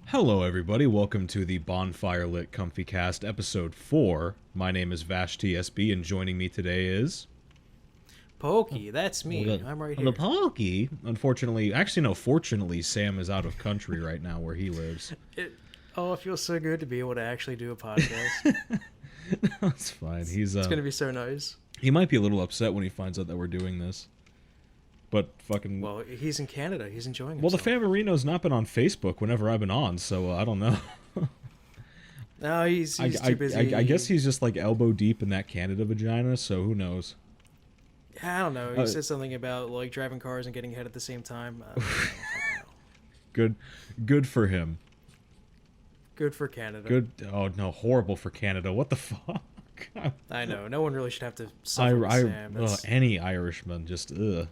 Hello, everybody. Welcome to the Bonfire Lit ComfyCast Episode 4. My name is Vash TSB, and joining me today is... Pokey, that's me. I'm right here. The Pokey. Unfortunately, actually, no, fortunately, Sam is out of country right now where he lives. It feels so good to be able to actually do a podcast. That's fine. It's going to be so nice. He might be a little upset when he finds out that we're doing this. But fucking... Well, he's in Canada. He's enjoying Well, himself. the Famarino's not been on Facebook whenever I've been on, so I don't know. No, he's too busy. I guess he's just like elbow deep in that Canada vagina, so who knows? I don't know. He said something about like driving cars and getting ahead at the same time. I don't know. Good for him. Good for Canada. Good. Oh no, horrible for Canada. What the fuck? I know. No one really should have to suffer with Sam. Any Irishman, just ugh.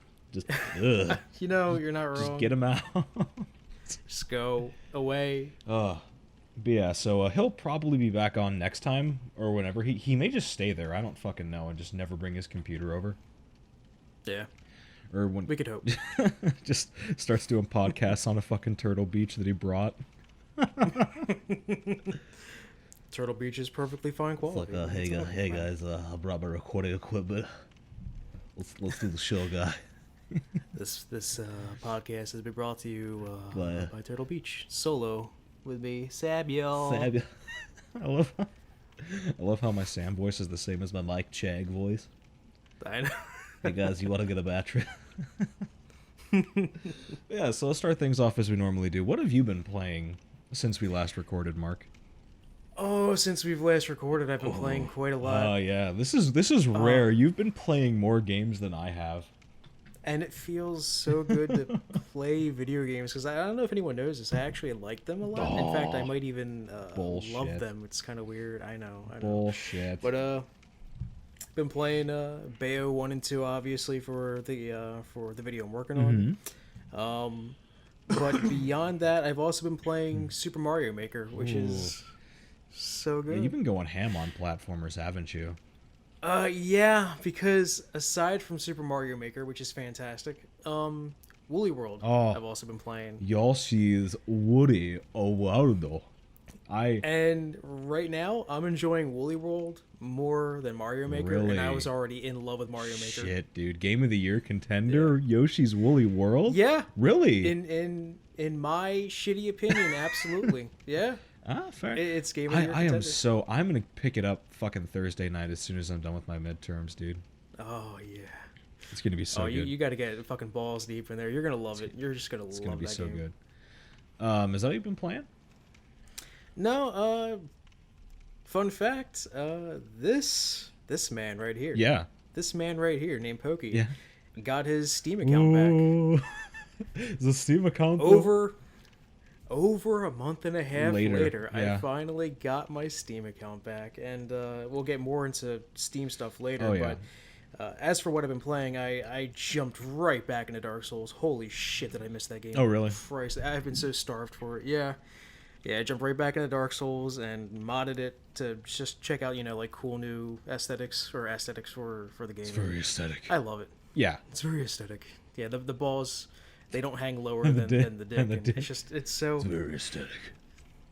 You know, you're not wrong. Just get him out. Just go away. But yeah, so he'll probably be back on next time or whenever. He may just stay there. I don't fucking know, and just never bring his computer over. Yeah. Or when We could hope. just starts doing podcasts on a fucking Turtle Beach that he brought. Turtle Beach is perfectly fine quality. It's like, hey guys, I brought my recording equipment. Let's do the show, guy. This podcast has been brought to you by Turtle Beach. Solo with me, Samuel. I love how my Sam voice is the same as my Mike Chag voice. I know. Hey guys, you want to get a battery? Yeah, so let's start things off as we normally do. What have you been playing since we last recorded, Mark? Oh, since we've last recorded, I've been playing quite a lot. Oh yeah, this is rare. You've been playing more games than I have. And it feels so good to play video games, because I don't know if anyone knows this, I actually like them a lot. In fact, I might even love them. It's kind of weird. I know. Bullshit. But been playing Bayo 1 and 2, obviously, for the video I'm working on. But beyond that, I've also been playing Super Mario Maker, which is so good. Yeah, you've been going ham on platformers, haven't you? Yeah, because aside from Super Mario Maker, which is fantastic, Woolly World I've also been playing. Yoshi's Woody World. And right now, I'm enjoying Woolly World more than Mario Maker, Really? and I was already in love with Mario Maker. Shit, dude. Game of the Year contender, Yoshi's Woolly World? Yeah. Really? In my shitty opinion, absolutely. Yeah. Fair. It's Game of the Year contender. I'm gonna pick it up fucking Thursday night as soon as I'm done with my midterms, dude. Oh, yeah. It's gonna be so good. You gotta get fucking balls deep in there. You're gonna love it. You're just gonna love that game. It's gonna be so good. Is that what you've been playing? No, fun fact, this man right here. Yeah. This man right here named Pokey. Yeah. Got his Steam account back. Is the Steam account over a month and a half later, yeah. I finally got my Steam account back, and we'll get more into Steam stuff later. Oh, yeah. But as for what I've been playing, I jumped right back into Dark Souls. Holy shit, did I miss that game? Oh, really? Christ, I've been so starved for it. Yeah, I jumped right back into Dark Souls and modded it to just check out, like cool new aesthetics for the game. It's very aesthetic. I love it. Yeah. It's very aesthetic. Yeah, the balls, they don't hang lower than the dick. And it's very aesthetic.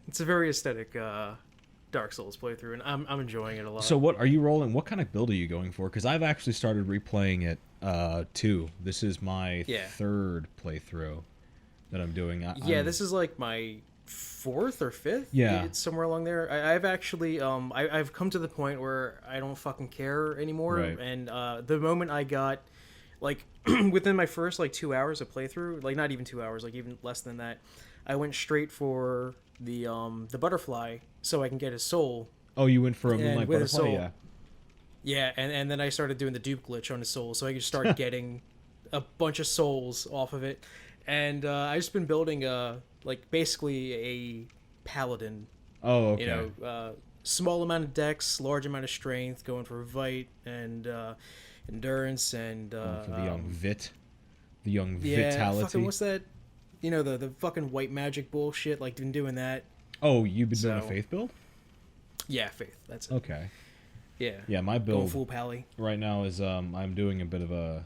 It's a very aesthetic Dark Souls playthrough, and I'm enjoying it a lot. So what are you rolling? What kind of build are you going for? Because I've actually started replaying it too. This is my third playthrough that I'm doing. This is like my fourth or fifth. Yeah, it's somewhere along there. I've actually I've come to the point where I don't fucking care anymore. Right. And the moment I got like within my first like 2 hours of playthrough, like not even 2 hours, like even less than that, I went straight for the butterfly so I can get his soul. Oh, you went for a Moonlight Butterfly? Soul, yeah. Yeah, and then I started doing the dupe glitch on his soul so I could start getting a bunch of souls off of it. And I've just been building like basically a paladin. Oh, okay. Small amount of dex, large amount of strength, going for Vite and endurance and for the young Vit. The young yeah, vitality. Fucking, what's that? The fucking white magic bullshit. Like been doing that. Oh, you've been doing a faith build? Yeah, faith. That's it. Okay. Yeah. Yeah, my build going full pally right now is I'm doing a bit of a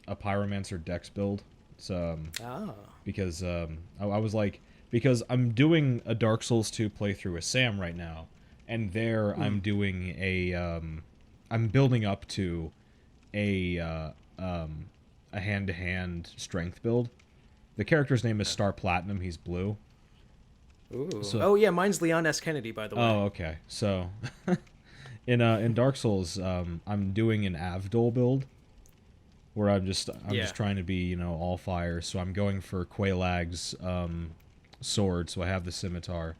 pyromancer dex build. It's because I was like because I'm doing a Dark Souls 2 playthrough with Sam right now, and there I'm doing I'm building up to a hand-to-hand strength build. The character's name is Star Platinum. He's blue. Ooh. So, yeah, mine's Leon S. Kennedy, by the way. Oh, okay. So, in Dark Souls, I'm doing an Avdol build, where I'm just trying to be, all fire. So I'm going for Quailag's sword. So I have the scimitar,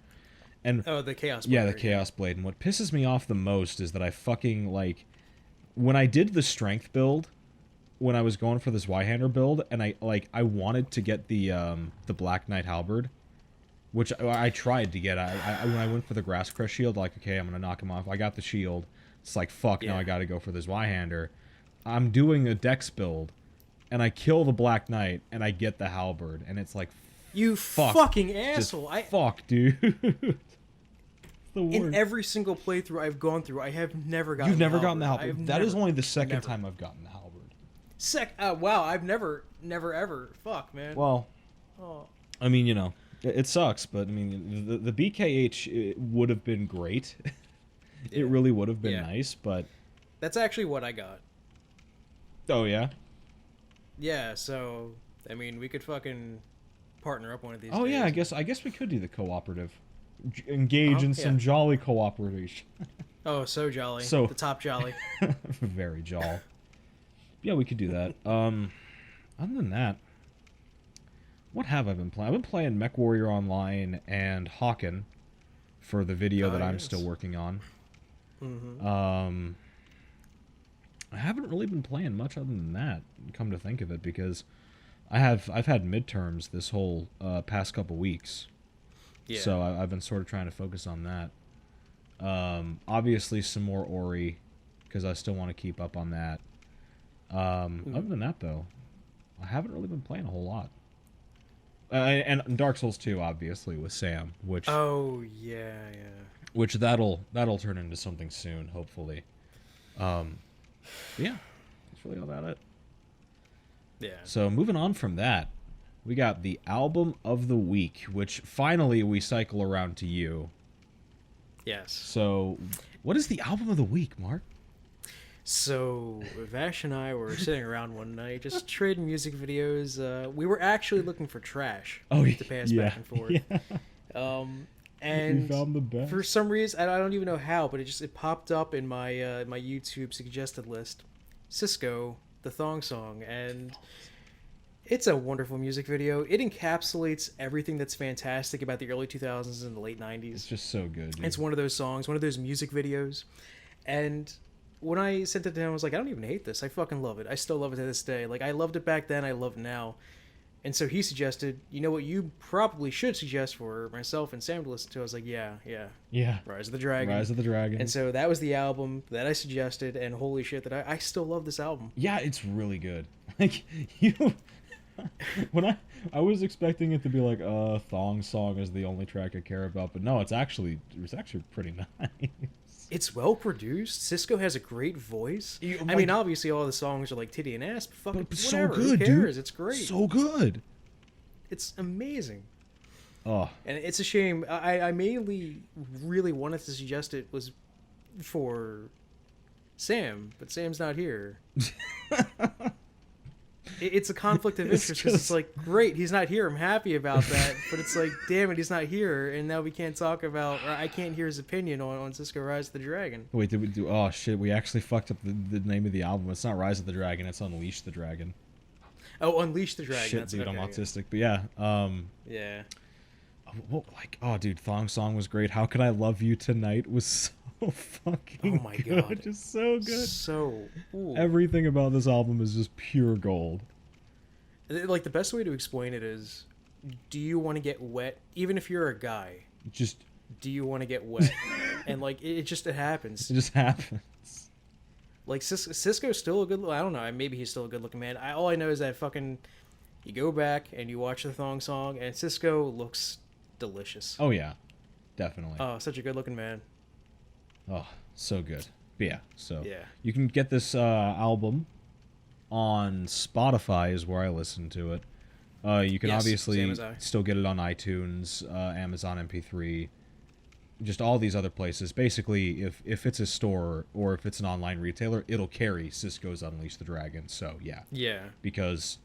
and the Chaos Blade. Yeah, the Chaos Blade. And what pisses me off the most is that I fucking when I did the strength build, when I was going for this Y-hander build, and I wanted to get the Black Knight halberd, which I tried to get. When I went for the Grass Crest shield, okay, I'm gonna knock him off. I got the shield. It's fuck. Now I got to go for this Y-hander. I'm doing a dex build, and I kill the Black Knight, and I get the halberd, and it's you fucking asshole! Fuck, dude. The word. In every single playthrough I've gone through, I have never gotten. You've never gotten the halberd. That is only the second time I've gotten the halberd. Wow, I've never ever. Fuck, man. Well, I mean, it sucks, but I mean, the BKH would have been great. It really would have been nice, but that's actually what I got. Oh yeah. Yeah, so I mean, we could fucking partner up one of these. Oh days. yeah, I guess we could do the cooperative. Engage in some jolly cooperation. Oh, so jolly. So the top jolly. Very jolly. Yeah, we could do that. Other than that, what have I been playing? I've been playing MechWarrior Online and Hawken for the video that I'm still working on. Mm-hmm. I haven't really been playing much other than that, come to think of it, because I've had midterms this whole past couple weeks. Yeah. So I've been sort of trying to focus on that. Obviously some more Ori, because I still want to keep up on that. Other than that, though, I haven't really been playing a whole lot. And Dark Souls 2, obviously, with Sam, which... Oh, yeah. Which that'll turn into something soon, hopefully. Yeah, that's really all about it. Yeah. So moving on from that, we got the album of the week, which finally we cycle around to you. Yes. So, what is the album of the week, Mark? So, Vash and I were sitting around one night, just trading music videos. We were actually looking for trash to pass back and forth. Yeah. And we found the best. For some reason, I don't even know how, but it popped up in my my YouTube suggested list. Cisco, the Thong Song, and it's a wonderful music video. It encapsulates everything that's fantastic about the early 2000s and the late 90s. It's just so good. Dude. It's one of those songs, one of those music videos. And when I sent it to him, I was like, I don't even hate this. I fucking love it. I still love it to this day. I loved it back then. I love it now. And so he suggested, you know what you probably should suggest for myself and Sam to listen to. I was like, yeah. Rise of the Dragon. And so that was the album that I suggested, and holy shit, that I still love this album. Yeah, it's really good. When I was expecting it to be Thong Song is the only track I care about, but no, it's actually pretty nice. It's well produced. Cisco has a great voice. I mean, obviously all the songs are titty and ass, but fucking whatever. So good, who cares? Dude. It's great. So good. It's amazing. Oh. And it's a shame. I mainly really wanted to suggest it was for Sam, but Sam's not here. It's a conflict of interest because it's great, he's not here. I'm happy about that, but it's damn it, he's not here, and now we can't talk about. Or I can't hear his opinion on Cisco Rise of the Dragon. Wait, did we do? Oh shit, we actually fucked up the name of the album. It's not Rise of the Dragon. It's Unleash the Dragon. Oh, Unleash the Dragon. Shit, dude, I'm autistic, but yeah. Yeah. Oh, dude, Thong Song was great. How Could I Love You Tonight was so fucking good. Just so good. Ooh. Everything about this album is just pure gold. The best way to explain it is, do you want to get wet? Even if you're a guy, just do you want to get wet? And it just happens. It just happens. Cisco's still a good. I don't know. Maybe he's still a good looking man. All I know is that you go back and you watch the Thong Song, and Cisco looks delicious. Oh yeah, definitely. Oh, such a good looking man. Oh, so good. But yeah, so yeah. You can get this album on Spotify is where I listen to it. You can Yes, obviously same as I. still get it on iTunes, Amazon MP3, just all these other places. Basically, if it's a store or if it's an online retailer, it'll carry Cisco's Unleash the Dragon. So yeah, Yeah. because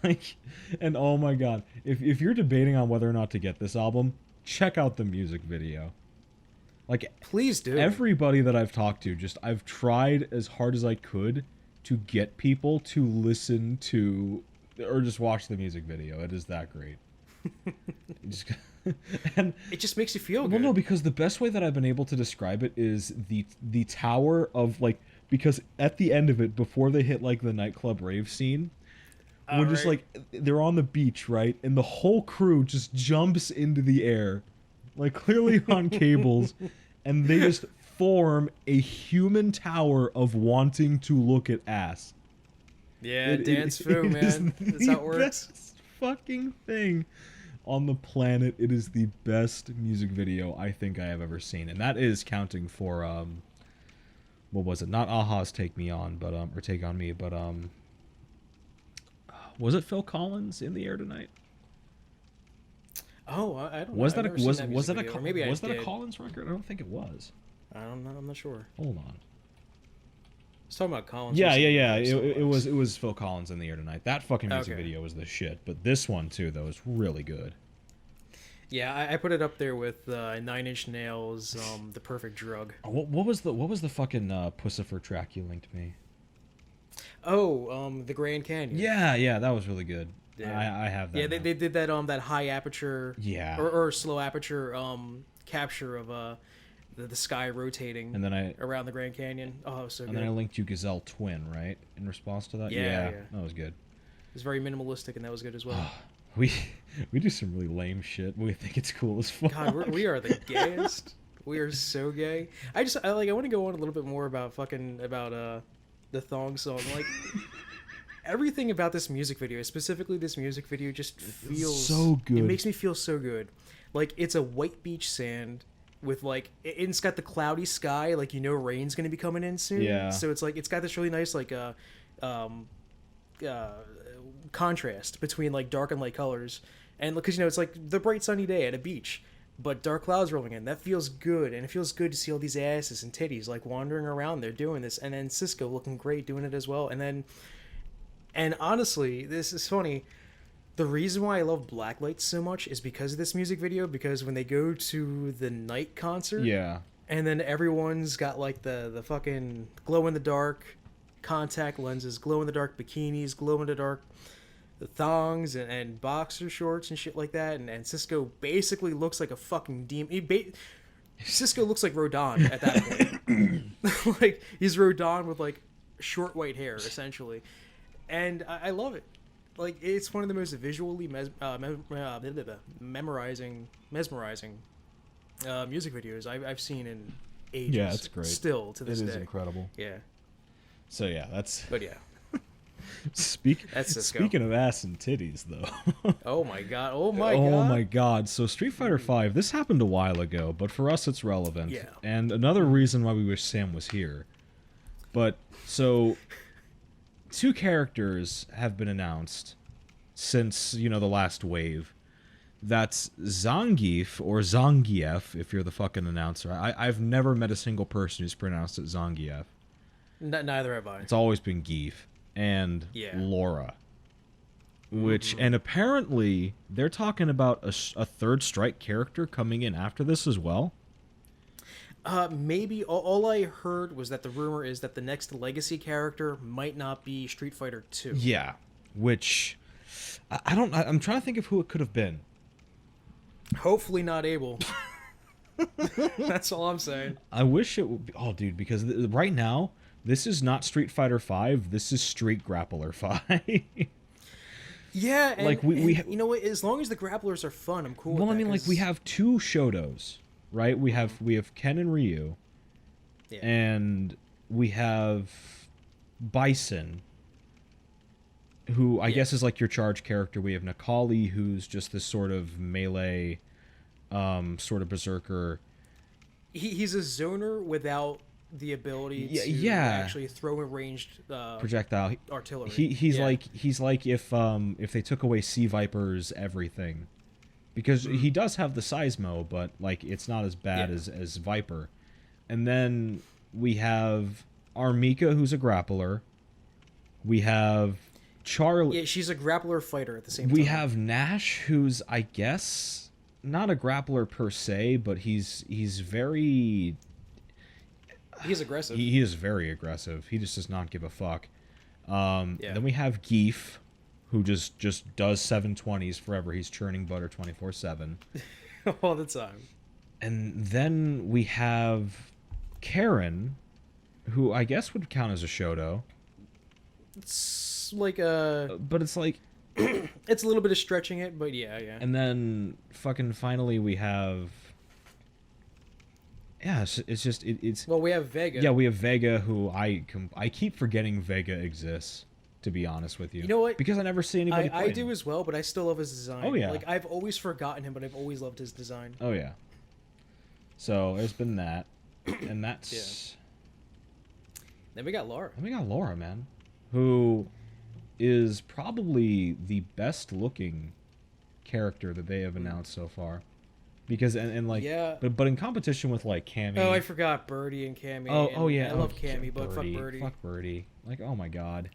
like, and oh my god, if you're debating on whether or not to get this album, check out the music video. Like, Please do. everybody that I've talked to, just I've tried as hard as I could to get people to listen to or just watch the music video. It is that great. Just, and It just makes you feel good. well, no, because the best way that I've been able to describe it is the tower of like, because at the end of it, before they hit like the nightclub rave scene, when just right. like they're on the beach, right, and the whole crew just jumps into the air, like clearly on cables, and they just form a human tower of wanting to look at ass. Yeah, dance through, man. That's how it works. Best fucking thing on the planet. It is the best music video I think I have ever seen, and that is counting for what was it? Not Aha's "Take Me On," but or "Take on Me," but was it Phil Collins in the air tonight? Oh, I don't Was know. that I've a never was seen that was music that a video, Co- or maybe I was that a did. Collins record? I don't think it was. I don't know. I'm not sure. Hold on. I was talking about Collins. Yeah, yeah, recently, yeah. so It was Phil Collins in the air tonight. That fucking music Okay. video was the shit. But this one too, though, is really good. Yeah, I put it up there with Nine Inch Nails, "The Perfect Drug." What was the fucking Pussifer track you linked me? Oh, the Grand Canyon. Yeah, that was really good. Yeah. I have that. Yeah, now. they did that high aperture Yeah. or slow aperture capture of the sky rotating And then I around the Grand Canyon. Oh, it was so and good. then I linked you Gazelle Twin, right? In response to that. Yeah. That was good. It was very minimalistic, and that was good as well. We do some really lame shit. We think it's cool as fuck. God, we are the gayest. We are so gay. I want to go on a little bit more about the thong song. Like everything about this music video, specifically this music video, just feels so good. It makes me feel so good. Like it's a white beach sand with like it's got the cloudy sky, like rain's gonna be coming in soon. Yeah. So it's like it's got this really nice contrast between like dark and light colors, and because it's like the bright sunny day at a beach, but dark clouds rolling in. That feels good, and it feels good to see all these asses and titties like wandering around there doing this, and then Cisco looking great doing it as well. And honestly, this is funny. The reason why I love Blacklight so much is because of this music video. Because when they go to the night concert, Yeah. and then everyone's got like the fucking glow in the dark contact lenses, glow in the dark bikinis, glow in the dark thongs and boxer shorts and shit like that, and Cisco basically looks like a fucking demon. Cisco looks like Rodon at that point. Like he's Rodon with like short white hair essentially, and I love it. Like it's one of the most visually mesmerizing music videos I've seen in ages. Yeah, it's great. Still to this It day. is incredible. Yeah, So yeah, that's but yeah. That's Cisco. speaking of ass and titties though. Oh my god. Oh my Oh god. my god. So Street Fighter V, this happened a while ago, but for us it's relevant. Yeah. And another reason why we wish Sam was here. But so two characters have been announced since, the last wave. That's Zangief, or Zangief, if you're the fucking announcer. I've never met a single person who's pronounced it Zangief. Neither have I. It's always been Geef. And Yeah. Laura. Which, and apparently, they're talking about a third strike character coming in after this as well. Maybe all I heard was that the rumor is that the next legacy character might not be Street Fighter 2. Yeah. Which, I'm trying to think of who it could have been. Hopefully not Abel. That's all I'm saying. I wish it would be. Oh, dude, because right now, this is not Street Fighter V. This is Street Grappler 5. Yeah, and, Like, we and you know what? As long as the grapplers are fun, I'm cool. Well, I with that, mean, like, we 'cause- have two Shotos, right? We have Ken and Ryu, Yeah. and we have Bison, who I guess is like your charge character. We have Nakali, who's just this sort of melee, sort of berserker. he's a zoner without the ability to yeah. actually throw a ranged projectile artillery. He's like if they took away Sea Viper's everything, because he does have the Seismo, but like it's not as bad as Viper. And then we have Armika, who's a grappler. We have Charlie. Yeah, she's a grappler fighter at the same time. We have Nash, who's, I guess, not a grappler per se, but he's very... He's aggressive. He is very aggressive. He just does not give a fuck. Then we have Geef, who just does 720s forever. He's churning butter 24/7. All the time. And then we have Karen, who I guess would count as a Shoto. It's like a... But it's like... it's a little bit of stretching it, but yeah. And then fucking finally we have... Yeah, it's just... It's Well, we have Vega. Yeah, we have Vega, who I keep forgetting Vega exists, to be honest with you. You know what? Because I never see anybody play I him. do as well, but I still love his design. Oh, yeah. Like, I've always forgotten him, but I've always loved his design. Oh, yeah. So, there's been that. And that's... Then we got Laura. Then we got Laura, man. Who is probably the best-looking character that they have announced so far. Because, and like... Yeah. But in competition with, like, Cammy... Oh, I forgot Birdie and Cammy. Oh, yeah. I love Cammy, but fuck Birdie. Fuck Birdie. Like, oh my god.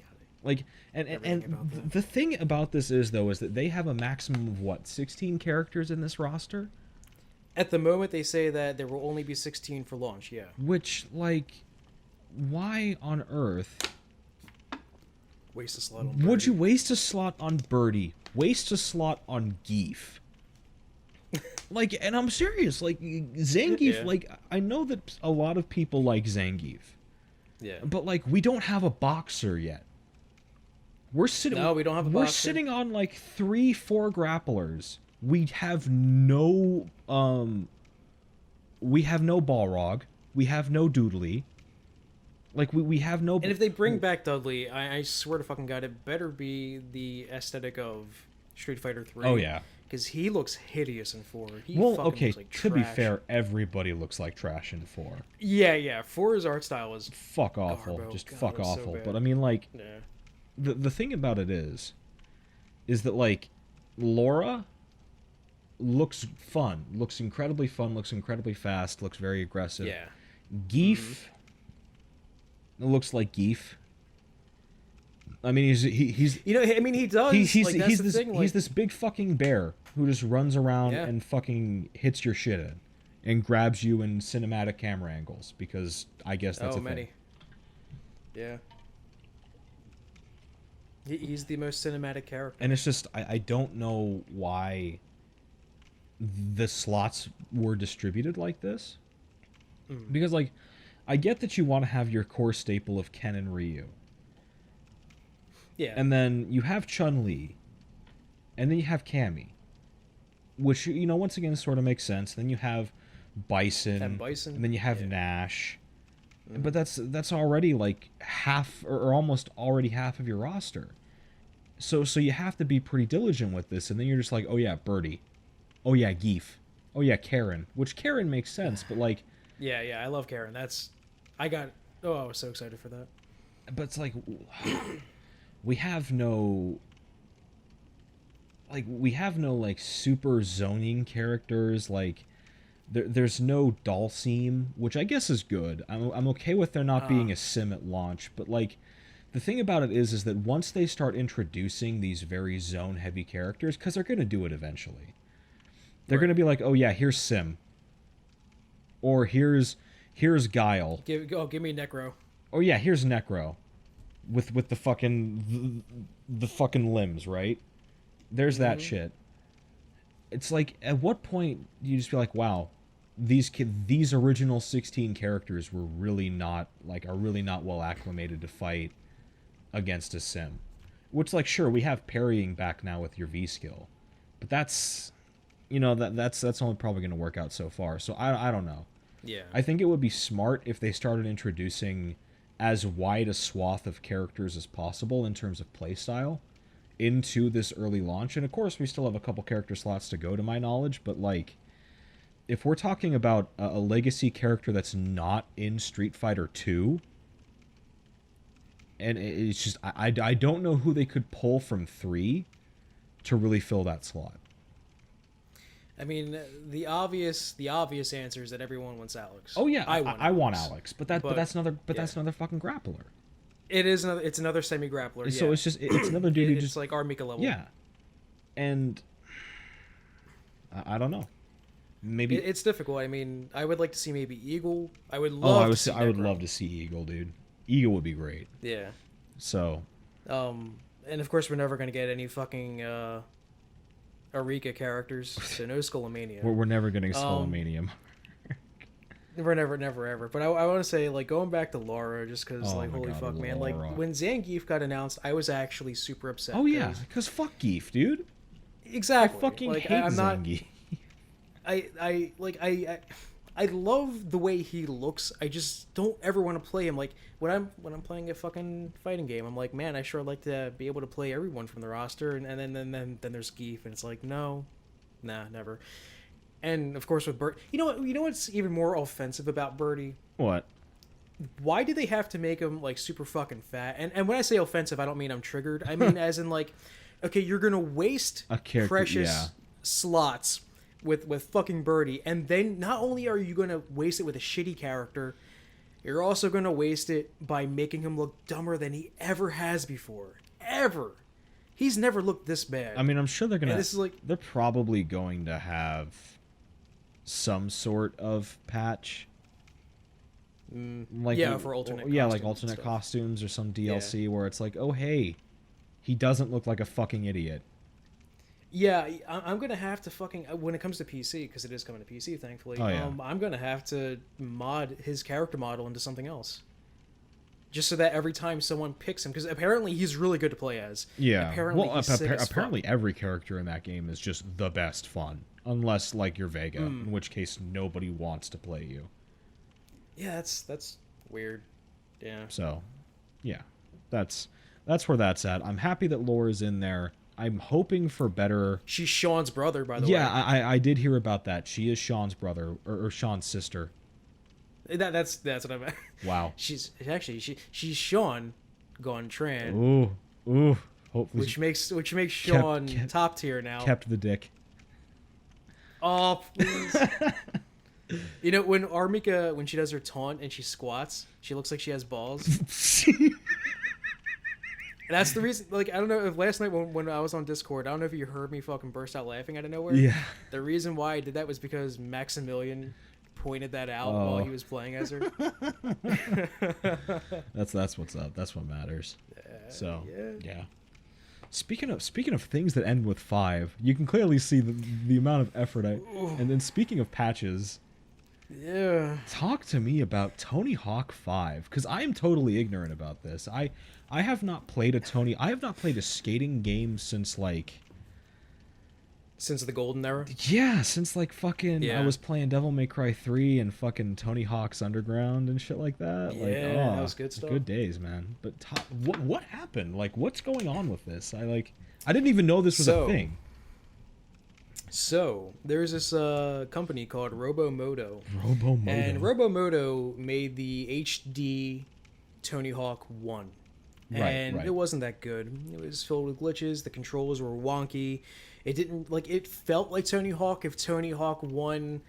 Like, and the thing about this is, though, is that they have a maximum of, what, 16 characters in this roster? At the moment, they say that there will only be 16 for launch, yeah. Which, like, why on earth... Waste a slot on Birdie. Would you waste a slot on Birdie? Waste a slot on Geef? Like, and I'm serious, like, Zangief, like, I know that a lot of people like Zangief. Yeah. But, like, we don't have a boxer yet. We're sitting... No, we don't have a boxer. We're sitting on, like, 3-4 grapplers. We have no, we have no Balrog. We have no Doodly. Like, we have no... And if they bring back Dudley, I swear to fucking God, it better be the aesthetic of Street Fighter 3. Oh, yeah. Because he looks hideous in 4. Well, okay, looks like to be trash. fair, everybody looks like trash in 4. Yeah. 4's art style is... Fuck awful. Garbo. Just God, fuck it was so awful. bad. But, I mean, like, Yeah. the thing about it is that, like, Laura looks fun. Looks incredibly fun. Looks incredibly fast. Looks very aggressive. Yeah. Geef looks like Geef. I mean, he's You know, I mean, he does. he's this big fucking bear who just runs around Yeah. and fucking hits your shit in and grabs you in cinematic camera angles, because I guess that's a many. thing. Yeah. He's the most cinematic character. And it's just, I don't know why the slots were distributed like this. Because, like, I get that you want to have your core staple of Ken and Ryu. Yeah. And then you have Chun-Li. And then you have Cammy. Which, you know, once again, sort of makes sense. Then you have Bison. And then you have Nash. But that's already, like, half, or almost already half of your roster. So you have to be pretty diligent with this. And then you're just like, oh, yeah, Birdie. Oh, yeah, Geef. Oh, yeah, Karen. Which Karen makes sense, but, like... Yeah, I love Karen. I was so excited for that. But it's like... We have no, like, super zoning characters. Like, there's no Dalsim, which I guess is good. I'm okay with there not being a sim at launch, but, like, the thing about it is that once they start introducing these very zone-heavy characters, because they're going to do it eventually, they're going to be like, oh, yeah, here's Sim. Or here's Guile. Give me Necro. Oh, yeah, here's Necro. With the fucking limbs, right? There's that shit. It's like, at what point do you just be like, wow, these original 16 characters were really not, like, are really not well acclimated to fight against a sim. Which, like, sure, we have parrying back now with your V skill, but that's, you know, that's only probably going to work out so far. So I don't know. Yeah. I think it would be smart if they started introducing as wide a swath of characters as possible in terms of playstyle into this early launch. And of course, we still have a couple character slots to go, to my knowledge, but, like, if we're talking about a legacy character that's not in Street Fighter 2, and it's just I don't know who they could pull from 3 to really fill that slot. I mean, the obvious answer is that everyone wants Alex. Oh yeah, I want Alex, but that's another fucking grappler. It's another semi grappler. So it's another dude who just like Armika level. Yeah, and I don't know. Maybe it's difficult. I mean, I would like to see maybe Eagle. I would love. I would love to see Eagle, dude. Eagle would be great. Yeah. So. And of course we're never gonna get any fucking Arika characters, so no Skullomania. We're never getting Skullomania. We're never ever. But I want to say, like, going back to Laura, just because, like, holy fuck, Laura. Man, like when Zangief got announced, I was actually super upset. Oh yeah, because fuck Geef, dude. Exactly. I fucking hate Zangief. I love the way he looks. I just don't ever want to play him. Like when I'm playing a fucking fighting game, I'm like, man, I sure like to be able to play everyone from the roster. And then there's Geef, and it's like, nah, never. And of course with Bert, you know what's even more offensive about Birdie? What? Why do they have to make him like super fucking fat? And when I say offensive, I don't mean I'm triggered. I mean as in like, okay, you're gonna waste precious slots with fucking Birdie, and then not only are you going to waste it with a shitty character, you're also going to waste it by making him look dumber than he ever has before. Ever. He's never looked this bad. I mean, I'm sure they're probably going to have some sort of patch. For alternate costumes or some DLC where it's like, oh hey, he doesn't look like a fucking idiot. Yeah, I'm going to have to fucking... When it comes to PC, because it is coming to PC, thankfully, I'm going to have to mod his character model into something else. Just so that every time someone picks him... Because apparently he's really good to play as. Yeah. Apparently every character in that game is just the best fun. Unless, like, you're Vega, in which case nobody wants to play you. Yeah, that's weird. Yeah. So, yeah. That's where that's at. I'm happy that Laura's in there. I'm hoping for better... She's Sean's brother, by the way. Yeah, I did hear about that. She is Sean's brother, or Sean's sister. That's what I meant. Wow. She's Sean gone Tran. Ooh. Hopefully, which makes Sean top tier now. Kept the dick. Oh, please. You know, when Armika, when she does her taunt and she squats, she looks like she has balls. And that's the reason, like, I don't know if last night when I was on Discord, I don't know if you heard me fucking burst out laughing out of nowhere. Yeah. The reason why I did that was because Maximilian pointed that out while he was playing as her. That's what's up. That's what matters. So, yeah. Speaking of things that end with 5, you can clearly see the amount of effort and then speaking of patches, talk to me about Tony Hawk 5, because I am totally ignorant about this. I have not played a skating game since the golden era. Yeah, since like fucking I was playing Devil May Cry 3 and fucking Tony Hawk's Underground and shit like that. Yeah, that was good stuff. Good days, man. But what happened? Like, what's going on with this? I didn't even know this was a thing. So there's this company called Robomoto. Robomoto. And Robomoto made the HD Tony Hawk 1. And it wasn't that good. It was filled with glitches. The controllers were wonky. It felt like Tony Hawk if Tony Hawk 1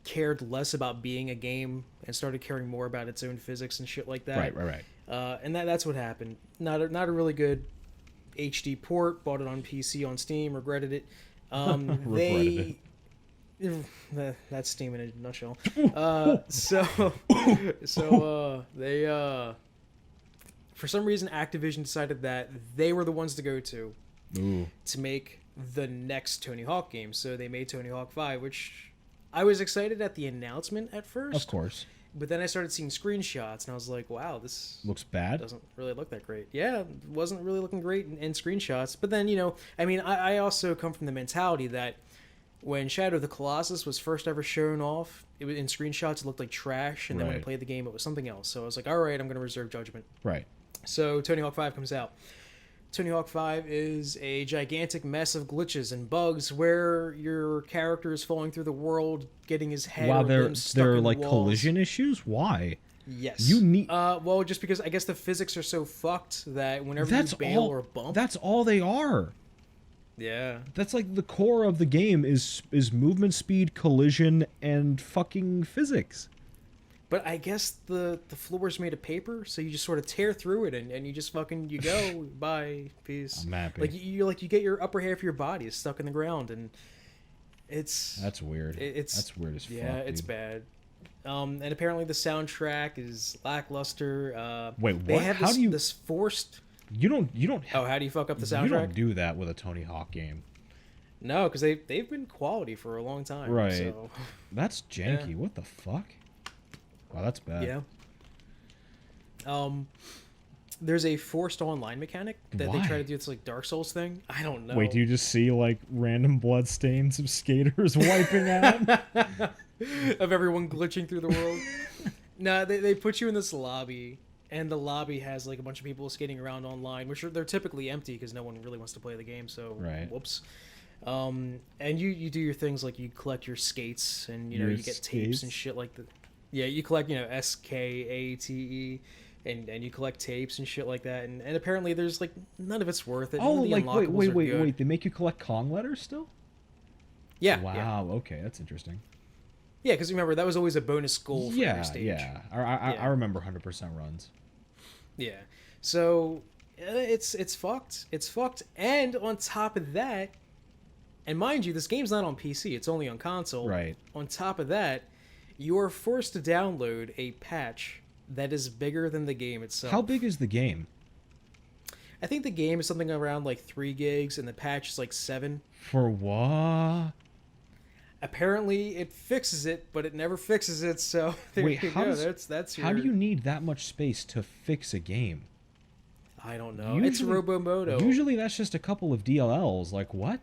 cared less about being a game and started caring more about its own physics and shit like that. Right. And that's what happened. Not a really good HD port. Bought it on PC on Steam. Regretted it. Regretted it. That's Steam in a nutshell. They for some reason Activision decided that they were the ones to go to make the next Tony Hawk game. So they made Tony Hawk 5, which I was excited at the announcement at first. Of course. But then I started seeing screenshots and I was like, wow, this looks bad. Doesn't really look that great. Yeah, it wasn't really looking great in screenshots. But then, I also come from the mentality that when Shadow of the Colossus was first ever shown off, in screenshots it looked like trash, and then when I played the game it was something else. So I was like, all right, I'm going to reserve judgment. Right. So Tony Hawk 5 comes out. Tony Hawk 5 is a gigantic mess of glitches and bugs where your character is falling through the world, getting his head Wow, or there limbs stuck are in like walls. collision issues. Why? Yes. You need. Well, just because I guess the physics are so fucked that whenever That's you bail all. or bump. That's all they are. Yeah. That's like the core of the game is movement speed, collision, and fucking physics. But I guess the floor is made of paper, so you just sort of tear through it and you just fucking you go bye peace. I'm happy. Like you get your upper half of your body is stuck in the ground and That's weird. That's weird as fuck. Yeah, it's dude. bad. And apparently the soundtrack is lackluster. Wait, they what? have How this, do you? this forced. You don't. Oh, how do you fuck up the soundtrack? You don't do that with a Tony Hawk game. No, because they've been quality for a long time. Right. So. That's janky. Yeah. What the fuck? Wow, that's bad. Yeah. There's a forced online mechanic that Why? they try to do this like Dark Souls thing. I don't know. Wait, do you just see like random blood stains of skaters wiping out? Of everyone glitching through the world? No, they put you in this lobby, and the lobby has like a bunch of people skating around online, which they're typically empty because no one really wants to play the game. So Right. whoops. And you do your things like you collect your skates, and you Your get tapes skates? and shit like that. Yeah, you collect SKATE. And you collect tapes and shit like that, and apparently there's like none of it's worth it. Oh, None of the like unlockables are good. wait. They make you collect Kong letters still? Yeah, Wow. yeah, Okay, that's interesting. yeah. Because remember that was always a bonus goal for every stage. Yeah. I Yeah. remember 100% runs. Yeah. So it's fucked. It's fucked. And on top of that, and mind you, this game's not on PC. It's only on console. Right. On top of that, you are forced to download a patch that is bigger than the game itself. How big is the game? I think the game is something around like 3 gigs, and the patch is like 7. For what? Apparently, it fixes it, but it never fixes it. So there Wait, you how go. does- That's your. How do you need that much space to fix a game? I don't know. It's Robomoto. Usually that's just a couple of DLLs. Like, what?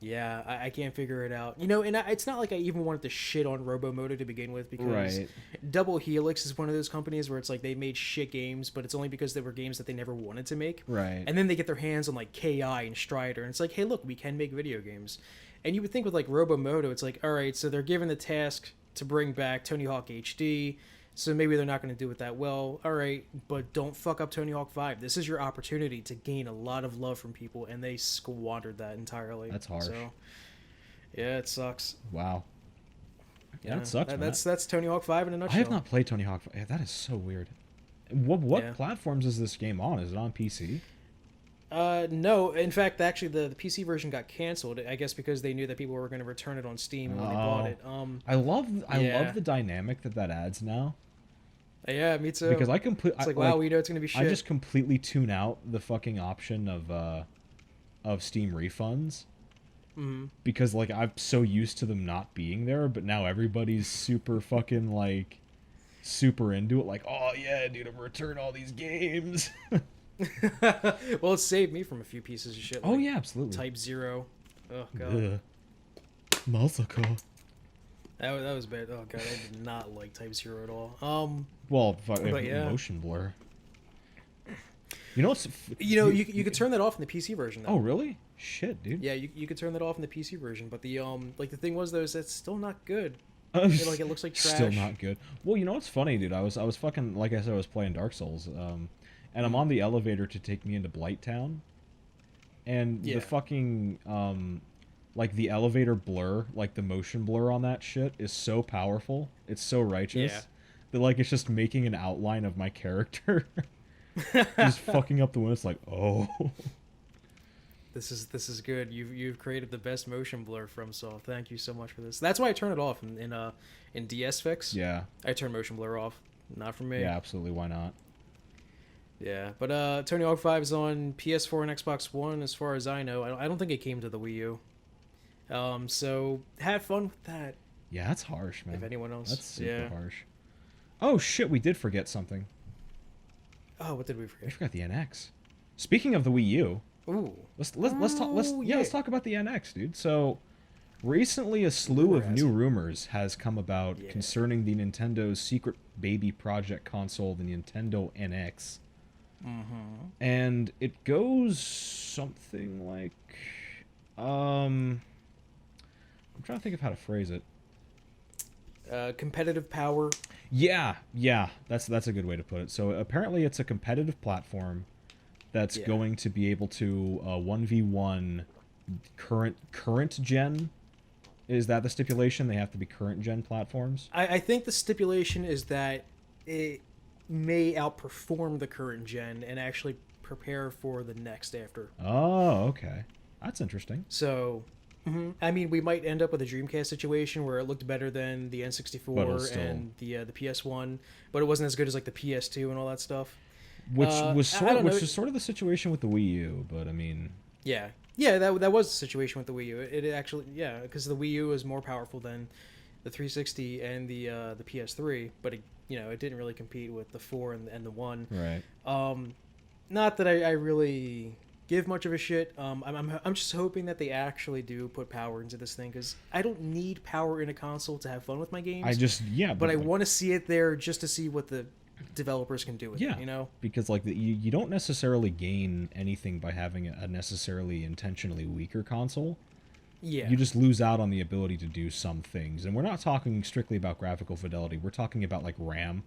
Yeah, I can't figure it out. And it's not like I even wanted to shit on Robomoto to begin with, because Right. Double Helix is one of those companies where it's like they made shit games, but it's only because they were games that they never wanted to make. Right. And then they get their hands on like KI and Strider, and it's like, hey, look, we can make video games. And you would think with like Robomoto, it's like, all right, so they're given the task to bring back Tony Hawk HD, so maybe they're not going to do it that well. All right, but don't fuck up Tony Hawk 5. This is your opportunity to gain a lot of love from people, and they squandered that entirely. That's harsh. So, yeah, it sucks. Wow. Yeah, it sucks, man. That's Tony Hawk 5 in a nutshell. I have not played Tony Hawk. Yeah, that is so weird. What Yeah. platforms is this game on? Is it on PC? No, in fact, actually, the PC version got canceled. I guess because they knew that people were going to return it on Steam when they bought it. I love yeah. the dynamic that adds now. Yeah, me too. Because it's like, wow, we know it's going to be shit. I just completely tune out the fucking option of Steam refunds. Mm-hmm. Because like I'm so used to them not being there, but now everybody's super fucking like super into it. Like, oh yeah, dude, I'm gonna return all these games. Well, it saved me from a few pieces of shit. Oh like yeah, absolutely. Type 0. Oh god, Ugh. Massacre. that was bad. Oh god, I did not like Type 0 at all. Well, But yeah. motion blur. You know what's... You could turn that off in the PC version. Though. Oh really? Shit, dude. Yeah, you could turn that off in the PC version, but the the thing was though is it's still not good. Like it looks like trash. Still not good. Well, you know what's funny, dude? I was fucking, like I said, I was playing Dark Souls, and I'm on the elevator to take me into Blighttown, and Yeah. the fucking like the elevator blur, like the motion blur on that shit is so powerful. It's so righteous Yeah. that like it's just making an outline of my character, just fucking up the window. It's like, oh. This is good. You've created the best motion blur from Saw. Thank you so much for this. That's why I turn it off in DS Fix. Yeah. I turn motion blur off. Not for me. Yeah, absolutely. Why not? Yeah, but Tony Hawk 5 is on PS4 and Xbox One, as far as I know. I don't think it came to the Wii U. So have fun with that. Yeah, that's harsh, man. If anyone else, That's super yeah. harsh. Oh shit, we did forget something. Oh, what did we We forget? forgot the NX. Speaking of the Wii U, Ooh, let's talk about the NX, dude. So recently, a slew of new rumors has come about concerning the Nintendo's secret baby project console, the Nintendo NX. And it goes something like, I'm trying to think of how to phrase it. Competitive power. Yeah, that's a good way to put it. So apparently it's a competitive platform that's going to be able to 1v1 current gen. Is that the stipulation? They have to be current gen platforms? I think the stipulation is that it may outperform the current gen and actually prepare for the next after. Oh, okay. That's interesting. So, I mean, we might end up with a Dreamcast situation where it looked better than the N64 and the PS1, but it wasn't as good as like the PS2 and all that stuff. Which was sort of the situation with the Wii U, but I mean, yeah, that was the situation with the Wii U. It actually, because the Wii U was more powerful than the 360 and the PS3, but it didn't really compete with the 4 and the 1. Right. Not that I really give much of a shit. I'm just hoping that they actually do put power into this thing, because I don't need power in a console to have fun with my games. But I want to see it there just to see what the developers can do with it, because like you don't necessarily gain anything by having a necessarily intentionally weaker console. You just lose out on the ability to do some things, and we're not talking strictly about graphical fidelity. We're talking about like RAM,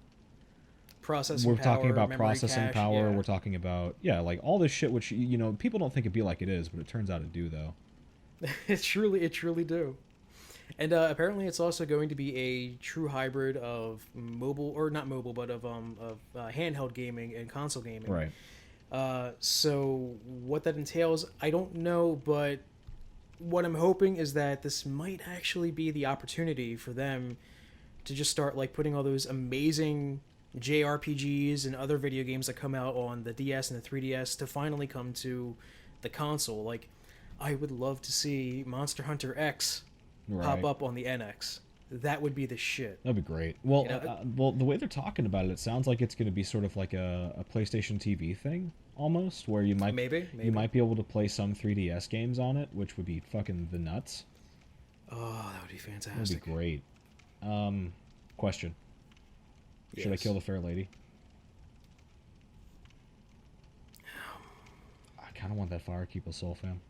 processing talking about processing power. We're talking about like all this shit, which people don't think it'd be like it is, but it turns out it do though. It truly do. And apparently it's also going to be a true hybrid of mobile, or not mobile, but of handheld gaming and console gaming. Right. So what that entails, I don't know, but what I'm hoping is that this might actually be the opportunity for them to just start like putting all those amazing JRPGs and other video games that come out on the DS and the 3DS to finally come to the console. Like, I would love to see Monster Hunter X pop up on the NX. That would be the shit. That'd be great. Well, the way they're talking about it, it sounds like it's going to be sort of like a PlayStation TV thing, almost, where you might you might be able to play some 3DS games on it, which would be fucking the nuts. Oh, that would be fantastic. That'd be great. Question. Should I kill the fair lady? I kind of want that Firekeeper soul, fam.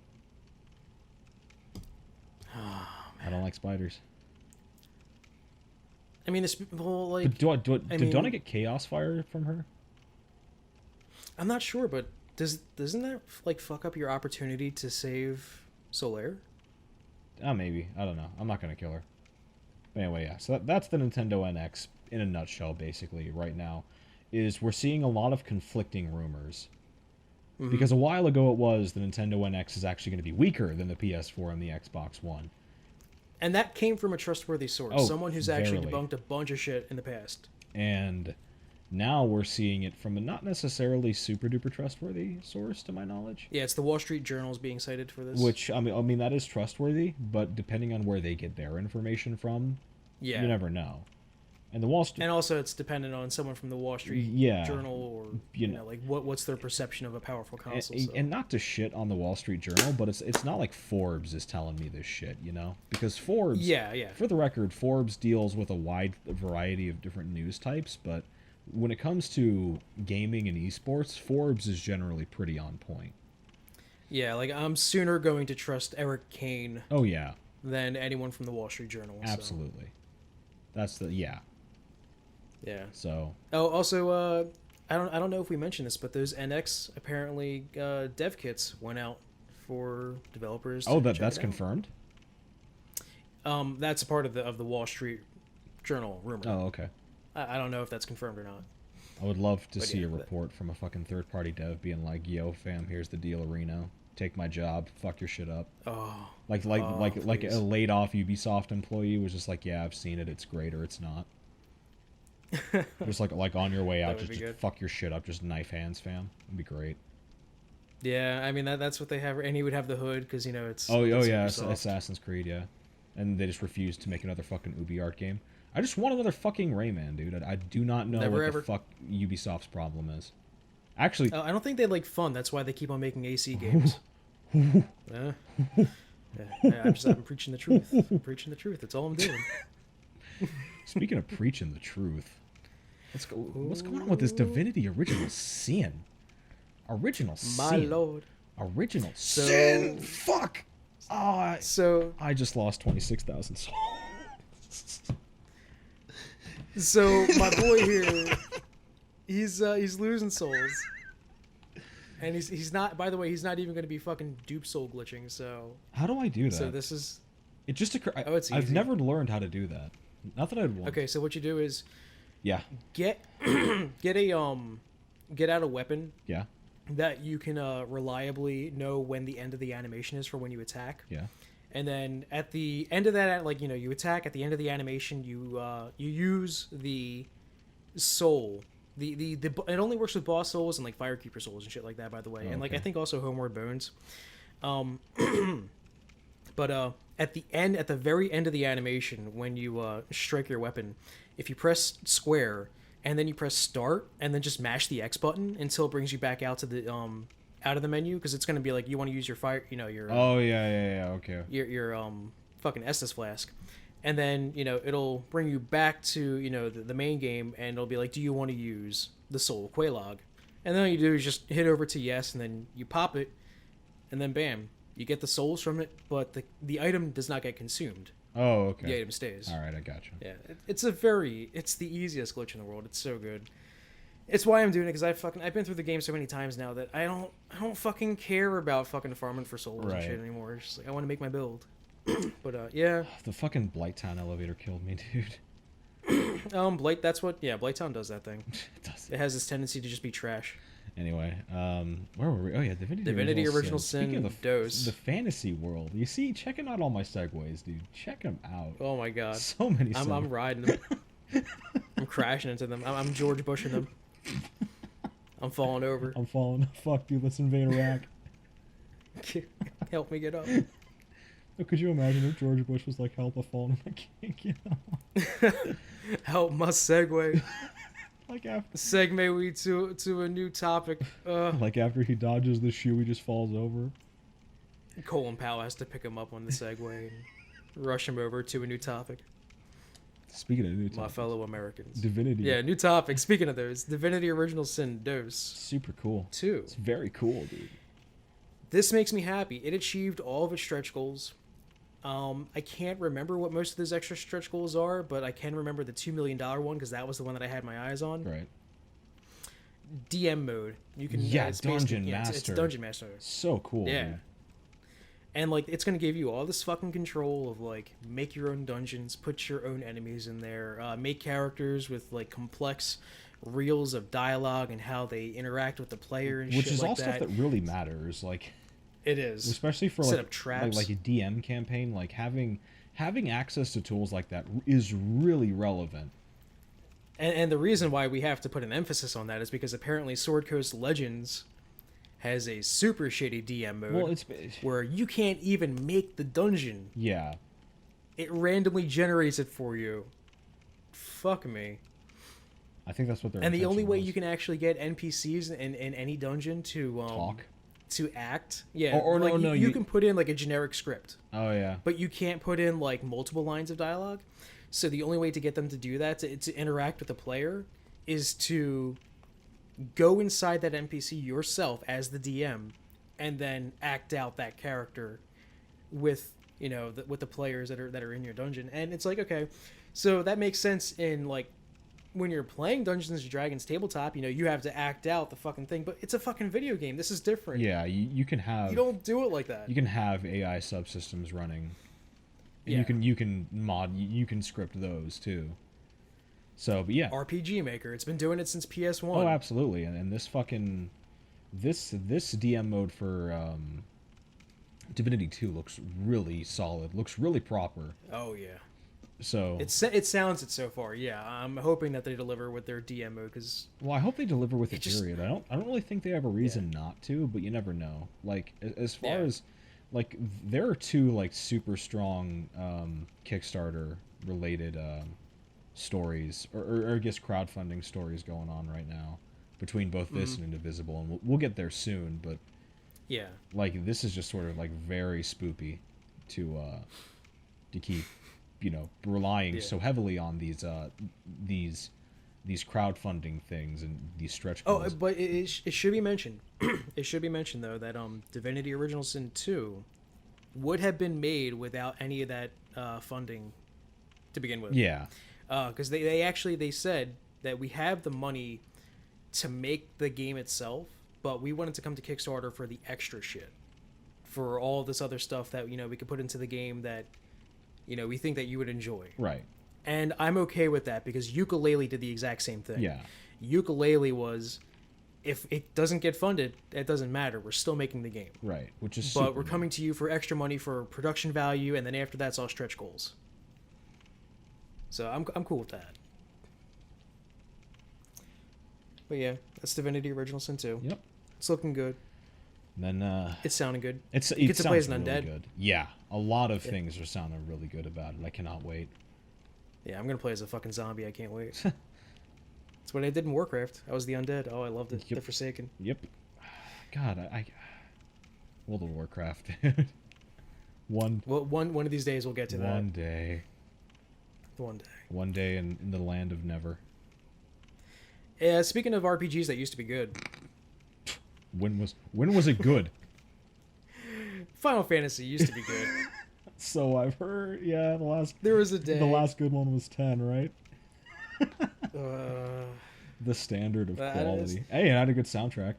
I don't like spiders. I mean, it's like. But don't I get Chaos Fire from her? I'm not sure, but doesn't that like fuck up your opportunity to save Solaire? Maybe. I don't know. I'm not gonna kill her. But anyway, yeah. So that's the Nintendo NX in a nutshell. Basically, right now, is we're seeing a lot of conflicting rumors. Because a while ago it was the Nintendo NX is actually going to be weaker than the PS4 and the Xbox One. And that came from a trustworthy source. Someone who's actually debunked a bunch of shit in the past. And now we're seeing it from a not necessarily super duper trustworthy source, to my knowledge. Yeah, it's the Wall Street Journal's being cited for this. Which, I mean that is trustworthy, but depending on where they get their information from, you never know. And the Wall Street, and also it's dependent on someone from the Wall Street Journal, or you know, like what's their perception of a powerful console. And not to shit on the Wall Street Journal, but it's not like Forbes is telling me this shit, because Forbes, for the record, Forbes deals with a wide variety of different news types, but when it comes to gaming and esports, Forbes is generally pretty on point. Yeah, like I'm sooner going to trust Eric Kane. Oh yeah. Than anyone from the Wall Street Journal. Absolutely. That's the Yeah. So. Oh, also, I don't know if we mentioned this, but those NX apparently dev kits went out for developers. Oh, that's confirmed. That's a part of the Wall Street Journal rumor. Oh, okay. I don't know if that's confirmed or not. I would love to see a report from a fucking third-party dev being like, "Yo, fam, here's the deal, Reno. Take my job. Fuck your shit up." Oh. Like a laid-off Ubisoft employee was just like, "Yeah, I've seen it. It's great or it's not." Just like on your way out, just fuck your shit up. Just knife hands, fam. It'd be great. Yeah, I mean that's what they have, and he would have the hood because it's. Oh yeah, Assassin's Creed, yeah. And they just refused to make another fucking UbiArt game. I just want another fucking Rayman, dude. I do not know what the fuck Ubisoft's problem is. Actually, I don't think they like fun. That's why they keep on making AC games. I'm preaching the truth. I'm preaching the truth. That's all I'm doing. Speaking of preaching the truth, what's going on with this Divinity Original Sin? Original My Sin. lord. Original So- Sin. Fuck. Oh, So I just lost 26,000 souls. So my boy here, he's losing souls, and he's not. By the way, he's not even going to be fucking dupe soul glitching. So How do I do that? so this is It just occurred. Oh, it's I've easy. never learned how to do that. Not that I'd want. okay. So what you do is Yeah. get get out a weapon Yeah. that you can reliably know when the end of the animation is for when you attack. Yeah. And then at the end of that, like, you know, you attack. At the end of the animation, you use the soul. It only works with boss souls and like firekeeper souls and shit like that. By the way, Oh, and like okay. I think also homeward bones. But at the very end of the animation, when you strike your weapon, if you press square and then you press start and then just mash the X button until it brings you back out to the out of the menu, because it's going to be like you want to use your fire, you know, your Oh yeah. Okay. your fucking Estus flask, and then, you know, it'll bring you back to, you know, the main game, and it'll be like, do you want to use the soul Quelaag? And then all you do is just hit over to yes, and then you pop it, and then bam, you get the souls from it, but the item does not get consumed. Oh, okay. The item stays. All right, I got you. Yeah, it's the easiest glitch in the world. It's so good. It's why I'm doing it, because I've been through the game so many times now that I don't fucking care about fucking farming for souls and shit anymore. It's just like I want to make my build. But yeah, The fucking Blighttown elevator killed me, dude. Blighttown does that thing. It does. It has this tendency to just be trash. Anyway, where were we? Oh yeah, Divinity Original Sin. Speaking of Dose. the fantasy world, you see, checking out all my segues, dude. Check them out. Oh my god. So many. I'm riding them. I'm crashing into them. I'm George Bushing them. I'm falling over. I'm falling. Fuck, dude. Let's invade Iraq. Help me get up. Could you imagine if George Bush was like, "Help, I've fallen. I can't get up." Help my segue. Like after, Segue we to a new topic. like after he dodges the shoe, he just falls over. Colin Powell has to pick him up on the Segway and rush him over to a new topic. Speaking of new My topics, fellow Americans. Divinity. Yeah, new topic. Speaking of those, Divinity Original Sin Dose Super cool. 2. It's very cool, dude. This makes me happy. It achieved all of its stretch goals. I can't remember what most of those extra stretch goals are, but I can remember the $2 million one, because that was the one that I had my eyes on. Right. DM mode. You can Yeah, Dungeon It's Master. Dungeon Master. So cool. Yeah. Dude. And like it's gonna give you all this fucking control of like make your own dungeons, put your own enemies in there, make characters with like complex reels of dialogue and how they interact with the player and Which shit is like all that. stuff that really matters. Like, It is. especially for Set like up traps. like a DM campaign, like having access to tools like that is really relevant. And the reason why we have to put an emphasis on that is because apparently Sword Coast Legends has a super shitty DM mode. Well, it's where you can't even make the dungeon. yeah. It randomly generates it for you. Fuck me. I think that's what they're. And the only way you can actually get NPCs in any dungeon to talk. to act, yeah, Or like, no, you can put in like a generic script, Oh yeah. but you can't put in like multiple lines of dialogue. So the only way to get them to do that, to interact with the player, is to go inside that NPC yourself as the DM, and then act out that character with, you know, with the players that are in your dungeon. And it's like, okay, so that makes sense in like when you're playing Dungeons and Dragons tabletop, you know, you have to act out the fucking thing, but it's a fucking video game. This is different. Yeah, you can have. You don't do it like that. You can have AI subsystems running. And Yeah. you can mod. You can script those too. So, but yeah. RPG Maker. It's been doing it since PS1. Oh, absolutely. And this fucking this DM mode for Divinity 2 looks really solid. Looks really proper. Oh yeah. So It sounds it so far. Yeah, I'm hoping that they deliver with their DM mode, because well, I hope they deliver with it. just- Period. I don't really think they have a reason not to, but you never know. Like as far Yeah. as like there are two like super strong Kickstarter related stories or I guess crowdfunding stories going on right now between both this and Indivisible, and we'll get there soon. But yeah, like this is just sort of like very spoopy to keep, you know, relying Yeah. so heavily on these these crowdfunding things and these stretch Oh, goals. but it should be mentioned. It should be mentioned though that Divinity Original Sin 2 would have been made without any of that funding to begin with. Yeah. Because they said that we have the money to make the game itself, but we wanted to come to Kickstarter for the extra shit, for all this other stuff that we could put into the game that we think that you would enjoy. Right. And I'm okay with that because Yooka-Laylee did the exact same thing. Yeah. Yooka-Laylee was, if it doesn't get funded, it doesn't matter. We're still making the game. Right. Which is. But we're coming to you for extra money for production value, and then after that's all stretch goals. So I'm cool with that. But yeah, that's Divinity Original Sin 2. Yep. It's looking good. And then It's sounding good. you get to play as an really undead. good. Yeah. A lot of things are sounding really good about it. I cannot wait. Yeah, I'm gonna play as a fucking zombie. I can't wait. That's what I did in Warcraft. I was the undead. Oh, I loved it. Yep. The Forsaken. Yep. God, I World of Warcraft. One One of these days we'll get to that. one day. One day. One day in the land of never. Yeah, speaking of RPGs that used to be good, When was it good? Final Fantasy used to be good. So I've heard. Yeah, There was a day. the last good one was 10, right? Uh, The standard of That quality. Hey, it had a good soundtrack.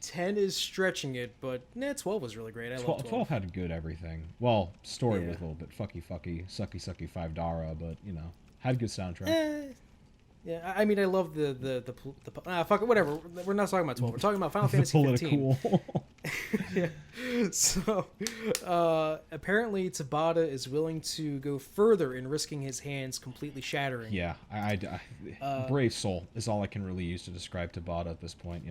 10 is stretching it, but 12 was really great. I love 12 had good everything. Well, story Yeah. was a little bit sucky, sucky, 5 but had good soundtrack. Yeah, I mean, I love the fuck it, whatever. We're not talking about 12. We're talking about Final Fantasy 15. Political. Yeah. So, apparently Tabata is willing to go further in risking his hands completely shattering. Yeah, brave soul is all I can really use to describe Tabata at this point.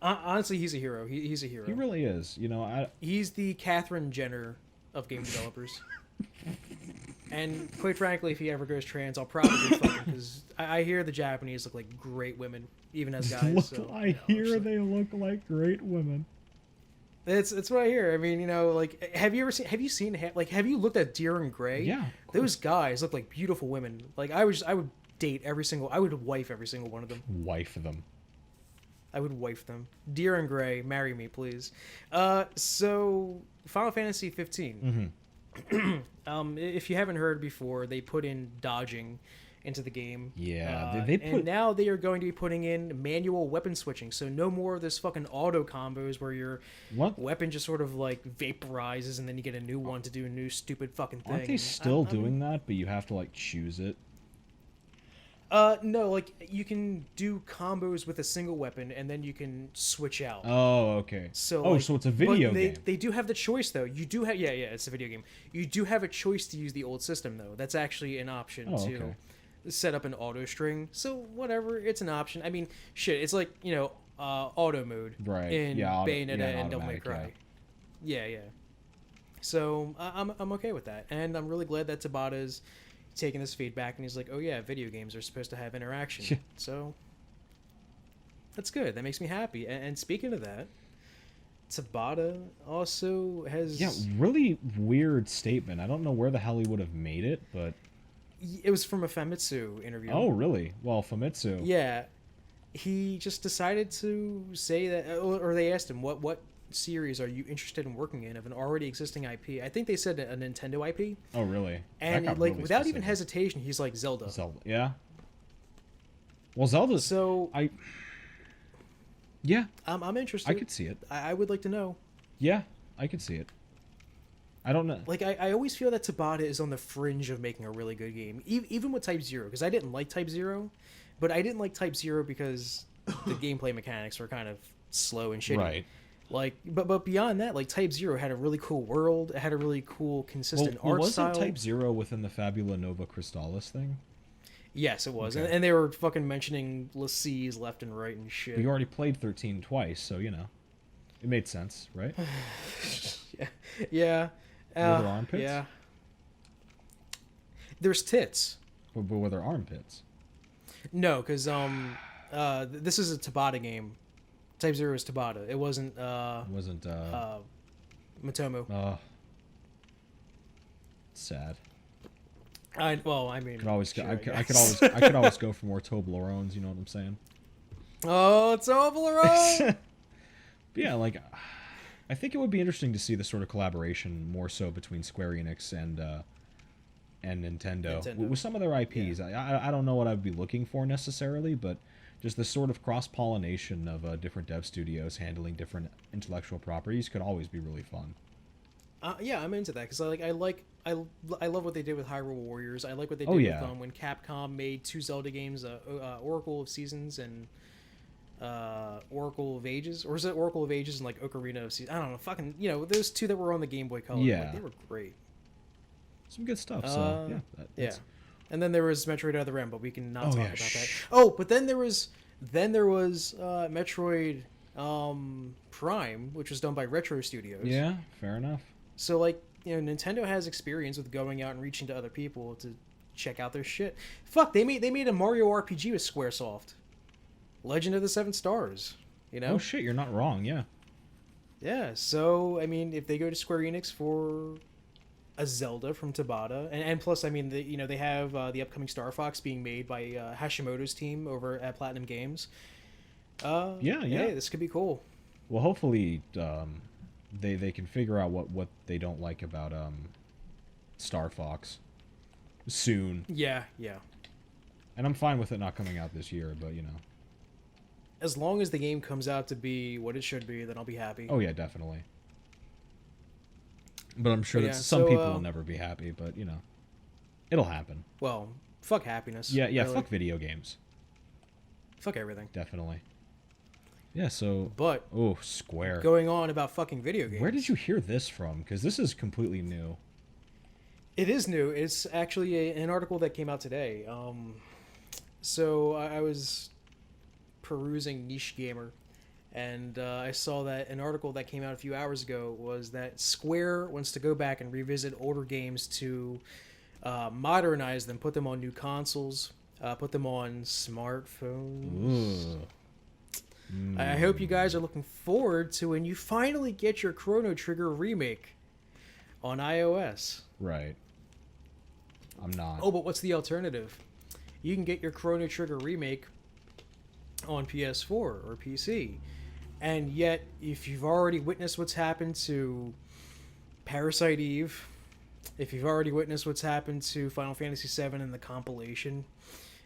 Honestly, he's a hero. He's a hero. He really is. He's the Catherine Jenner of game developers. And quite frankly, if he ever goes trans, I'll probably fuck him because I hear the Japanese look like great women, even as guys. I hear they look like great women. It's what I hear. I mean, have you looked at Deer and Grey? Yeah, those guys look like beautiful women. Like I would I would wife every single one of them. Wife them. I would wife them. Deer and Grey, marry me, please. So Final Fantasy 15. Mm-hmm. If you haven't heard before, they put in dodging into the game. Yeah, and now they are going to be putting in manual weapon switching. So no more of this fucking auto combos where your weapon just sort of like vaporizes and then you get a new one to do a new stupid fucking thing. Aren't they still doing that? But you have to like choose it. No, like you can do combos with a single weapon and then you can switch out. Oh, okay. So so it's a video game. They do have the choice though. You do have it's a video game. You do have a choice to use the old system though. That's actually an option to set up an auto string. So whatever, it's an option. I mean, shit, it's like auto mode in Bayonetta and Devil May Cry. Yeah. So I'm okay with that, and I'm really glad that Tabata's taking this feedback and he's like, oh yeah, video games are supposed to have interaction. So that's good. That makes me happy. And speaking of that, Tabata also has really weird statement. I don't know where the hell he would have made it, but it was from a Famitsu interview. Oh really? Well, Famitsu, he just decided to say that, or they asked him what series are you interested in working in of an already existing IP. I think they said a Nintendo IP. Oh really? And like really without even hesitation, he's like Zelda. Yeah. Well, Zelda. So I'm interested. I could see it. I would like to know. Yeah, I could see it. I don't know. Like I always feel that Tabata is on the fringe of making a really good game, even with Type 0, because I didn't like Type 0, but I didn't like Type 0 because the gameplay mechanics were kind of slow and shitty. Right. Like, but beyond that, like Type 0 had a really cool world. It had a really cool, consistent art style. Wasn't Type 0 within the Fabula Nova Crystallis thing? Yes, it was, okay. and they were fucking mentioning Lacies left and right and shit. We already played 13 twice, so it made sense, right? Yeah. Were there armpits? Yeah. There's tits. But were there armpits? No, because this is a Tabata game. Type 0 is Tabata. It wasn't. Matomo. Sad. I mean, Could always, sure, I could always go for more Toblerones. You know what I'm saying? Oh, Toblerone! But yeah, like, I think it would be interesting to see the sort of collaboration more so between Square Enix and Nintendo. With some of their IPs. Yeah. I don't know what I'd be looking for necessarily, but just the sort of cross-pollination of different dev studios handling different intellectual properties could always be really fun. Yeah, I'm into that because I love what they did with Hyrule Warriors. I like what they did with when Capcom made 2 Zelda games, Oracle of Seasons and Oracle of Ages, or is it Oracle of Ages and like Ocarina of Seasons? I don't know, fucking, those 2 that were on the Game Boy Color. Yeah, like, they were great. Some good stuff. So yeah. And then there was Metroid Other M, but we can not talk about that. Oh, but then there was Metroid Prime, which was done by Retro Studios. Yeah, fair enough. So like, Nintendo has experience with going out and reaching to other people to check out their shit. Fuck, they made a Mario RPG with Squaresoft. Legend of the Seven Stars. Oh shit, you're not wrong. Yeah. Yeah. So I mean, if they go to Square Enix for a Zelda from Tabata, and plus, I mean, they have the upcoming Star Fox being made by Hashimoto's team over at Platinum Games. Hey, this could be cool. Well, hopefully, they can figure out what they don't like about Star Fox soon. Yeah. And I'm fine with it not coming out this year, but as long as the game comes out to be what it should be, then I'll be happy. Oh yeah, definitely. But I'm sure that some people will never be happy, but it'll happen. Well, fuck happiness. Yeah, really. Fuck video games. Fuck everything. Definitely. Yeah, so... But... Oh, Square. Going on about fucking video games. Where did you hear this from? Because this is completely new. It is new. It's actually an article that came out today. So I was perusing Niche Gamer, and I saw that an article that came out a few hours ago was that Square wants to go back and revisit older games to modernize them, put them on new consoles, put them on smartphones. Ooh. I hope you guys are looking forward to when you finally get your Chrono Trigger remake on iOS. Right. I'm not. Oh, but what's the alternative? You can get your Chrono Trigger remake on PS4 or PC. And yet, if you've already witnessed what's happened to Parasite Eve, if you've already witnessed what's happened to Final Fantasy VII and the compilation,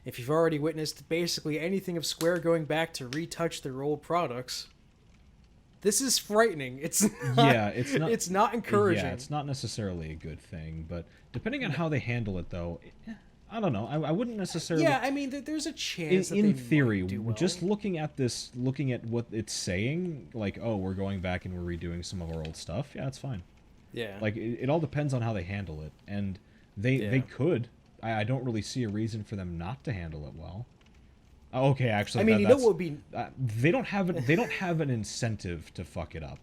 if you've already witnessed basically anything of Square going back to retouch their old products, this is frightening. It's not encouraging. Yeah, it's not necessarily a good thing, but depending on how they handle it, though, I don't know. I wouldn't necessarily. Yeah, I mean, there's a chance. In theory, do well. Just looking at what it's saying, like, oh, we're going back and we're redoing some of our old stuff. Yeah, it's fine. Yeah. Like it all depends on how they handle it, and they could. I don't really see a reason for them not to handle it well. Okay, actually, I mean, what would be? They don't have an incentive to fuck it up.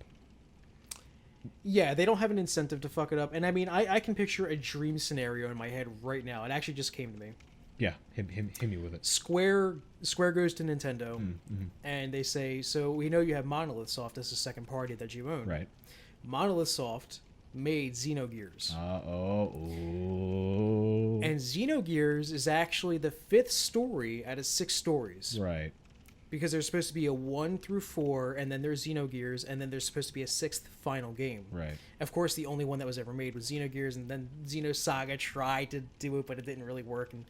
Yeah, they don't have an incentive to fuck it up, and I mean, I can picture a dream scenario in my head right now. It actually just came to me. Yeah, hit me with it. Square goes to Nintendo, and they say, so we know you have Monolith Soft as the second party that you own. Right. Monolith Soft made Xenogears. Oh. And Xenogears is actually the 5th story out of 6 stories. Right. Because there's supposed to be a 1 through 4, and then there's Xenogears, and then there's supposed to be a 6th final game. Right. Of course, the only one that was ever made was Xenogears, and then Xenosaga tried to do it, but it didn't really work. And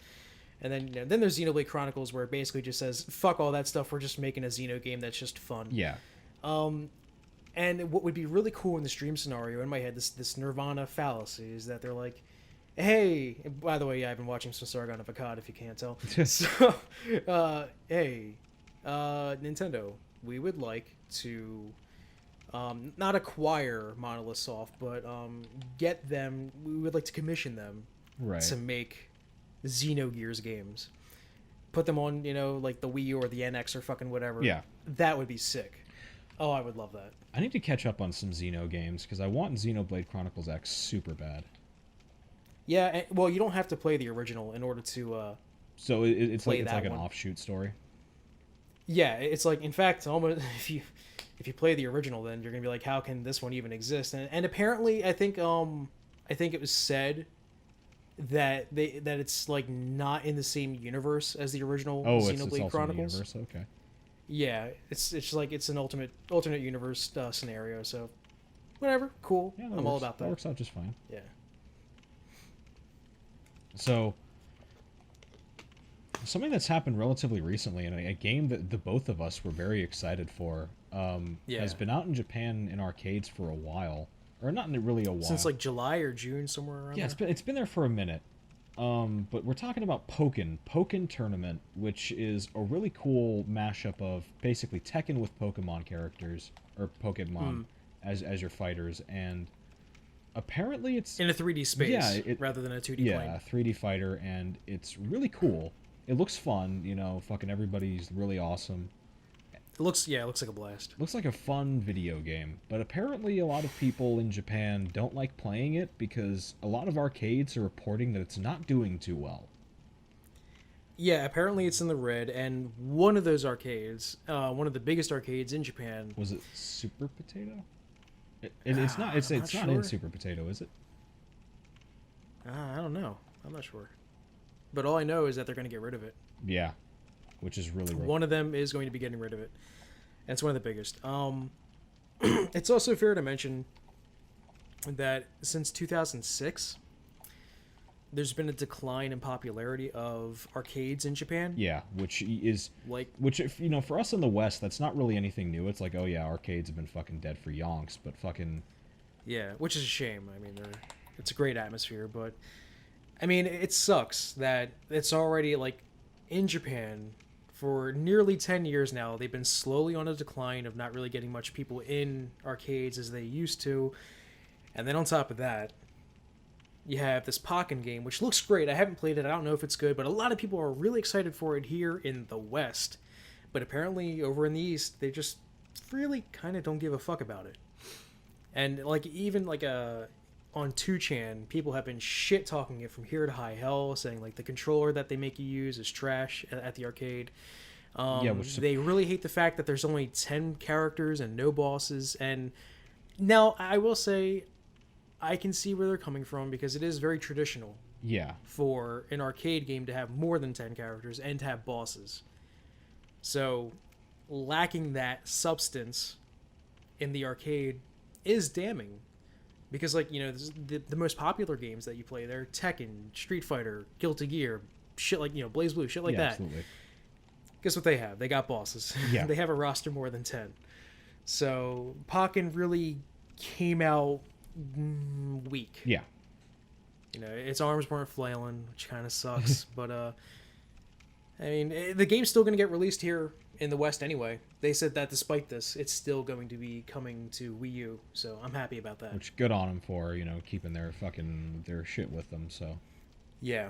then then there's Xenoblade Chronicles, where it basically just says, fuck all that stuff, we're just making a Xeno game that's just fun. Yeah. And what would be really cool in this dream scenario, in my head, this Nirvana fallacy, is that they're like, hey, by the way, I've been watching some Sargon of Akkad, if you can't tell. So, hey, Nintendo, we would like to not acquire Monolith Soft, but get them, we would like to commission them to make Xenogears games. Put them on, like the Wii U or the NX or fucking whatever. Yeah. That would be sick. Oh, I would love that. I need to catch up on some Xeno games, because I want Xenoblade Chronicles X super bad. Yeah, well, you don't have to play the original in order to so it's like an one. offshoot story? Yeah, it's like, in fact, almost if you play the original, then you're going to be like, how can this one even exist? And apparently, I think it was said that it's like not in the same universe as the original Oh, Xenoblade it's also Chronicles. in the universe. Okay. Yeah, it's like it's an alternate universe scenario. So whatever, cool. Yeah, I'm all about that. That works out just fine. Yeah. So, something that's happened relatively recently, and a game that the both of us were very excited for, has been out in Japan in arcades for a while, or not really a while. Since like July or June, somewhere around. Yeah, there. it's been there for a minute. But we're talking about Pokkén Tournament, which is a really cool mashup of basically Tekken with Pokemon characters or Pokemon as your fighters, and apparently it's in a 3D space, yeah, rather than a 2D yeah, plane. a 3D fighter, and it's really cool. It looks fun, you know. Fucking everybody's really awesome. It looks like a blast. Looks like a fun video game, but apparently a lot of people in Japan don't like playing it because a lot of arcades are reporting that it's not doing too well. Yeah, apparently it's in the red, and one of those arcades, one of the biggest arcades in Japan. Was it Super Potato? It's not. It's not sure. in Super Potato, is it? I don't know. I'm not sure. But all I know is that they're going to get rid of it. Yeah, which is really One of them is going to be getting rid of it. And it's one of the biggest. It's also fair to mention that since 2006, there's been a decline in popularity of arcades in Japan. Yeah, which like, if, you know, for us in the West, that's not really anything new. It's like, oh yeah, arcades have been fucking dead for yonks, but fucking yeah, which is a shame. I mean, it's a great atmosphere, but I mean, it sucks that it's already like in Japan for nearly 10 years now. They've been slowly on a decline of not really getting much people in arcades as they used to. And then on top of that, you have this Pokkén game, which looks great. I haven't played it. I don't know if it's good, but a lot of people are really excited for it here in the West. But apparently over in the East, they just really kind of don't give a fuck about it. And like even like on 2chan, people have been shit talking it from here to high hell, saying like the controller that they make you use is trash at the arcade. They really hate the fact that there's only 10 characters and no bosses. And now I will say, I can see where they're coming from because it is very traditional. Yeah. For an arcade game to have more than 10 characters and to have bosses. So lacking that substance in the arcade is damning. Because, like, you know, the most popular games that you play there, Tekken, Street Fighter, Guilty Gear, shit like, you know, Blaze Blue, shit like that. Absolutely. Guess what they have? They got bosses. Yeah. They have a roster more than 10. So, Pokkén really came out weak. Yeah. You know, its arms weren't flailing, which kind of sucks. But, I mean, the game's still going to get released here in the West anyway. They said that despite this, it's still going to be coming to Wii U, so I'm happy about that. Which, good on them for, you know, keeping their shit with them, so. Yeah.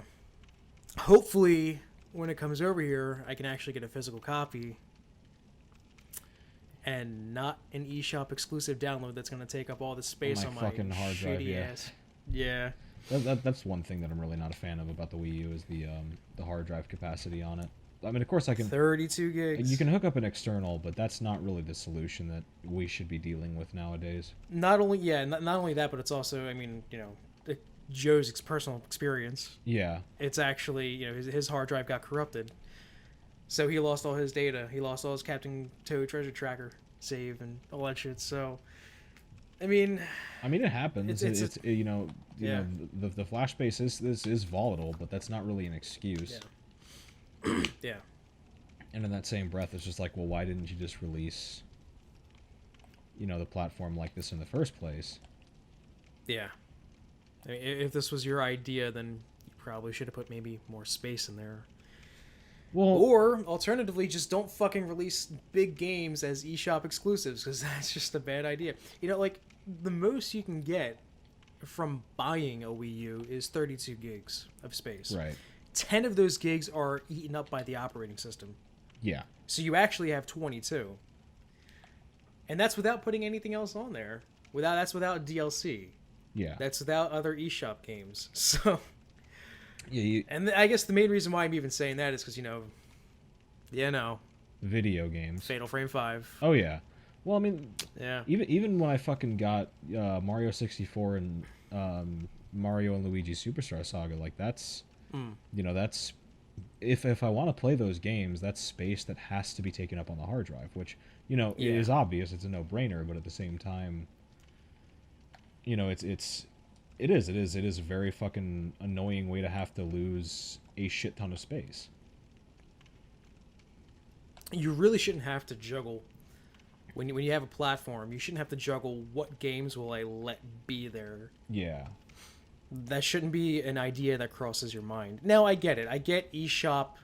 Hopefully, when it comes over here, I can actually get a physical copy and not an eShop exclusive download that's going to take up all the space on my fucking hard drive, shitty ass. Yeah. That's one thing that I'm really not a fan of about the Wii U is the hard drive capacity on it. I mean, of course, I can 32 gigs. You can hook up an external, but that's not really the solution that we should be dealing with nowadays. Not only that, but it's also, I mean, you know, Joe's personal experience. Yeah. It's actually, you know, his hard drive got corrupted, so he lost all his data. He lost all his Captain Toad treasure tracker save and all that shit. So, I mean, it happens. It's you know, the flash space is volatile, but that's not really an excuse. Yeah. Yeah. And in that same breath, it's just like, well, why didn't you just release, you know, the platform like this in the first place? Yeah. I mean, if this was your idea, then you probably should have put maybe more space in there. Well, or alternatively, just don't fucking release big games as eShop exclusives, because that's just a bad idea. You know, like, the most you can get from buying a Wii U is 32 gigs of space. Right. 10 of those gigs are eaten up by the operating system. Yeah. So you actually have 22. And that's without putting anything else on there. That's without DLC. Yeah. That's without other eShop games. So... Yeah, and I guess the main reason why I'm even saying that is because, you know... Video games. Fatal Frame 5. Oh, yeah. Well, I mean... Yeah. Even when I fucking got Mario 64 and Mario and Luigi Superstar Saga, like that's Mm. that's if I want to play those games, that's space that has to be taken up on the hard drive, which it Yeah. is obvious, it's a no-brainer, but at the same time, it is a very fucking annoying way to have to lose a shit ton of space. You really shouldn't have to juggle when you have a platform. You shouldn't have to juggle what games will I let be there. Yeah. That shouldn't be an idea that crosses your mind. Now, I get it. I get eShop,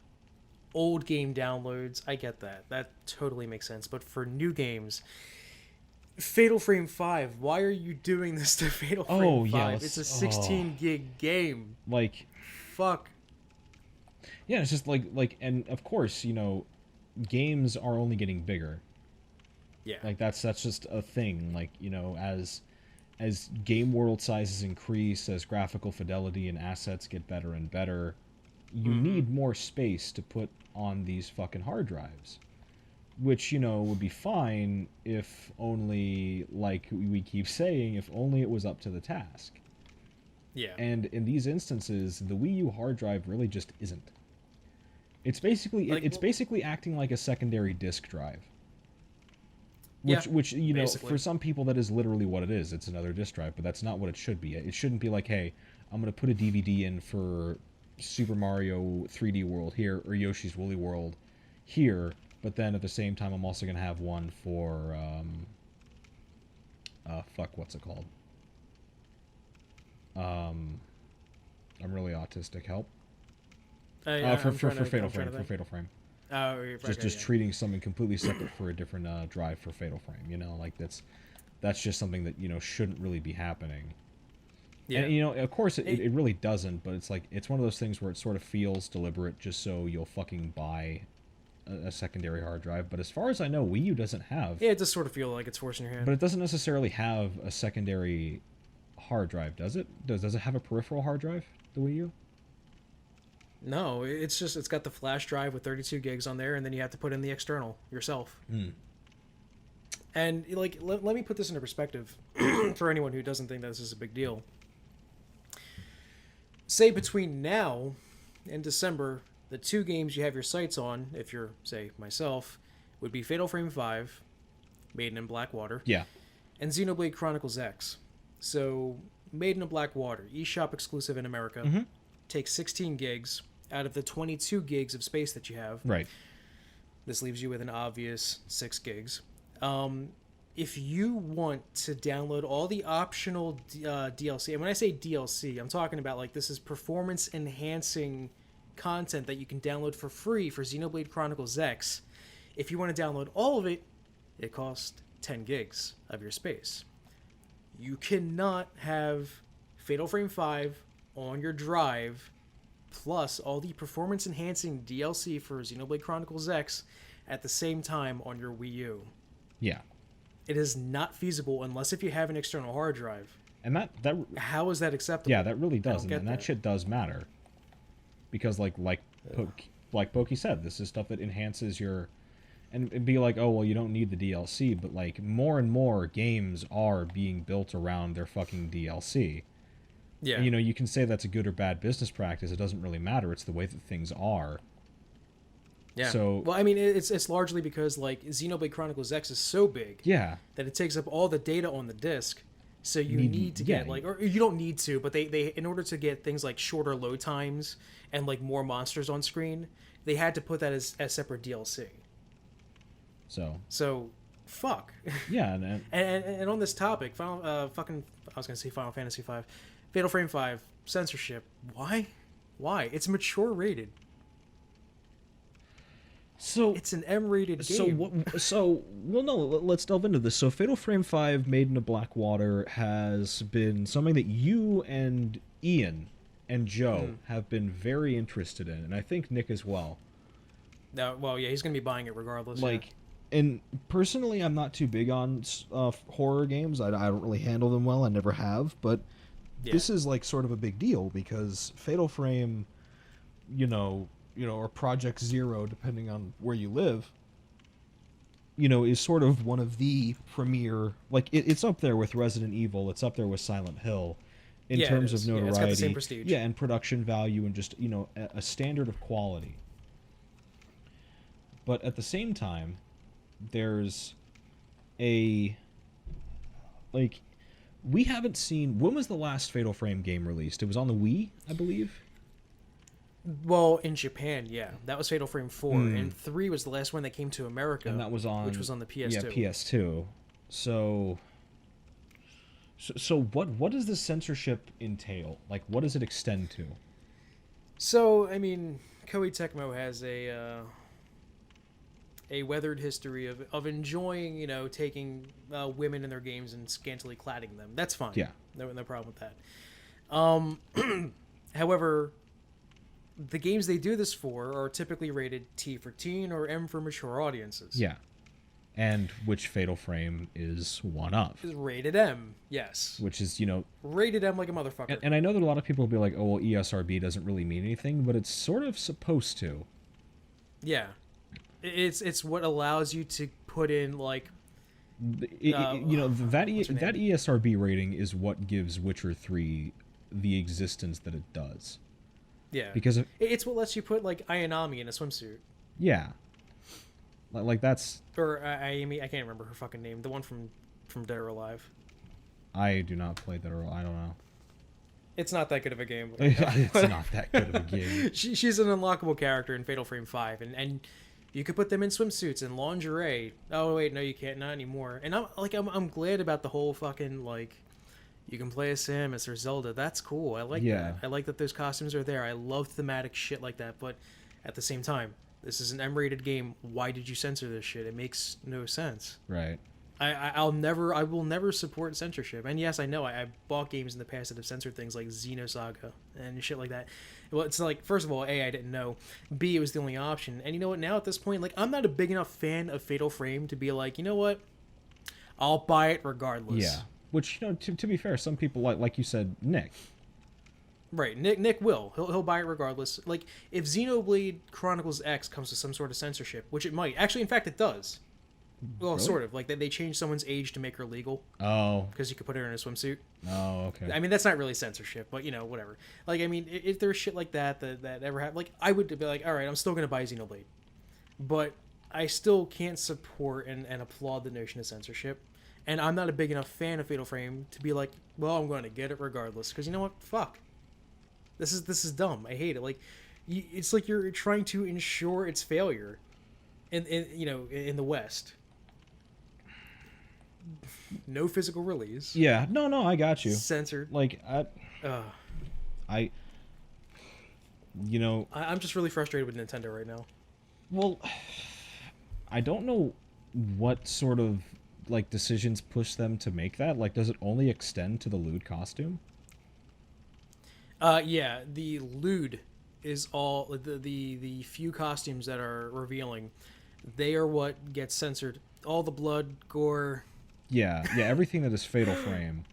old game downloads. I get that. That totally makes sense. But for new games, Fatal Frame 5, why are you doing this to Fatal Frame 5? It's a 16 gig game. Like, fuck. Yeah, it's just like, and of course, games are only getting bigger. Yeah. Like that's just a thing. Like, as game world sizes increase, as graphical fidelity and assets get better and better, you need more space to put on these fucking hard drives. Which, would be fine if only, like we keep saying, if only it was up to the task. Yeah. And in these instances, the Wii U hard drive really just isn't. It's basically basically acting like a secondary disk drive. Which basically. for some people that is literally what it is. It's another disk drive, but that's not what it should be. It shouldn't be like, hey, I'm going to put a DVD in for Super Mario 3D World here, or Yoshi's Woolly World here, but then at the same time I'm also going to have one for what's it called? I'm really autistic. Help. For Fatal Frame. Oh, just treating something completely separate for a different drive for Fatal Frame. Like that's just something that shouldn't really be happening. Yeah. And of course it really doesn't, but it's like it's one of those things where it sort of feels deliberate, just so you'll fucking buy a secondary hard drive. But as far as I know, Wii U doesn't have. Yeah, it does sort of feel like it's forcing your hand. But it doesn't necessarily have a secondary hard drive, does it? Does it have a peripheral hard drive, the Wii U? No, it's got the flash drive with 32 gigs on there, and then you have to put in the external yourself. And like, let me put this into perspective for anyone who doesn't think that this is a big deal. Say between now and December, the two games you have your sights on, if you're, say, myself, would be Fatal Frame 5, Maiden in Blackwater, yeah, and Xenoblade Chronicles X. So, Maiden in Blackwater, eShop exclusive in America, takes 16 gigs out of the 22 gigs of space that you have. Right. This leaves you with an obvious 6 gigs. If you want to download all the optional DLC, and when I say DLC, I'm talking about like this is performance enhancing content that you can download for free for Xenoblade Chronicles X. If you want to download all of it, it costs 10 gigs of your space. You cannot have Fatal Frame 5 on your drive plus all the performance enhancing DLC for Xenoblade Chronicles X at the same time on your Wii U. Yeah. It is not feasible unless if you have an external hard drive. And that how is that acceptable? Yeah, that really does, and that shit does matter. Because like Pokey said, this is stuff that enhances your, and it'd be like, oh well, you don't need the DLC, but like more and more games are being built around their fucking DLC. Yeah. And, you can say that's a good or bad business practice. It doesn't really matter. It's the way that things are. Yeah. So, well, I mean, it's largely because like Xenoblade Chronicles X is so big. Yeah. That it takes up all the data on the disc. So you need to get or you don't need to, but they in order to get things like shorter load times and like more monsters on screen, they had to put that as separate DLC. So fuck. Yeah, and on this topic, I was gonna say Final Fantasy V, Fatal Frame 5 censorship. Why? It's mature rated. So it's an M-rated game. Let's delve into this. So Fatal Frame 5 Maiden of Blackwater has been something that you and Ian and Joe have been very interested in, and I think Nick as well. Well, yeah, he's going to be buying it regardless. And personally, I'm not too big on horror games. I don't really handle them well. I never have, but this is like sort of a big deal because Fatal Frame, or Project Zero, depending on where you live, is sort of one of the premier, like, it's up there with Resident Evil, it's up there with Silent Hill, in terms of notoriety. Yeah, it's got the same prestige. Yeah, and production value and just, a standard of quality. But at the same time, there's a... Like, we haven't seen... When was the last Fatal Frame game released? It was on the Wii, I believe? Well, in Japan, yeah. That was Fatal Frame 4. And 3 was the last one that came to America. And that was on... Which was on the PS2. Yeah, PS2. So what does the censorship entail? Like, what does it extend to? So, I mean, Koei Tecmo has a weathered history of enjoying, taking women in their games and scantily cladding them. That's fine. Yeah. No problem with that. However, the games they do this for are typically rated T for teen or M for mature audiences. Yeah. And which Fatal Frame is one of. Is rated M, yes. Which is, rated M like a motherfucker. And I know that a lot of people will be like, oh, well, ESRB doesn't really mean anything, but it's sort of supposed to. Yeah. It's what allows you to put in, like... that ESRB rating is what gives Witcher 3 the existence that it does. Yeah. Because it's what lets you put, like, Ayanami in a swimsuit. Yeah. Like, that's... Or, I can't remember her fucking name. The one from Dead or Alive. I do not play Dead or Alive. I don't know. It's not that good of a game. It's not that good of a game. She's an unlockable character in Fatal Frame 5, and you could put them in swimsuits and lingerie. Oh, wait, no, you can't. Not anymore. And I'm glad about the whole fucking, like... You can play as Samus or Zelda. That's cool. I like that. I like that those costumes are there. I love thematic shit like that. But at the same time, this is an M-rated game. Why did you censor this shit? It makes no sense. Right. I will never support censorship. And yes, I know I bought games in the past that have censored things like Xenosaga and shit like that. Well, it's like, first of all, A, I didn't know. B, it was the only option. And you know what? Now at this point, like, I'm not a big enough fan of Fatal Frame to be like, you know what? I'll buy it regardless. Yeah. Which, to be fair, some people, like you said, Nick. Right, Nick will. He'll buy it regardless. Like, if Xenoblade Chronicles X comes to some sort of censorship, which it might. Actually, in fact, it does. Well, really? Sort of. Like, they changed someone's age to make her legal. Oh. Because you could put her in a swimsuit. Oh, okay. I mean, that's not really censorship, but, whatever. Like, I mean, if there's shit like that ever happened, like, I would be like, all right, I'm still going to buy Xenoblade. But I still can't support and applaud the notion of censorship. And I'm not a big enough fan of Fatal Frame to be like, well, I'm going to get it regardless. Because you know what? Fuck. This is dumb. I hate it. Like, it's like you're trying to ensure its failure in the West. No physical release. Yeah. No, I got you. Censored. Like, I'm just really frustrated with Nintendo right now. Well, I don't know what sort of, like, decisions push them to make that. Like, does it only extend to the lewd costume? Yeah, the lewd is all the few costumes that are revealing. They are what gets censored. All the blood, gore. Yeah, everything that is Fatal Frame.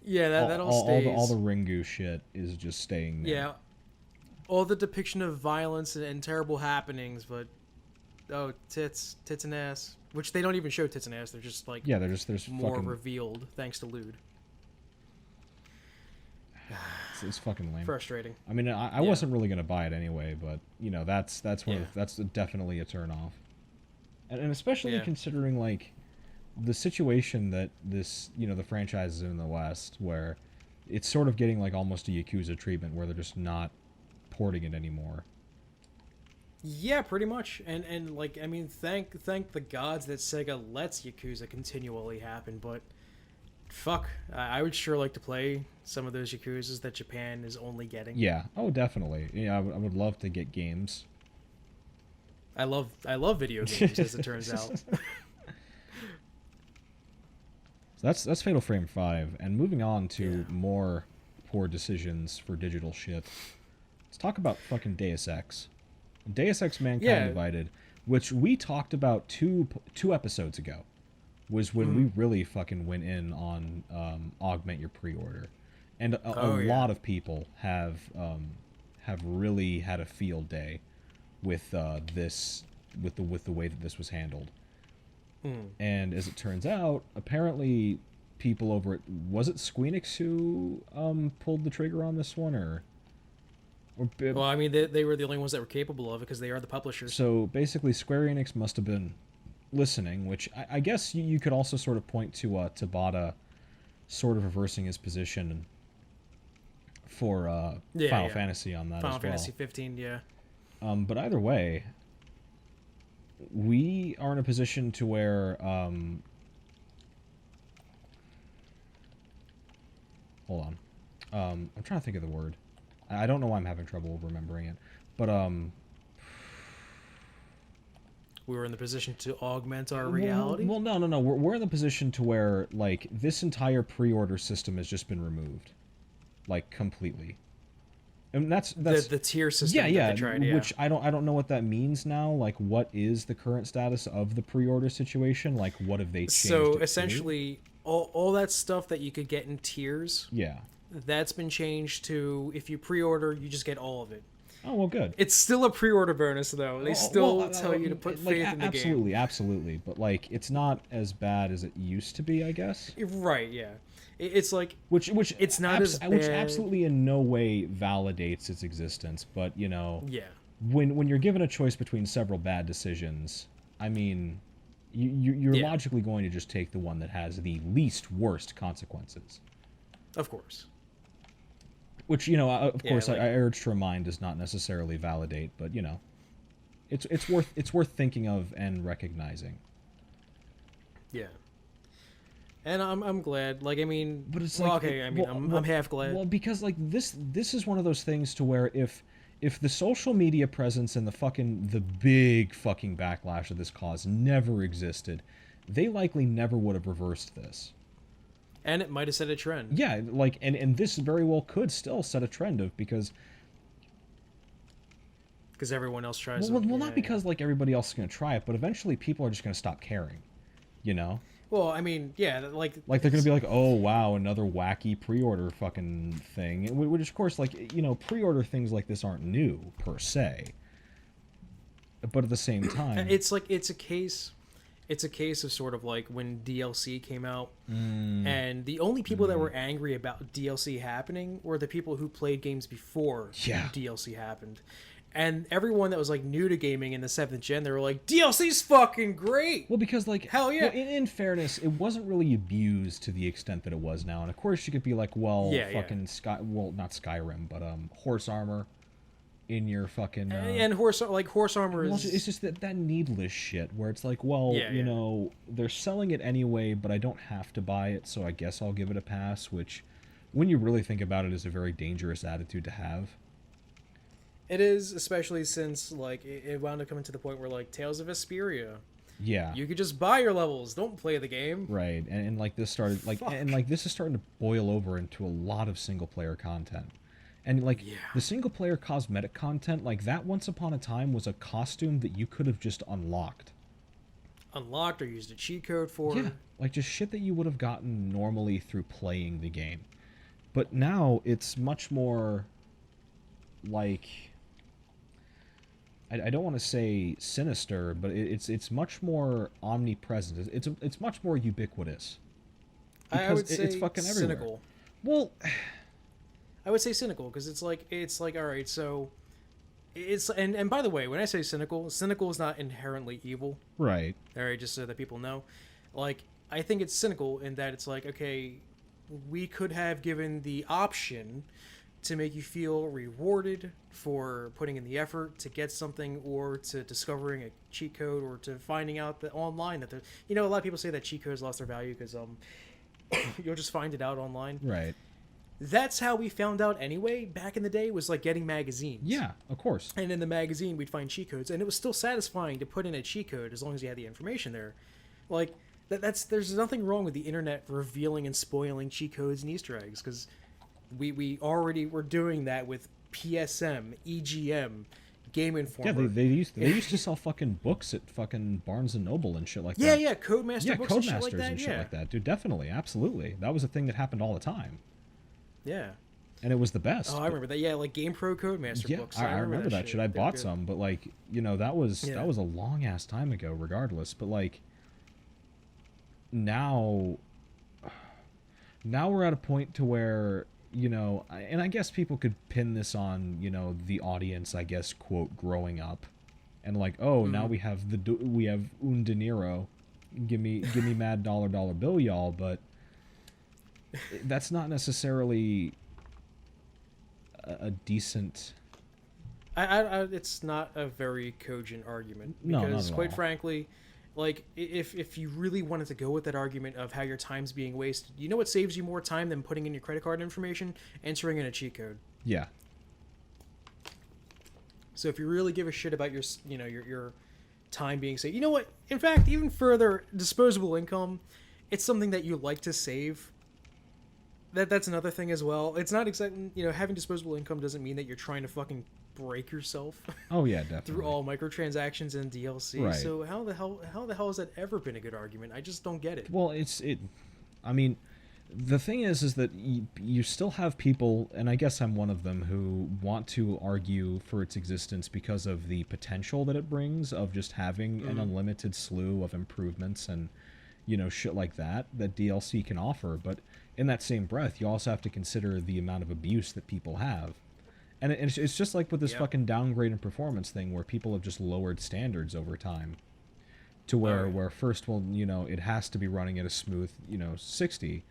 Yeah, that all stays. All the Ringu shit is just staying there. Yeah, all the depiction of violence and terrible happenings, but tits and ass, which they don't even show tits and ass. They're just like there's more fucking... revealed thanks to lewd. It's fucking lame. Frustrating. I mean, I wasn't really gonna buy it anyway, but that's that's definitely a turn off, and especially considering like the situation that this the franchise is in the West, where it's sort of getting like almost a Yakuza treatment, where they're just not porting it anymore. Yeah, pretty much, and like I mean, thank the gods that Sega lets Yakuza continually happen, but. Fuck, I would sure like to play some of those Yakuzas that Japan is only getting. Yeah, oh, definitely. Yeah, I would love to get games. I love video games, as it turns out. So that's Fatal Frame 5, and moving on to more poor decisions for digital shit. Let's talk about fucking Deus Ex. Deus Ex Mankind Divided, which we talked about two episodes ago. Was when we really fucking went in on augment your pre-order, and a lot of people have really had a field day with this with the way that this was handled. And as it turns out, apparently people over at, was it Squeenix who pulled the trigger on this one, or well, I mean, they were the only ones that were capable of it because they are the publishers. So basically, Square Enix must have been listening, which I guess you could also sort of point to Tabata sort of reversing his position for Final Fantasy on that Final as well. Fantasy 15, yeah. But either way, we are in a position to where hold on. I'm trying to think of the word. I don't know why I'm having trouble remembering it. But we were in the position to augment our reality. Well, no. We're in the position to where like this entire pre-order system has just been removed, like completely. And that's the tier system. That they tried, which I don't know what that means now. Like, what is the current status of the pre-order situation? Like, what have they changed? So essentially, all that stuff that you could get in tiers. Yeah. That's been changed to if you pre-order, you just get all of it. Oh, well, good. It's still a pre-order bonus, though. They still tell you to put faith in the game. Absolutely. But, like, it's not as bad as it used to be, I guess. Right, yeah. It's like... Which it's not as bad. Which absolutely in no way validates its existence. But, you know... Yeah. When you're given a choice between several bad decisions, I mean, you're logically going to just take the one that has the least worst consequences. Of course. Which, you know, of course, like, I urge to remind does not necessarily validate, but, you know, it's worth thinking of and recognizing. Yeah. And I'm glad. Like, I mean, but it's well, like, okay. I mean, I'm half glad. Well, because like this is one of those things to where if the social media presence and the big fucking backlash of this cause never existed, they likely never would have reversed this. And it might have set a trend. Yeah, like, and this very well could still set a trend of because everyone else tries. Well, not because like everybody else is going to try it, but eventually people are just going to stop caring. You know. Well, I mean, yeah, like they're going to be like, oh wow, another wacky pre-order fucking thing, which of course, like, you know, pre-order things like this aren't new per se, but at the same time, it's a case of sort of like when DLC came out, and the only people that were angry about DLC happening were the people who played games before DLC happened. And everyone that was like new to gaming in the 7th gen, they were like, DLC's fucking great! Well, because like, hell yeah! Well, in fairness, it wasn't really abused to the extent that it was now. And of course you could be like, well, not Skyrim, but horse armor in your fucking and horse armor is... It's just that needless shit where it's like, well, you know, they're selling it anyway, but I don't have to buy it, so I guess I'll give it a pass, which when you really think about it is a very dangerous attitude to have. It is, especially since like it wound up coming to the point where like Tales of Vesperia, you could just buy your levels, don't play the game. Right. And like this started like and like this is starting to boil over into a lot of single player content. And like the single player cosmetic content, like that once upon a time was a costume that you could have just unlocked or used a cheat code for. Yeah, like just shit that you would have gotten normally through playing the game. But now it's much more like, I don't want to say sinister, but it's much more omnipresent. It's much more ubiquitous. I would say it's fucking everywhere. Cynical. Well, I would say cynical because it's like all right, so it's and by the way, when I say cynical is not inherently evil. Right. All right, just so that people know. Like, I think it's cynical in that it's like, okay, we could have given the option to make you feel rewarded for putting in the effort to get something, or to discovering a cheat code, or to finding out that online that a lot of people say that cheat codes lost their value because you'll just find it out online. Right. That's how we found out anyway back in the day, was like getting magazines. Yeah, of course. And in the magazine we'd find cheat codes, and it was still satisfying to put in a cheat code as long as you had the information there. Like there's nothing wrong with the internet revealing and spoiling cheat codes and Easter eggs, because we already were doing that with PSM, EGM, Game Informer. Yeah, they used to sell fucking books at fucking Barnes and Noble and shit like that. Yeah, Codemaster books and shit like that. Shit like that, dude. Definitely, absolutely. That was a thing that happened all the time. Yeah. And it was the best. Oh, I remember that. Yeah, like GamePro Codemaster books. I remember that shit. I bought some, but like, that was a long ass time ago regardless. But like now now we're at a point to where, and I guess people could pin this on, the audience, I guess, quote, growing up, and like, oh, now we have un dinero, give me mad dollar bill, y'all, but that's not necessarily a decent. It's not a very cogent argument because, quite frankly, like if you really wanted to go with that argument of how your time's being wasted, you know what saves you more time than putting in your credit card information? Entering in a cheat code. Yeah. So if you really give a shit about your time being saved, you know what? In fact, even further, disposable income, it's something that you like to save. That's another thing as well. It's not exactly, having disposable income doesn't mean that you're trying to fucking break yourself. Oh yeah, definitely. Through all microtransactions and DLC. Right. So how the hell has that ever been a good argument? I just don't get it. Well, I mean, the thing is that you still have people, and I guess I'm one of them, who want to argue for its existence because of the potential that it brings of just having an unlimited slew of improvements and, shit like that DLC can offer. But in that same breath, you also have to consider the amount of abuse that people have. And it's just like with this fucking downgrade in performance thing where people have just lowered standards over time to where first, it has to be running at a smooth, 60.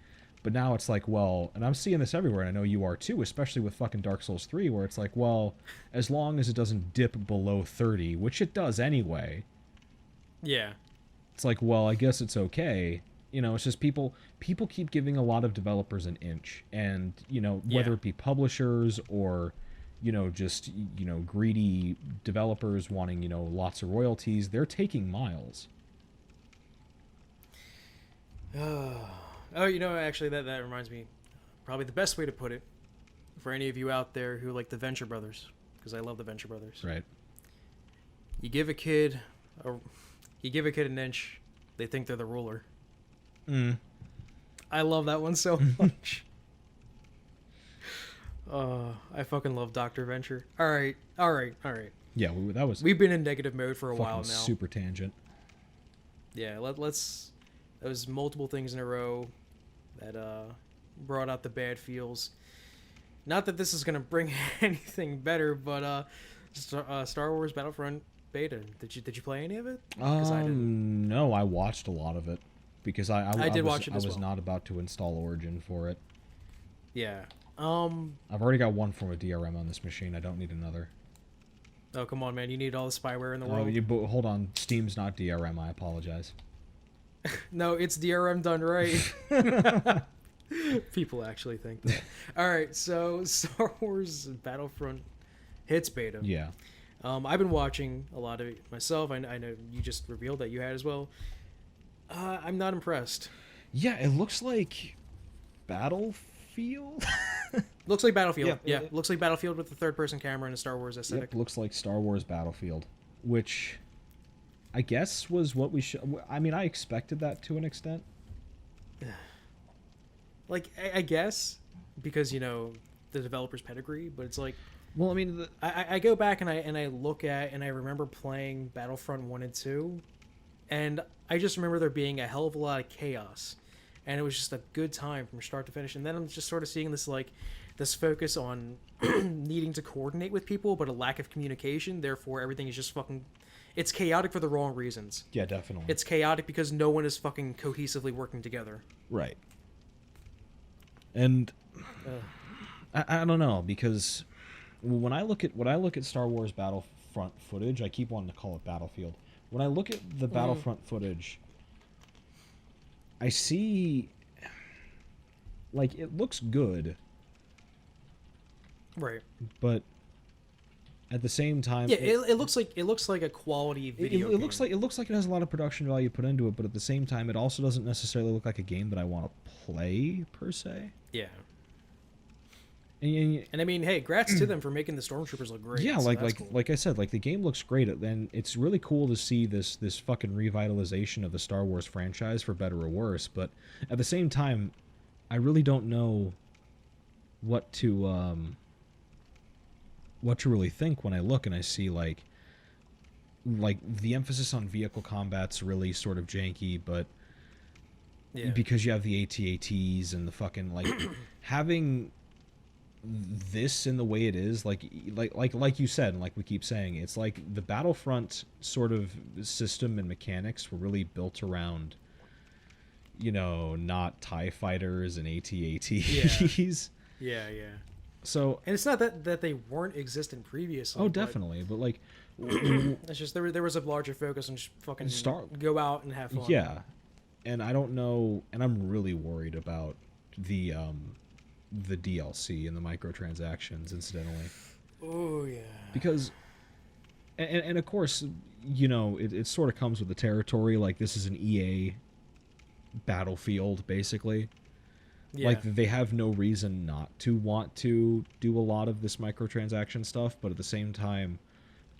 But now it's like, well, and I'm seeing this everywhere, and I know you are too, especially with fucking Dark Souls 3, where it's like, well, as long as it doesn't dip below 30, which it does anyway. Yeah. It's like, well, I guess it's okay. It's just people keep giving a lot of developers an inch, and whether it be publishers or just greedy developers wanting lots of royalties, they're taking miles. Actually that reminds me, probably the best way to put it for any of you out there who like the Venture Brothers, because I love the Venture Brothers. Right. You give a kid an inch, they think they're the ruler. I love that one so much. I fucking love Dr. Venture. All right. Yeah, we've been in negative mode for a while now. Super tangent. Yeah, let's. That was multiple things in a row that brought out the bad feels. Not that this is gonna bring anything better, but Star Wars Battlefront beta. Did you play any of it? I didn't. No, I watched a lot of it because I was not about to install Origin for it. Yeah. I've already got one form of DRM on this machine. I don't need another. Oh, come on, man. You need all the spyware in the world. But hold on. Steam's not DRM. I apologize. No, it's DRM done right. People actually think that. All right, so Star Wars Battlefront hits beta. Yeah. I've been watching a lot of it myself. I know you just revealed that you had as well. I'm not impressed. Yeah, it looks like Battlefield. Looks like Battlefield. Yeah, looks like Battlefield with the third-person camera and a Star Wars aesthetic. Yep, looks like Star Wars Battlefield, which I guess was what we should. I mean, I expected that to an extent. Like, I guess because the developer's pedigree, but it's like. Well, I mean, I go back and I look at and I remember playing Battlefront 1 and 2, and I just remember there being a hell of a lot of chaos, and it was just a good time from start to finish. And then I'm just sort of seeing this focus on needing to coordinate with people, but a lack of communication. Therefore, everything is just fucking. It's chaotic for the wrong reasons. Yeah, definitely. It's chaotic because no one is fucking cohesively working together. Right. And I don't know, because when I look at Star Wars Battlefront footage, I keep wanting to call it Battlefield. When I look at the Battlefront footage, I see like it looks good. Right. But at the same time, it looks like a quality video. It looks like it has a lot of production value put into it, but at the same time, it also doesn't necessarily look like a game that I want to play per se. Yeah. And I mean, hey, grats to them for making the Stormtroopers look great. Yeah, so cool. Like I said, like the game looks great, and it's really cool to see this fucking revitalization of the Star Wars franchise, for better or worse. But at the same time, I really don't know what to really think when I look and I see like the emphasis on vehicle combat's really sort of janky, but Yeah. because you have the AT-ATs and the fucking like having this in the way it is, like you said, and like we keep saying, it's like the Battlefront sort of system and mechanics were really built around, you know, not TIE fighters and AT-ATs. Yeah. So, and it's not that they weren't existent previously. oh, definitely, but like, it's just there was a larger focus on just fucking go out and have fun. Yeah, and I don't know, and I'm really worried about the DLC and the microtransactions, incidentally. Oh yeah. Because, and of course, you know, it sort of comes with the territory. Like, this is an EA Battlefield, basically. Yeah. Like, they have no reason not to want to do a lot of this microtransaction stuff, but at the same time,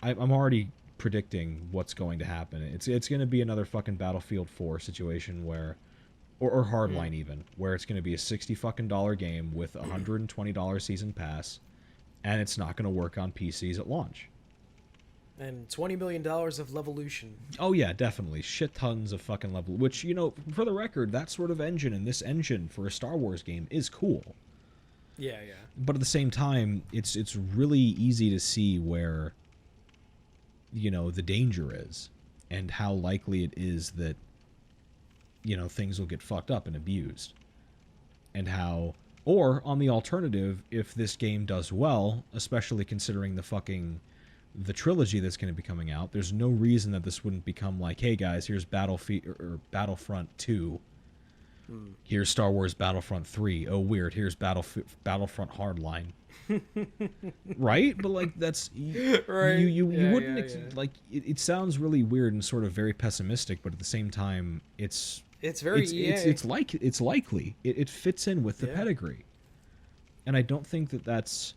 I'm already predicting what's going to happen. It's going to be another fucking Battlefield 4 situation where, or Hardline even, where it's going to be a $60 game with a $120 season pass, and it's not going to work on PCs at launch. And $20 million of Levolution. Oh yeah, definitely. Shit tons of fucking level. Which, you know, for the record, that sort of engine and this engine for a Star Wars game is cool. Yeah. But at the same time, it's really easy to see where, you know, the danger is, and how likely it is that, you know, things will get fucked up and abused. And how, or on the alternative, if this game does well, especially considering the trilogy that's going to be coming out, there's no reason that this wouldn't become like, hey guys, here's Battlefront 2. Here's Star Wars Battlefront 3. Oh, weird. Here's Battlefront Hardline. Right? But like, that's right. You wouldn't like it sounds really weird and sort of very pessimistic, but at the same time, it's very it's likely it fits in with the pedigree. And I don't think that's,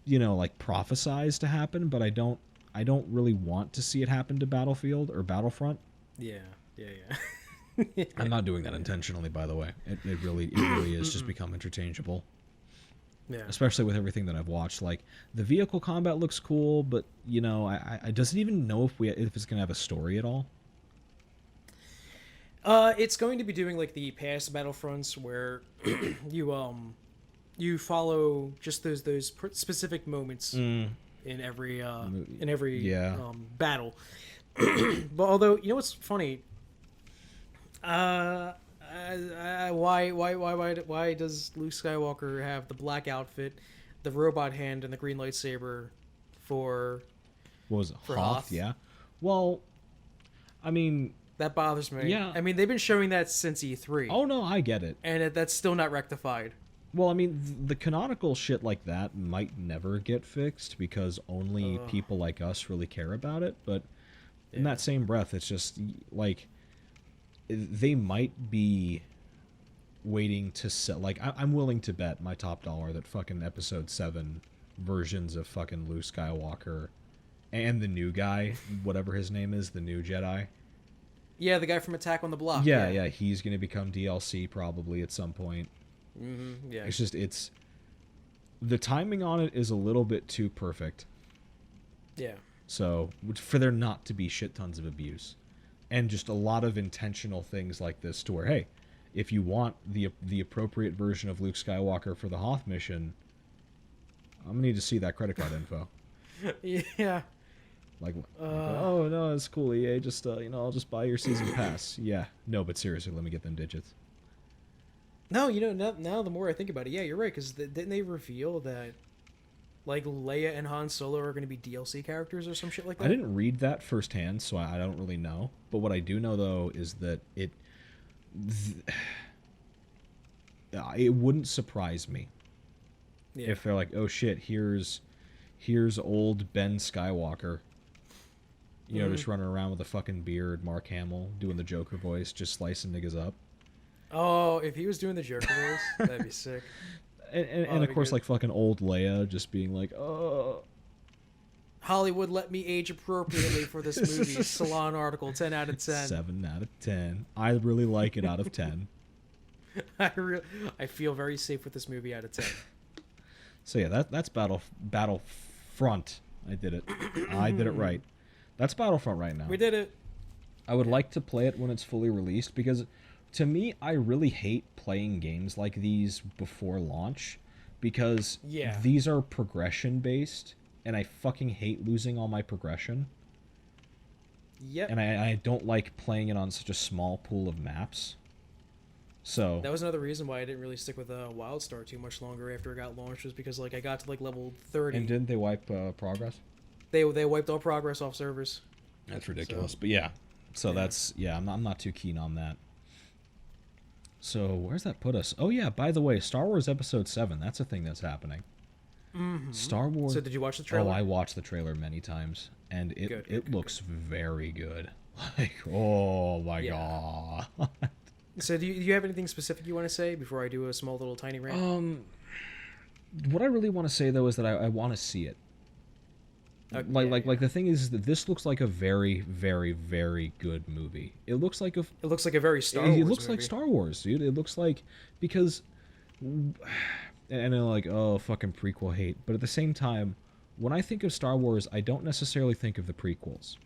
you know, like prophesized to happen, but I don't really want to see it happen to Battlefield or Battlefront. Yeah. I'm not doing that intentionally, by the way. It really is just become interchangeable. Yeah. Especially with everything that I've watched. Like, the vehicle combat looks cool, but, you know, I doesn't even know if it's going to have a story at all. It's going to be doing like the past Battlefronts where you follow just those specific moments in every battle. But although, you know what's funny, why does Luke Skywalker have the black outfit, the robot hand, and the green lightsaber for what was it, for Hoth? Yeah. Well, I mean, that bothers me. Yeah. I mean, they've been showing that since E3. Oh no, I get it. And that's still not rectified. Well, I mean, the canonical shit like that might never get fixed because only people like us really care about it. But in that same breath, it's just like they might be waiting to sell. Like, I'm willing to bet my top dollar that fucking Episode 7 versions of fucking Luke Skywalker and the new guy, whatever his name is, the new Jedi. Yeah, the guy from Attack on the Block. Yeah, he's going to become DLC probably at some point. Mm-hmm, yeah. It's just, the timing on it is a little bit too perfect. Yeah. So, for there not to be shit tons of abuse. And just a lot of intentional things like this to where, hey, if you want the appropriate version of Luke Skywalker for the Hoth mission, I'm going to need to see that credit card info. Yeah. Like, oh, no, it's cool, EA. Just, I'll just buy your season pass. Yeah. No, but seriously, let me get them digits. No, now the more I think about it, yeah, you're right, because didn't they reveal that, like, Leia and Han Solo are going to be DLC characters or some shit like that? I didn't read that firsthand, so I don't really know. But what I do know, though, is that it wouldn't surprise me if they're like, oh shit, here's old Ben Skywalker, just running around with a fucking beard, Mark Hamill doing the Joker voice, just slicing niggas up. Oh, if he was doing the Joker voice, that'd be sick. And of course, good. Like fucking old Leia just being like, oh. Hollywood let me age appropriately for this movie. Salon article, 10 out of 10. 7 out of 10. I really like it out of 10. I feel very safe with this movie out of 10. So yeah, that's Battlefront. I did it. I did it right. That's Battlefront right now. We did it. I would like to play it when it's fully released because to me, I really hate playing games like these before launch because Yeah. these are progression based, and I fucking hate losing all my progression. Yep. And I don't like playing it on such a small pool of maps. So That was another reason why I didn't really stick with WildStar too much longer after it got launched, was because like I got to like level 30. and didn't they wipe progress? They wiped all progress off servers. That's ridiculous. So, but yeah, so yeah. that's I'm not too keen on that. So where's that put us? Oh yeah, by the way, Star Wars Episode VII. That's a thing that's happening. Mm-hmm. Star Wars. So did you watch the trailer? Oh, I watched the trailer many times, and Good, it looks very good. Like, oh my god. So do you have anything specific you want to say before I do a small little tiny rant? What I really want to say though is that I want to see it. Like the thing is that this looks like a very, very, very good movie. It looks like a. It looks like a very Star Wars. It looks movie. like Star Wars, dude. It looks like because, and I'm like, oh, fucking prequel hate. But at the same time, when I think of Star Wars, I don't necessarily think of the prequels.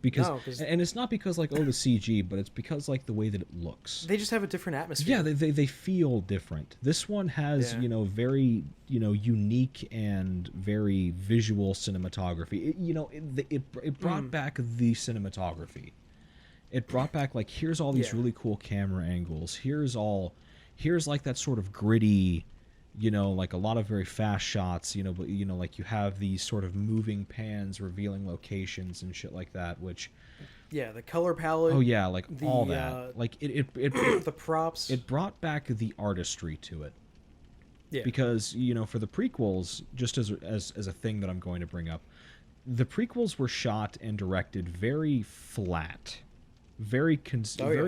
Because and it's not because like, oh, the CG, but it's because like the way that it looks. They just have a different atmosphere. Yeah, they feel different. This one has, very, unique and very visual cinematography. It brought back the cinematography. It brought back like, here's all these really cool camera angles. Here's like that sort of gritty, like a lot of very fast shots, but like you have these sort of moving pans revealing locations and shit like that, which the color palette. Oh yeah, like all that. Like it the props. It brought back the artistry to it. Yeah. Because, for the prequels, just as a thing that I'm going to bring up, the prequels were shot and directed very flat, very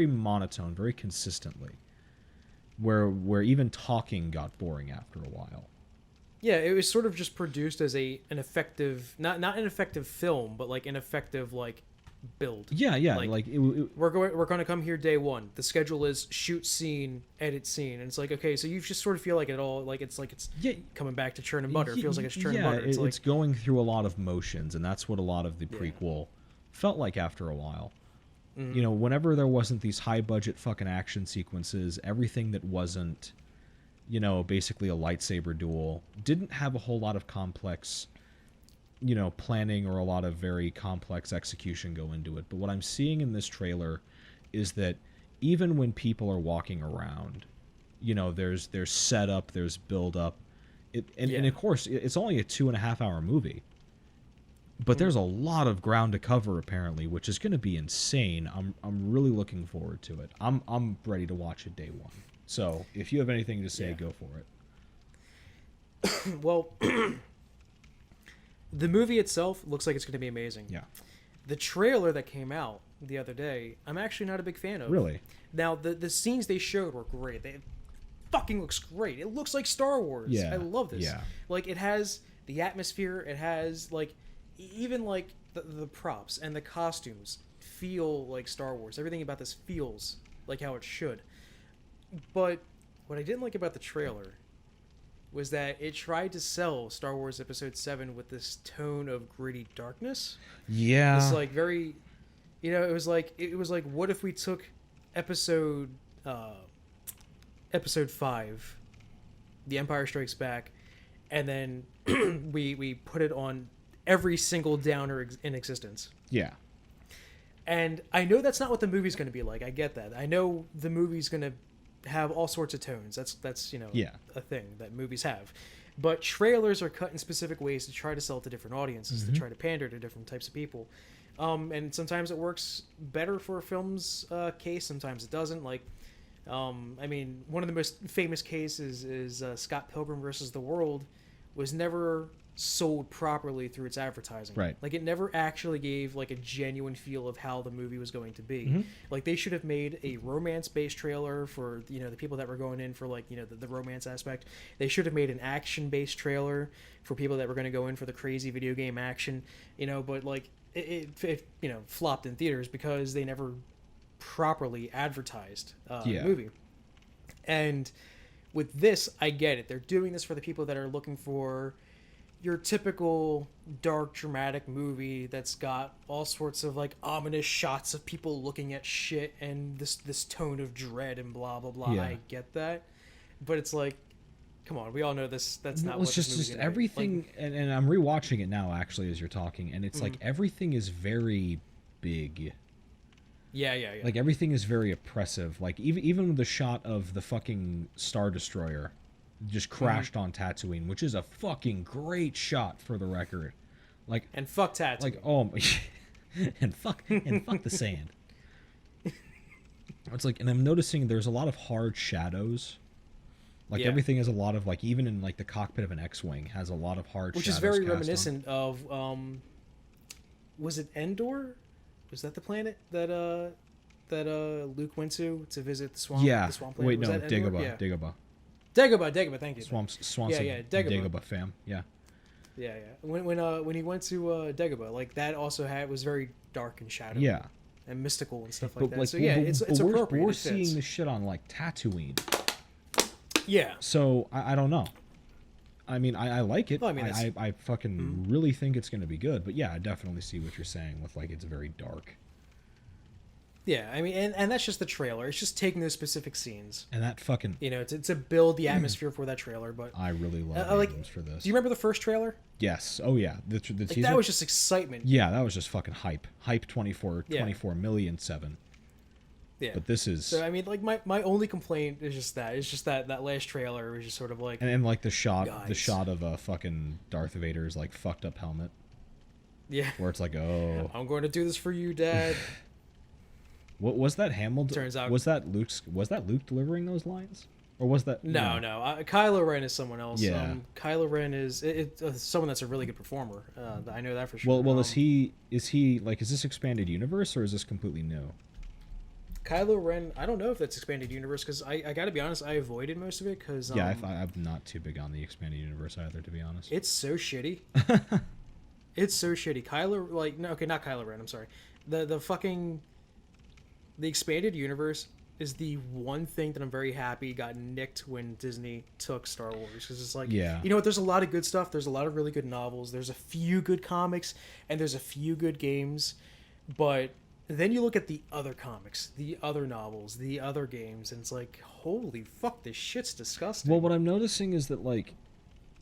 monotone, very consistently. Where even talking got boring after a while. Yeah, it was sort of just produced as an effective, not an effective film, but like an effective like build. Yeah. We're going to come here day one. The schedule is shoot scene, edit scene, and it's like, okay, so you just sort of feel like it all like it's coming back to churn and butter. It feels like it's churn and butter. It's going through a lot of motions, and that's what a lot of the prequel felt like after a while. Whenever there wasn't these high budget fucking action sequences, everything that wasn't, basically a lightsaber duel didn't have a whole lot of complex, planning or a lot of very complex execution go into it. But what I'm seeing in this trailer is that even when people are walking around, there's setup, there's build up. And of course, it's only a 2.5 hour movie. But there's a lot of ground to cover apparently, which is going to be insane. I'm really looking forward to it. I'm ready to watch it day one. So if you have anything to say, go for it. Well, the movie itself looks like it's going to be amazing. Yeah. The trailer that came out the other day, I'm actually not a big fan of. Really? Now the scenes they showed were great. It fucking looks great. It looks like Star Wars. Yeah. I love this. Yeah. Like it has the atmosphere. It has like. Even like the props and the costumes feel like Star Wars. Everything about this feels like how it should. But what I didn't like about the trailer was that it tried to sell Star Wars Episode VII with this tone of gritty darkness. Yeah. It's like very, it was like what if we took episode 5, The Empire Strikes Back, and then we put it on every single downer in existence. Yeah. And I know that's not what the movie's going to be like. I get that. I know the movie's going to have all sorts of tones. That's a thing that movies have. But trailers are cut in specific ways to try to sell to different audiences, to try to pander to different types of people. And sometimes it works better for a film's case. Sometimes it doesn't. Like, I mean, one of the most famous cases is Scott Pilgrim versus the World was never sold properly through its advertising. Right. Like it never actually gave like a genuine feel of how the movie was going to be. Like they should have made a romance-based trailer for the people that were going in for like the romance aspect. They should have made an action-based trailer for people that were going to go in for the crazy video game action. But like it flopped in theaters because they never properly advertised the movie. And with this, I get it. They're doing this for the people that are looking for your typical dark dramatic movie that's got all sorts of like ominous shots of people looking at shit and this tone of dread and blah blah blah. Yeah. I get that, but it's like, come on, we all know this. That's not Well, what it's this movie's just gonna be. everything, Like, and I'm rewatching it now actually as you're talking, and it's like Mm-hmm. everything is very big. yeah. Like everything is very oppressive. Like even the shot of the fucking Star Destroyer just crashed on Tatooine, which is a fucking great shot for the record. Like and fuck Tatooine. like oh and fuck the sand. It's like, and I'm noticing there's a lot of hard shadows. Like Yeah. everything has a lot of like, even in like the cockpit of an X-wing has a lot of hard which shadows is very cast on. reminiscent of was it Endor? Was that the planet that Luke went to visit the swamp? Yeah. The swamp planet? Wait, Was no, that Endor? Dagobah. Yeah. Dagobah. Dagobah, thank you. Swamps. Yeah, Dagobah. Dagobah fam. Yeah. Yeah. When he went to Dagobah, like that also was very dark and shadowy. Yeah. And mystical and stuff like But that. like, So yeah, it's appropriate. we're It fits. seeing this shit on like Tatooine. Yeah. So I don't know. I mean, I like it. Well, I mean, I fucking really think it's going to be good. But yeah, I definitely see what you're saying with like it's very dark. Yeah, I mean, and that's just the trailer. It's just taking those specific scenes, And that fucking to build the atmosphere for that trailer. But I really love like, Abrams for this. do you remember the first trailer? Yes. Oh yeah. The Like teaser. that was just excitement. Yeah, that was just fucking hype. Hype 24 Yeah. 24,000,007. Yeah. But this is So I mean, like my only complaint is just that that last trailer was just sort of like, and like the shot Guys. of a fucking Darth Vader's like fucked up helmet yeah, where it's like, oh, I'm going to do this for you, Dad. what was that Hamill? Turns out- was that Luke delivering those lines, or was that No. Kylo Ren is someone else. Yeah. Kylo Ren is someone that's a really good performer. I know that for sure. Well, is he like, is this expanded universe or is this completely new? Kylo Ren, I don't know if that's expanded universe because I got to be honest, I avoided most of it because Yeah, I'm not too big on the expanded universe either, to be honest. it's so shitty. It's so shitty. Kylo, like, no, okay, not Kylo Ren. I'm sorry. The fucking the expanded universe is the one thing that I'm very happy got nicked when Disney took Star Wars, because it's like, Yeah. you know what? There's a lot of good stuff. There's a lot of really good novels. There's a few good comics, and there's a few good games, but then you look at the other comics, the other novels, the other games, and it's like, holy fuck, this shit's disgusting. Well, what I'm noticing is that like,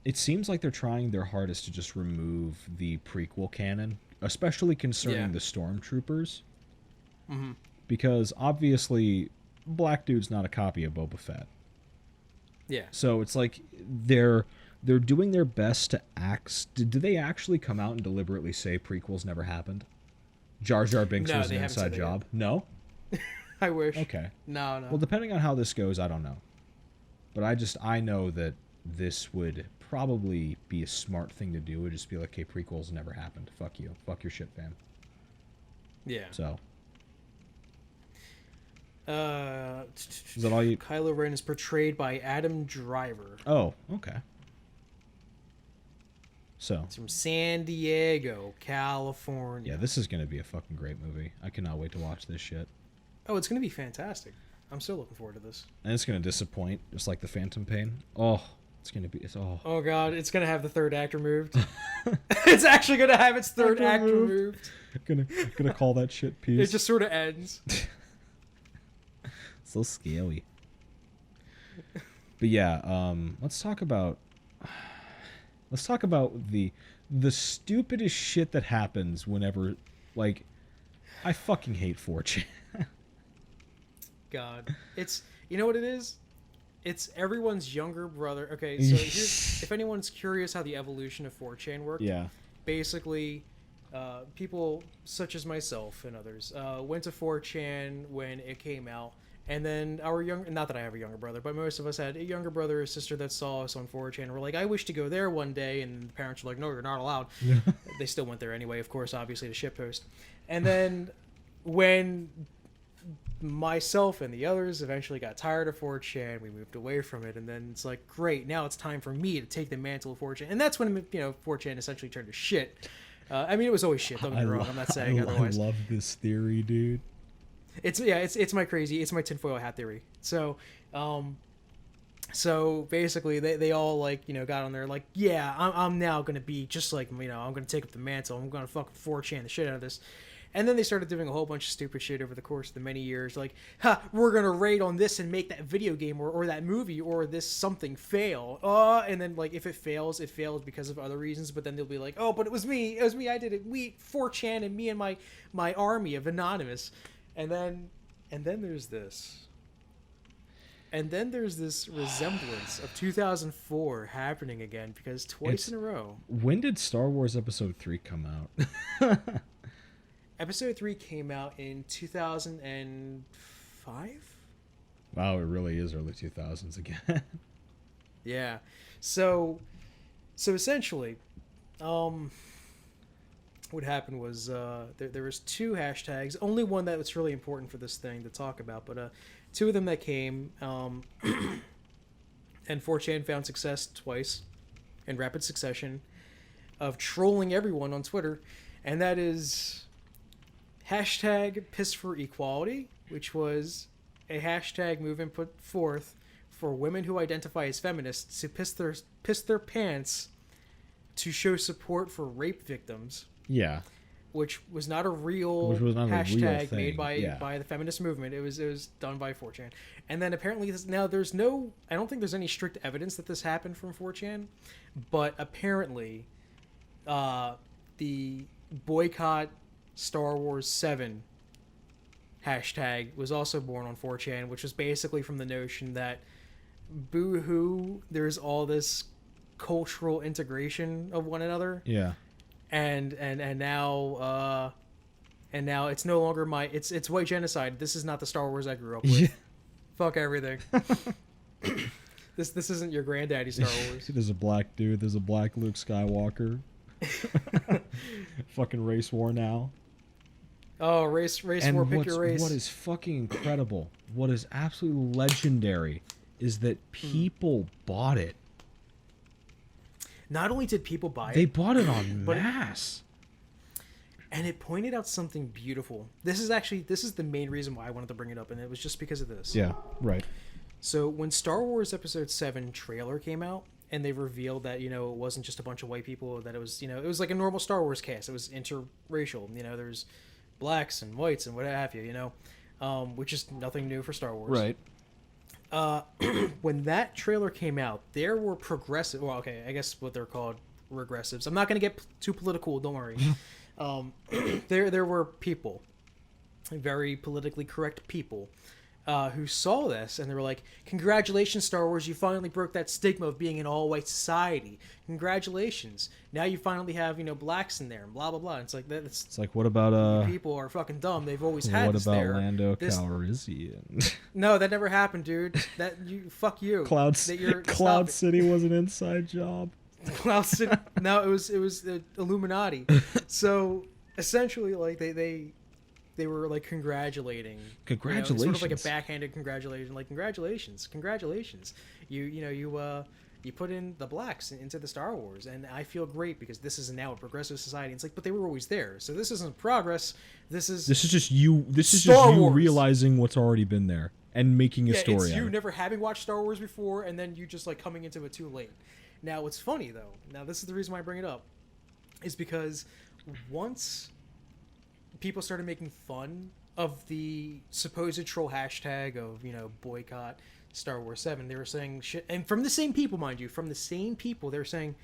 it seems like they're trying their hardest to just remove the prequel canon, especially concerning Yeah. the stormtroopers. Mm-hmm. Because obviously, Black Dude's not a copy of Boba Fett. Yeah. So it's like they're doing their best to act. Did they actually come out and deliberately say prequels never happened? Jar Jar Binks No, was they an haven't said inside that yet. job. No. I wish. Okay. No. Well, depending on how this goes, I don't know. But I know that this would probably be a smart thing to do. Would just be like, okay, prequels never happened. Fuck you. Fuck your shit, fam. Yeah. So Is that all you? Kylo Ren is portrayed by Adam Driver. Oh, okay. So It's from San Diego, California. yeah, this is gonna be a fucking great movie. I cannot wait to watch this shit. Oh, it's gonna be fantastic. I'm so looking forward to this. And it's gonna disappoint, just like the Phantom Pain. Oh, it's gonna be. It's oh. Oh god, it's gonna have the third act removed. It's actually gonna have its third Act act removed. removed. Gonna call that shit peace. It just sort of ends. So scary. But yeah, let's talk about the stupidest shit that happens whenever, like, I fucking hate 4chan. God, it's, you know what it is? It's everyone's younger brother. Okay, so here's, if anyone's curious how the evolution of 4chan worked, Yeah. basically, people such as myself and others went to 4chan when it came out, and then our not that I have a younger brother, but most of us had a younger brother or sister that saw us on 4chan and were like, I wish to go there one day, and the parents were like, no, you're not allowed. They still went there anyway, of course, obviously, to shitpost. And then when myself and the others eventually got tired of 4chan, we moved away from it, and then it's like, great, now it's time for me to take the mantle of 4chan. And that's when, 4chan essentially turned to shit. I mean, it was always shit, don't get me wrong, I'm not saying otherwise. I love this theory, dude. It's my tinfoil hat theory. So So basically, they all like got on there like, yeah, I'm now gonna be just like I'm gonna take up the mantle. I'm gonna fucking 4chan the shit out of this. And then they started doing a whole bunch of stupid shit over the course of the many years, like, we're gonna raid on this and make that video game or that movie or this something fail. And then like if it fails because of other reasons. But then they'll be like, oh, but it was me, I did it. We 4chan and me and my army of anonymous. And then there's this. And then there's this resemblance of 2004 happening again because twice in a row. When did Star Wars Episode 3 come out? Episode 3 came out in 2005? Wow, it really is early 2000s again. Yeah. So essentially, what happened was there was 2 hashtags. Only one that was really important for this thing to talk about, but 2 of them that came, and 4chan found success twice in rapid succession of trolling everyone on Twitter, and that is hashtag Piss for Equality, which was a hashtag movement put forth for women who identify as feminists to piss their pants to show support for rape victims. Yeah. Which was not a real hashtag made by the feminist movement. It was done by 4chan. And then apparently now I don't think there's any strict evidence that this happened from 4chan, but apparently the boycott Star Wars VII hashtag was also born on 4chan, which was basically from the notion that boo-hoo, there's all this cultural integration of one another. Yeah. And now it's no longer it's white genocide. This is not the Star Wars I grew up with. Yeah. Fuck everything. This isn't your granddaddy Star Wars. There's a black dude. There's a black Luke Skywalker. Fucking race war now. Oh, race war. Pick your race. What is fucking incredible? What is absolutely legendary is that people bought it. Not only did people buy it, they bought it en masse. And it pointed out something beautiful. This is the main reason why I wanted to bring it up, and it was just because of this. Yeah, right. So when Star Wars Episode VII trailer came out, and they revealed that, it wasn't just a bunch of white people, that it was, it was like a normal Star Wars cast. It was interracial. There's blacks and whites and what have you, which is nothing new for Star Wars. Right. When that trailer came out, there were progressive. Well, okay, I guess what they're called regressives. I'm not going to get too political. Don't worry. There were people, very politically correct people, who saw this and they were like, "Congratulations, Star Wars! You finally broke that stigma of being an all-white society. Congratulations! Now you finally have blacks in there and blah blah blah." It's like that. It's like, what about people are fucking dumb. They've always had this there. What about Lando Calrissian? No, that never happened, dude. Fuck you. Cloud City was an inside job. Cloud City. No, it was the Illuminati. So essentially, like they were like congratulating. Congratulations. Sort of like a backhanded congratulation. Like congratulations. You put in the blacks into the Star Wars, and I feel great because this is now a progressive society. It's like, but they were always there, so this isn't progress. This is just you. This is just you realizing what's already been there and making a story. It's you never having watched Star Wars before, and then you just like coming into it too late. Now, what's funny though? Now, this is the reason why I bring it up, is because once people started making fun of the supposed troll hashtag of boycott Star Wars 7, they were saying shit, and from the same people, mind you, they were saying,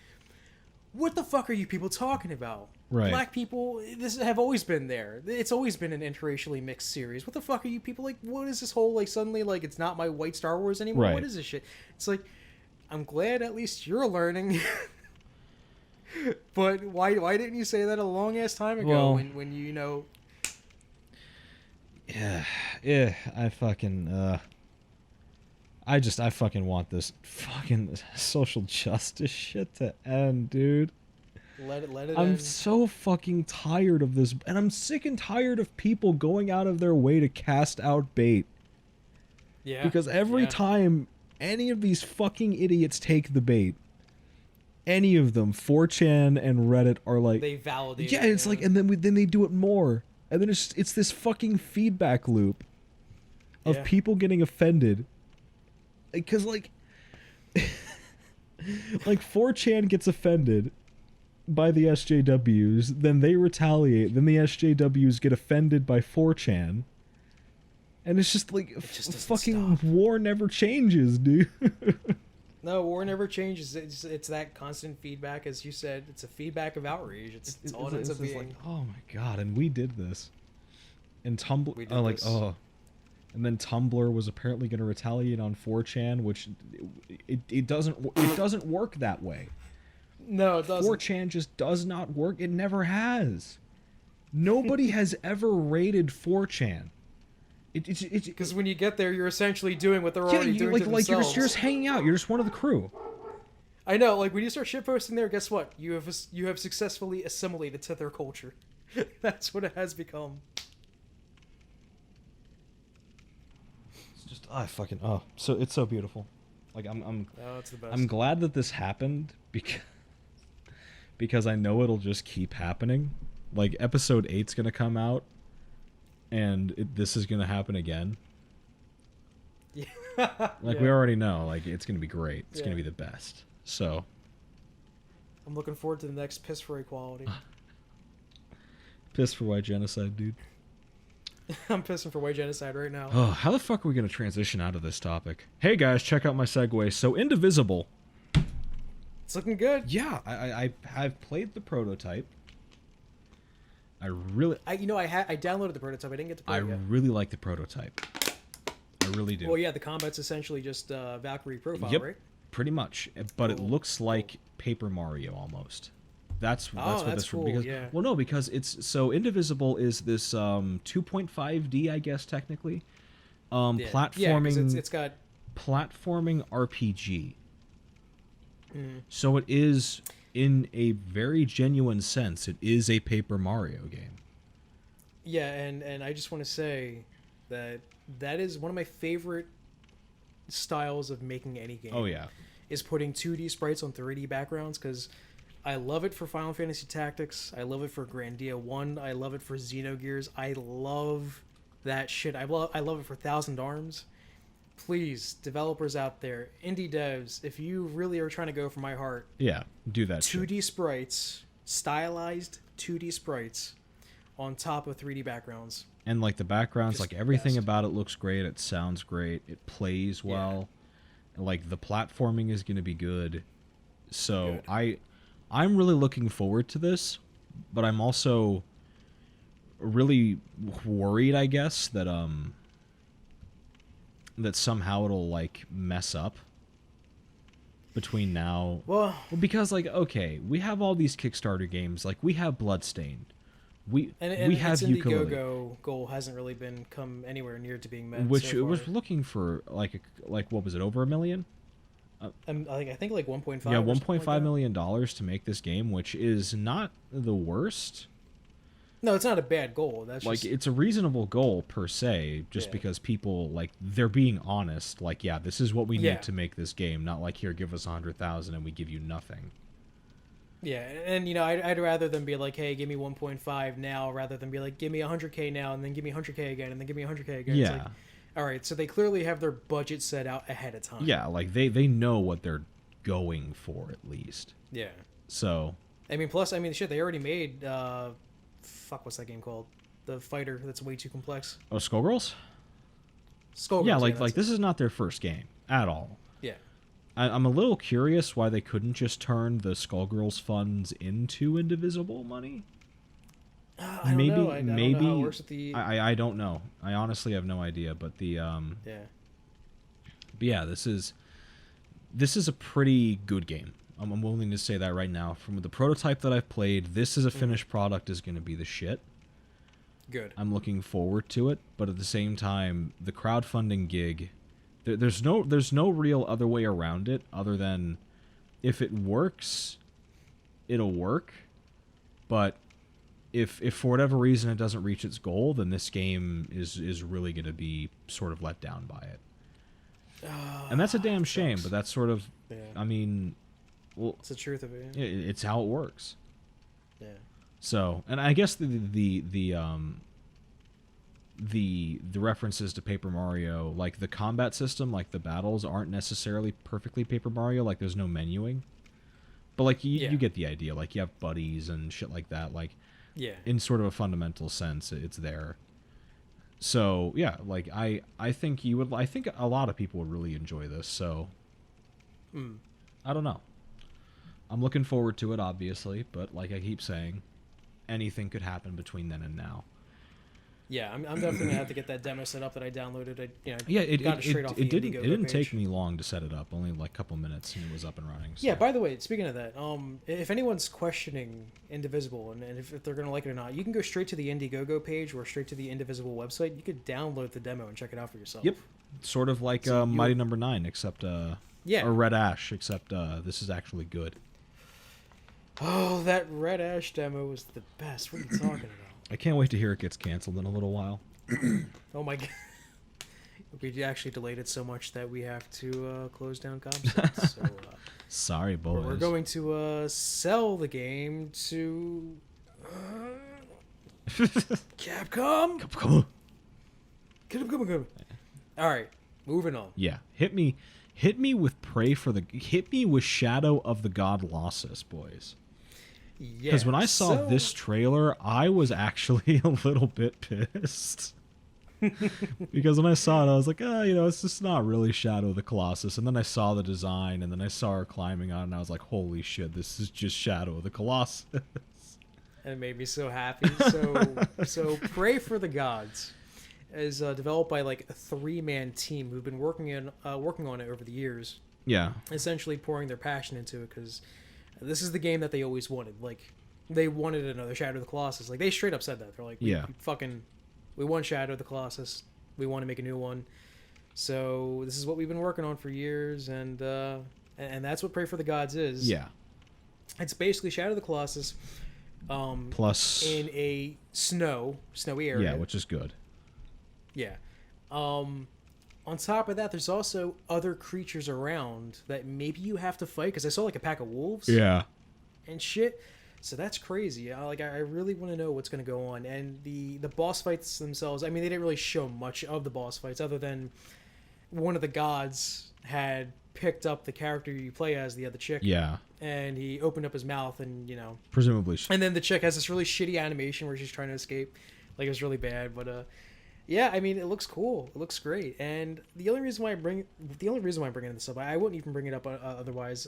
what the fuck are you people talking about? Right. Black people have always been there. It's always been an interracially mixed series. What the fuck are you people like? What is this whole like suddenly like it's not my white Star Wars anymore? Right. What is this shit? It's like, I'm glad at least you're learning. But why didn't you say that a long ass time ago when you know? Yeah. I fucking I fucking want this fucking social justice shit to end, dude. Let it I'm end. so fucking tired of this, and I'm sick and tired of people going out of their way to cast out bait. Yeah. Because every time any of these fucking idiots take the bait, any of them, 4chan and Reddit are like, they validate. Yeah, it's like, and then they do it more, and then it's this fucking feedback loop of people getting offended, because like, Like 4chan gets offended by the SJWs, then they retaliate, then the SJWs get offended by 4chan. And it's just like fucking stop. war never changes, dude. No, war never changes. It's that constant feedback, as you said. It's a feedback of outrage. It's all it ends up being. Like, oh my god, and we did this. And Tumblr, and then Tumblr was apparently going to retaliate on 4chan, which it doesn't work that way. No, it doesn't. 4chan just does not work. It never has. Nobody has ever rated 4chan. Because when you get there, you're essentially doing what they're already doing to themselves. You're just hanging out. You're just one of the crew. I know. Like when you start shitposting there, guess what? You have successfully assimilated to their culture. That's what it has become. It's just so it's so beautiful. Like it's the best. I'm glad that this happened because I know it'll just keep happening. Like episode 8's gonna come out. And this is going to happen again. Yeah. We already know. Like, it's going to be great. It's going to be the best. So. I'm looking forward to the next piss for equality. Piss for white genocide, dude. I'm pissing for white genocide right now. Oh, how the fuck are we going to transition out of this topic? Hey, guys, check out my segue. So, Indivisible. It's looking good. Yeah, I've played the prototype. I downloaded the prototype. I didn't get to play it yet. I really like the prototype. I really do. Well, yeah, the combat's essentially just Valkyrie profile, yep, right? Pretty much. But it looks like Paper Mario almost. That's what this cool, because yeah. Well, no, because it's so Indivisible is this 2.5D, I guess technically, platforming. Yeah, it's got platforming RPG. So it is. In a very genuine sense, it is a Paper Mario game. Yeah, and I just want to say that is one of my favorite styles of making any game. Oh, yeah. Is putting 2D sprites on 3D backgrounds, because I love it for Final Fantasy Tactics. I love it for Grandia 1. I love it for Xenogears. I love that shit. I love it for Thousand Arms. Please, developers out there, indie devs, if you really are trying to go for my heart, yeah, do that 2D shit. sprites, stylized 2D sprites on top of 3D backgrounds. And like the backgrounds, Just like everything best. about it looks great. It sounds great. It plays well. Yeah. Like the platforming is going to be good. So I'm really looking forward to this, but I'm also really worried, I guess, that that somehow it'll like mess up between now. Well, because like, okay, we have all these Kickstarter games. Like we have Bloodstained. We have Yooka-Laylee. Indiegogo goal hasn't really been come anywhere near to being met. Which so it far. was looking for like what was it, over $1 million? I think like 1.5. Yeah, $1.5 million to make this game, which is not the worst. No, it's not a bad goal. That's like just... it's a reasonable goal per se, just because people like they're being honest. Like, yeah, this is what we need to make this game. Not like, here, give us 100,000 and we give you nothing. Yeah, and I'd rather them be like, hey, give me 1.5 now, rather than be like, give me 100K now, and then give me 100K again, and then give me 100K again. Yeah. It's like, all right, so they clearly have their budget set out ahead of time. Yeah, like they know what they're going for at least. Yeah. So. Plus, shit, they already made. What's that game called? The fighter that's way too complex. Oh, Skullgirls? Skullgirls. Yeah, like this is not their first game at all. Yeah. I'm a little curious why they couldn't just turn the Skullgirls funds into Indivisible money. I don't know. I don't know how it works with the... I don't know. I honestly have no idea. But the yeah. But yeah, this is a pretty good game. I'm willing to say that right now. From the prototype that I've played, this is a finished product is going to be the shit. Good. I'm looking forward to it, but at the same time, the crowdfunding gig, there's no real other way around it other than if it works, it'll work. But if for whatever reason it doesn't reach its goal, then this game is really going to be sort of let down by it. And that's a damn shame, but that's sort of, well, it's the truth of it. It's how it works. Yeah. So, and I guess the the references to Paper Mario, like the combat system, like the battles aren't necessarily perfectly Paper Mario. Like there's no menuing, but like you get the idea. Like you have buddies and shit like that. Like in sort of a fundamental sense, it's there. So yeah, like I think you would. I think a lot of people would really enjoy this. So I don't know. I'm looking forward to it, obviously, but like I keep saying, anything could happen between then and now. Yeah, I'm definitely gonna have to get that demo set up that I downloaded. It didn't take me long to set it up, only like a couple minutes, and it was up and running. So. Yeah. By the way, speaking of that, if anyone's questioning Indivisible and if they're gonna like it or not, you can go straight to the Indiegogo page or straight to the Indivisible website. You could download the demo and check it out for yourself. Yep. Sort of like Mighty Number 9, except or Red Ash, except this is actually good. Oh, that Red Ash demo was the best. What are you talking about? I can't wait to hear it gets canceled in a little while. Oh my god. We actually delayed it so much that we have to close down ComfyCast. So, sorry, boys. We're going to sell the game to Capcom. Capcom. All right, moving on. Yeah, hit me with hit me with Shadow of the God Losses, boys. Because when I saw this trailer, I was actually a little bit pissed. Because when I saw it, I was like, it's just not really Shadow of the Colossus. And then I saw the design, and then I saw her climbing on it, and I was like, holy shit, this is just Shadow of the Colossus. And it made me so happy. So Pray for the Gods is developed by like a 3-man team who've been working on it over the years. Yeah. Essentially pouring their passion into it because this is the game that they always wanted. Like, they wanted another Shadow of the Colossus. Like, they straight up said that. They're like, we want Shadow of the Colossus. We want to make a new one. So this is what we've been working on for years, and that's what Pray for the Gods is. Yeah. It's basically Shadow of the Colossus. Plus in a snowy area. Yeah, which is good. Yeah. On top of that, there's also other creatures around that maybe you have to fight, because I saw like a pack of wolves. Yeah. And shit. So that's crazy. I really want to know what's going to go on. And the boss fights themselves, I mean, they didn't really show much of the boss fights other than one of the gods had picked up the character you play as, the other chick. Yeah. And he opened up his mouth and, presumably. And then the chick has this really shitty animation where she's trying to escape. Like, it was really bad. But, yeah, I mean, it looks cool. It looks great. And the only reason why I'm bringing this up, I wouldn't even bring it up otherwise,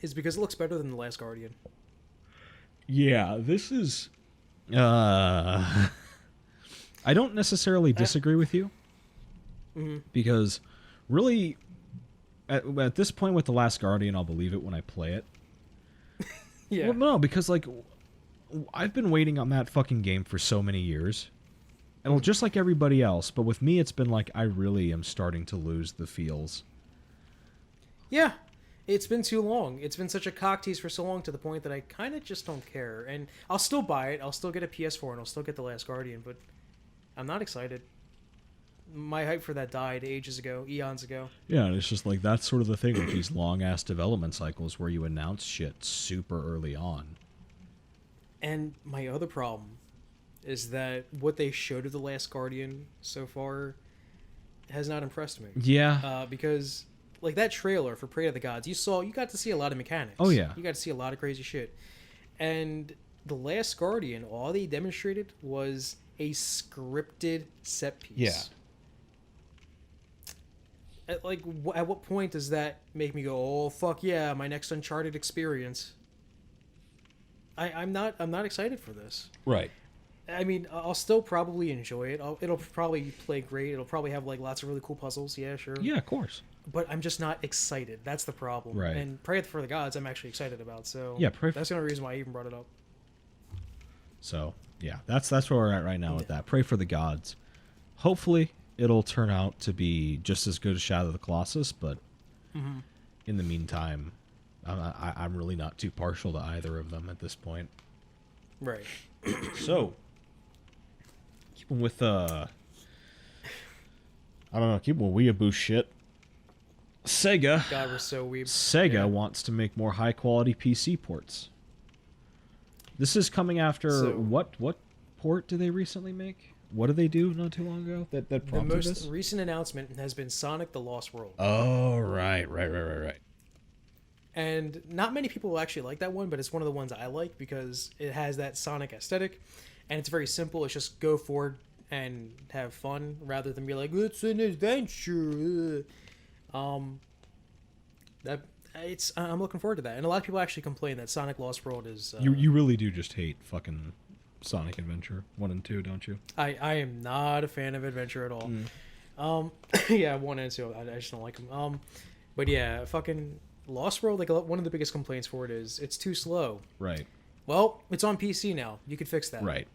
is because it looks better than The Last Guardian. Yeah, this is... I don't necessarily disagree with you. Mm-hmm. Because, really, at this point with The Last Guardian, I'll believe it when I play it. Yeah. Well, no, because, like, I've been waiting on that fucking game for so many years. And just like everybody else, but with me, it's been like, I really am starting to lose the feels. Yeah. It's been too long. It's been such a cock tease for so long to the point that I kind of just don't care. And I'll still buy it. I'll still get a PS4 and I'll still get The Last Guardian, but I'm not excited. My hype for that died ages ago, eons ago. Yeah, and it's just like, that's sort of the thing with these long-ass development cycles where you announce shit super early on. And my other problem is that what they showed of The Last Guardian so far has not impressed me. Yeah. Because... like that trailer for Pray to the Gods, you got to see a lot of mechanics. Oh, yeah. You got to see a lot of crazy shit. And The Last Guardian, all they demonstrated was a scripted set piece. Yeah. At what point does that make me go, oh, fuck yeah, my next Uncharted experience? I'm not excited for this. Right. I mean, I'll still probably enjoy it. It'll probably play great. It'll probably have like lots of really cool puzzles. Yeah, sure. Yeah, of course. But I'm just not excited. That's the problem. Right. And Pray for the Gods, I'm actually excited about. So yeah, that's the only reason why I even brought it up. So yeah, that's where we're at right now with that. Pray for the Gods. Hopefully, it'll turn out to be just as good as Shadow of the Colossus. But in the meantime, I'm really not too partial to either of them at this point. Right. So, keeping with keeping with weeaboo shit. Sega. God, we're so weeb. Sega wants to make more high quality PC ports. This is coming after what port did they recently make? What did they do not too long ago that The prompted this? most recent announcement has been Sonic the Lost World. Oh, right. And not many people actually like that one, but it's one of the ones I like because it has that Sonic aesthetic, and it's very simple. It's just go forward and have fun rather than be like, it's an adventure. I'm looking forward to that. And a lot of people actually complain that Sonic Lost World is... You really do just hate fucking Sonic Adventure 1 and 2, don't you? I am not a fan of Adventure at all. Yeah, 1 and 2, I just don't like them. But yeah, fucking Lost World, like one of the biggest complaints for it is it's too slow. Right. Well, it's on PC now. You could fix that. Right.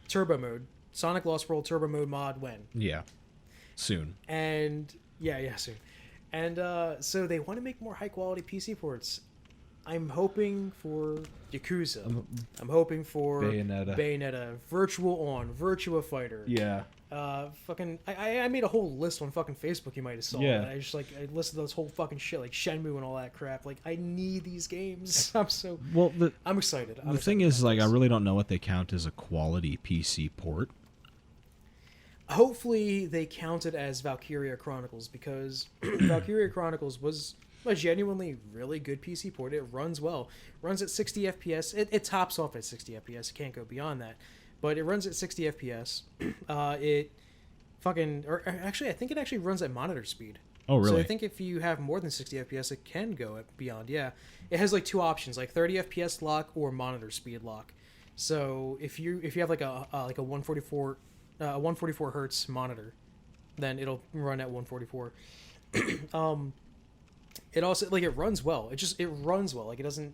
Turbo mode. Sonic Lost World turbo mode mod when? Yeah. Soon. And yeah, soon. And so they want to make more high quality PC ports. I'm hoping for Yakuza. I'm hoping for Bayonetta, Virtual On, Virtua Fighter. Yeah. I made a whole list on fucking Facebook. You might have saw. Yeah. I listed those whole fucking shit like Shenmue and all that crap. Like I need these games. I'm excited. The thing is, like, I really don't know what they count as a quality PC port. Hopefully they count it as Valkyria Chronicles because Valkyria Chronicles was a genuinely really good PC port. It runs well. Runs at 60 FPS. It tops off at 60 FPS. It can't go beyond that. But it runs at 60 FPS. I think it actually runs at monitor speed. Oh, really? So I think if you have more than 60 FPS, it can go beyond. Yeah. It has like two options, like 30 FPS lock or monitor speed lock. So if you have like a 144 hertz monitor, then it'll run at 144. It also it runs well. It runs well. Like it doesn't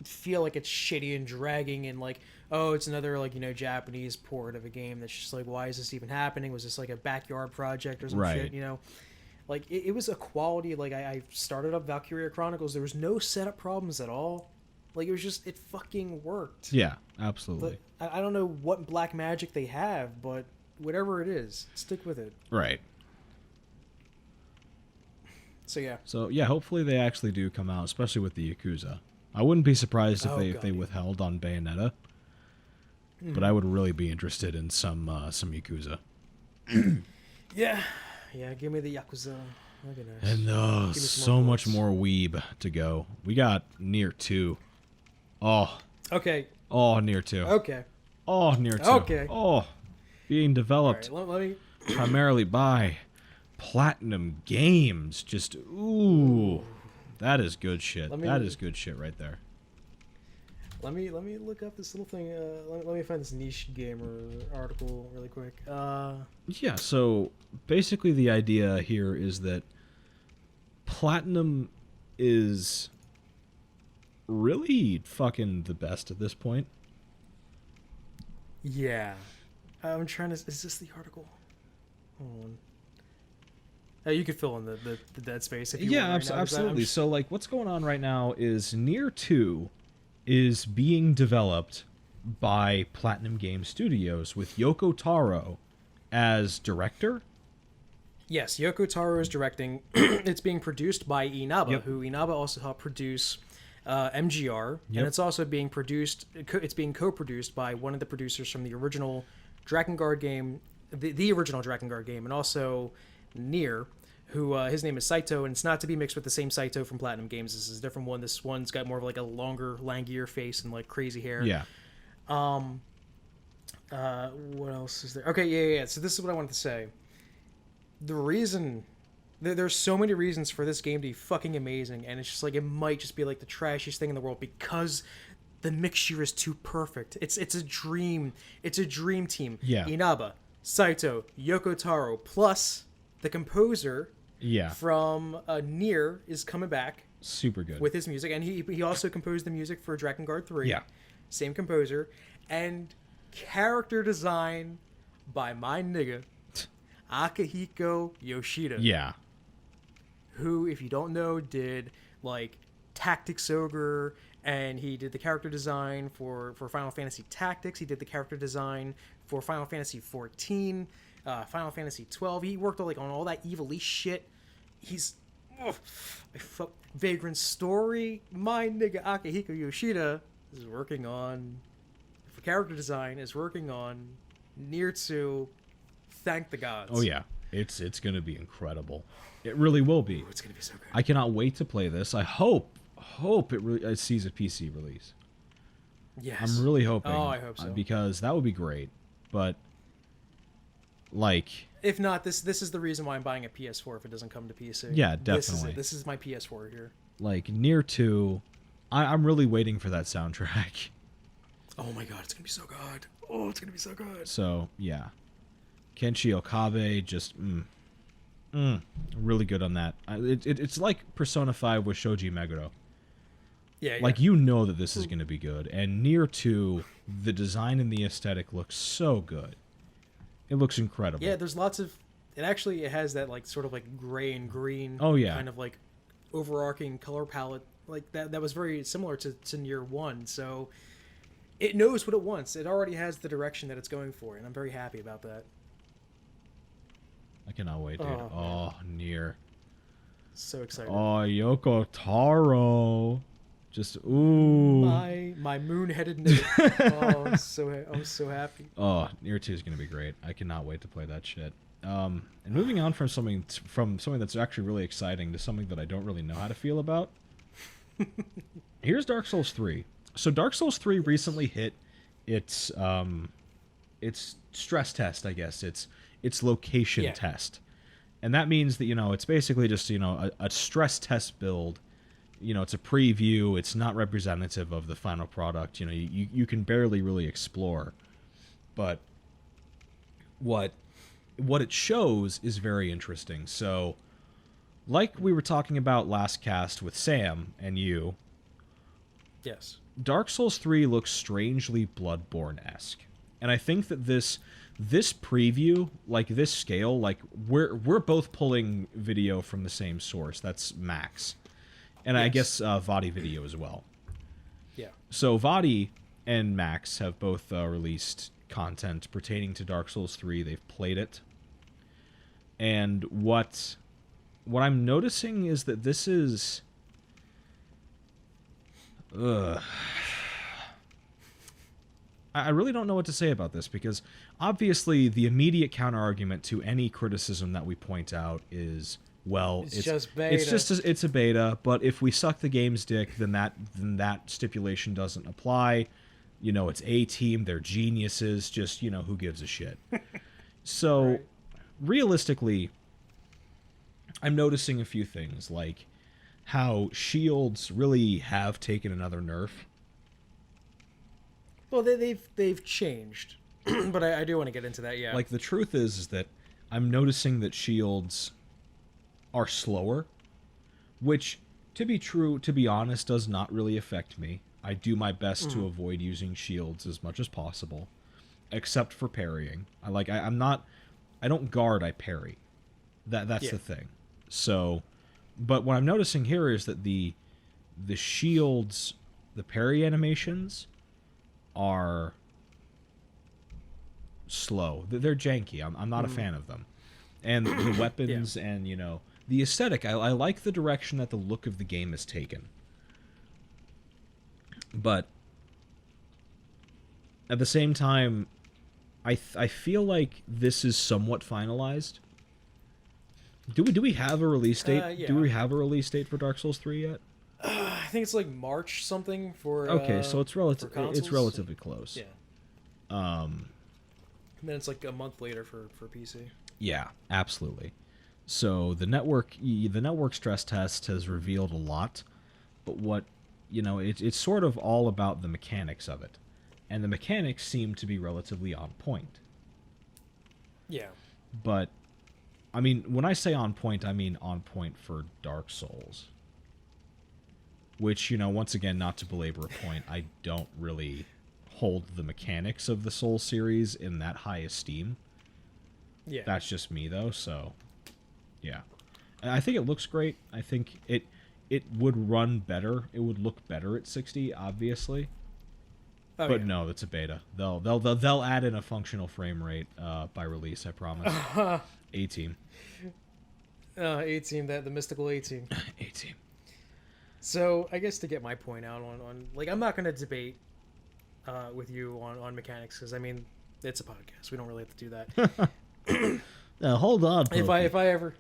feel like it's shitty and dragging and like, oh, it's another Japanese port of a game that's just like, why is this even happening? Was this like a backyard project or some shit? Like it was a quality. Like I started up Valkyria Chronicles. There was no setup problems at all. Like it fucking worked. Yeah, absolutely. I don't know what black magic they have, but whatever it is, stick with it. Right. So yeah, hopefully they actually do come out, especially with the Yakuza. I wouldn't be surprised if they withheld on Bayonetta, but I would really be interested in some Yakuza. Yeah, give me the Yakuza. And so much more weeb to go. We got Nier 2. Oh. Okay. Oh, Nier 2. Okay. Oh, Nier 2. Okay. Oh, being developed let me... primarily by Platinum Games. Just, ooh. That is good shit. That is good shit right there. Let me look up this little thing. Let me find this niche gamer article really quick. Yeah, so basically the idea here is that Platinum is really fucking the best at this point. Yeah. I'm trying to... Is this the article? Hold on. You could fill in the dead space if you want. Yeah, absolutely. So, like, what's going on right now is Nier 2 is being developed by Platinum Game Studios with Yoko Taro as director. Yes, Yoko Taro is directing. It's being produced by Inaba, who Inaba also helped produce MGR, and it's also being produced. It's being co-produced by one of the producers from the original Drakengard game, the original Drakengard game, and also Nier, who his name is Saito, and it's not to be mixed with the same Saito from Platinum Games. This is a different one. This one's got more of like a longer, lankier face and like crazy hair. Yeah. What else is there? Okay, yeah. So this is what I wanted to say. The reason there's so many reasons for this game to be fucking amazing, and it's just like it might just be like the trashiest thing in the world because the mixture is too perfect. It's a dream. It's a dream team. Yeah. Inaba, Saito, Yoko Taro, plus the composer from Nier is coming back. Super good. With his music. And he also composed the music for Drakengard 3. Yeah. Same composer. And character design by my nigga, Akihiko Yoshida. Yeah. Who, if you don't know, did like Tactics Ogre, and he did the character design for Final Fantasy Tactics. He did the character design for Final Fantasy 14. Final Fantasy 12. He worked on all that Evil East shit. He's Vagrant Story. My nigga Akihiko Yoshida is working on for character design. Is working on Nier 2, thank the gods. Oh yeah, it's gonna be incredible. It really will be. Ooh, it's gonna be so good. I cannot wait to play this. I hope it sees a PC release. Yes. I'm really hoping. Oh, I hope so. Because that would be great. But like, if not, this is the reason why I'm buying a PS4 if it doesn't come to PC. Yeah, definitely. This is my PS4 here. Like Nier 2, I'm really waiting for that soundtrack. Oh my god, it's gonna be so good. Oh, it's gonna be so good. So yeah, Kenshi Okabe just really good on that. It's like Persona 5 with Shoji Meguro. Yeah, like you know that this is going to be good. And Nier 2, the design and the aesthetic looks so good. It looks incredible. Yeah, there's lots of. It has that like sort of like gray and green. Oh yeah. Kind of like overarching color palette like that. That was very similar to Nier 1. So it knows what it wants. It already has the direction that it's going for, and I'm very happy about that. I cannot wait, dude. Oh, Nier. So excited. Oh, Yoko Taro. Just ooh. My moon-headed nigga. Oh, I'm so happy. Oh, Nier 2 is gonna be great. I cannot wait to play that shit. And moving on from something that's actually really exciting to something that I don't really know how to feel about. Here's Dark Souls 3. So Dark Souls 3 recently hit its stress test, I guess. Its location test. And that means that, it's basically just, a stress test build. It's a preview. It's not representative of the final product. You can barely really explore. But what it shows is very interesting. So, like we were talking about last cast with Sam and you. Yes. Dark Souls 3 looks strangely Bloodborne-esque. And I think that this preview, like this scale, like we're both pulling video from the same source. That's Max. And yes. I guess Vadi Video as well. Yeah. So Vadi and Max have both released content pertaining to Dark Souls 3. They've played it. And what I'm noticing is that this is... I really don't know what to say about this, because obviously the immediate counter-argument to any criticism that we point out is... Well, it's just beta. It's a beta, but if we suck the game's dick, then that stipulation doesn't apply. It's A-Team, they're geniuses, just, who gives a shit. So, right. Realistically, I'm noticing a few things, like how shields really have taken another nerf. Well, they've changed, but I do want to get into that, yeah. Like, the truth is that I'm noticing that shields are slower, which, to be honest, does not really affect me. I do my best to avoid using shields as much as possible, except for parrying. I don't guard, I parry. That's the thing. So, but what I'm noticing here is that the shields, the parry animations are slow. They're janky. I'm not a fan of them. And the weapons and, the aesthetic, I like the direction that the look of the game is taken. But at the same time, I feel like this is somewhat finalized. Do we have a release date? Yeah. Do we have a release date for Dark Souls 3 yet? I think it's like March something for. Okay, so it's relatively close. Yeah. And then it's like a month later for PC. Yeah, absolutely. So the network stress test has revealed a lot, but what it's sort of all about the mechanics of it, and the mechanics seem to be relatively on point. Yeah. But I mean, when I say on point, I mean on point for Dark Souls. Which, once again, not to belabor a point, I don't really hold the mechanics of the Souls series in that high esteem. Yeah. That's just me, though, so... Yeah. I think it looks great. I think it would run better. It would look better at 60, obviously. Oh, but no, it's a beta. They'll add in a functional frame rate by release, I promise. A-Team. A-Team, the mystical A-Team. A-Team. So, I guess to get my point out on like, I'm not going to debate with you on mechanics, because, I mean, it's a podcast. We don't really have to do that. Now hold on, Pokey. If I ever.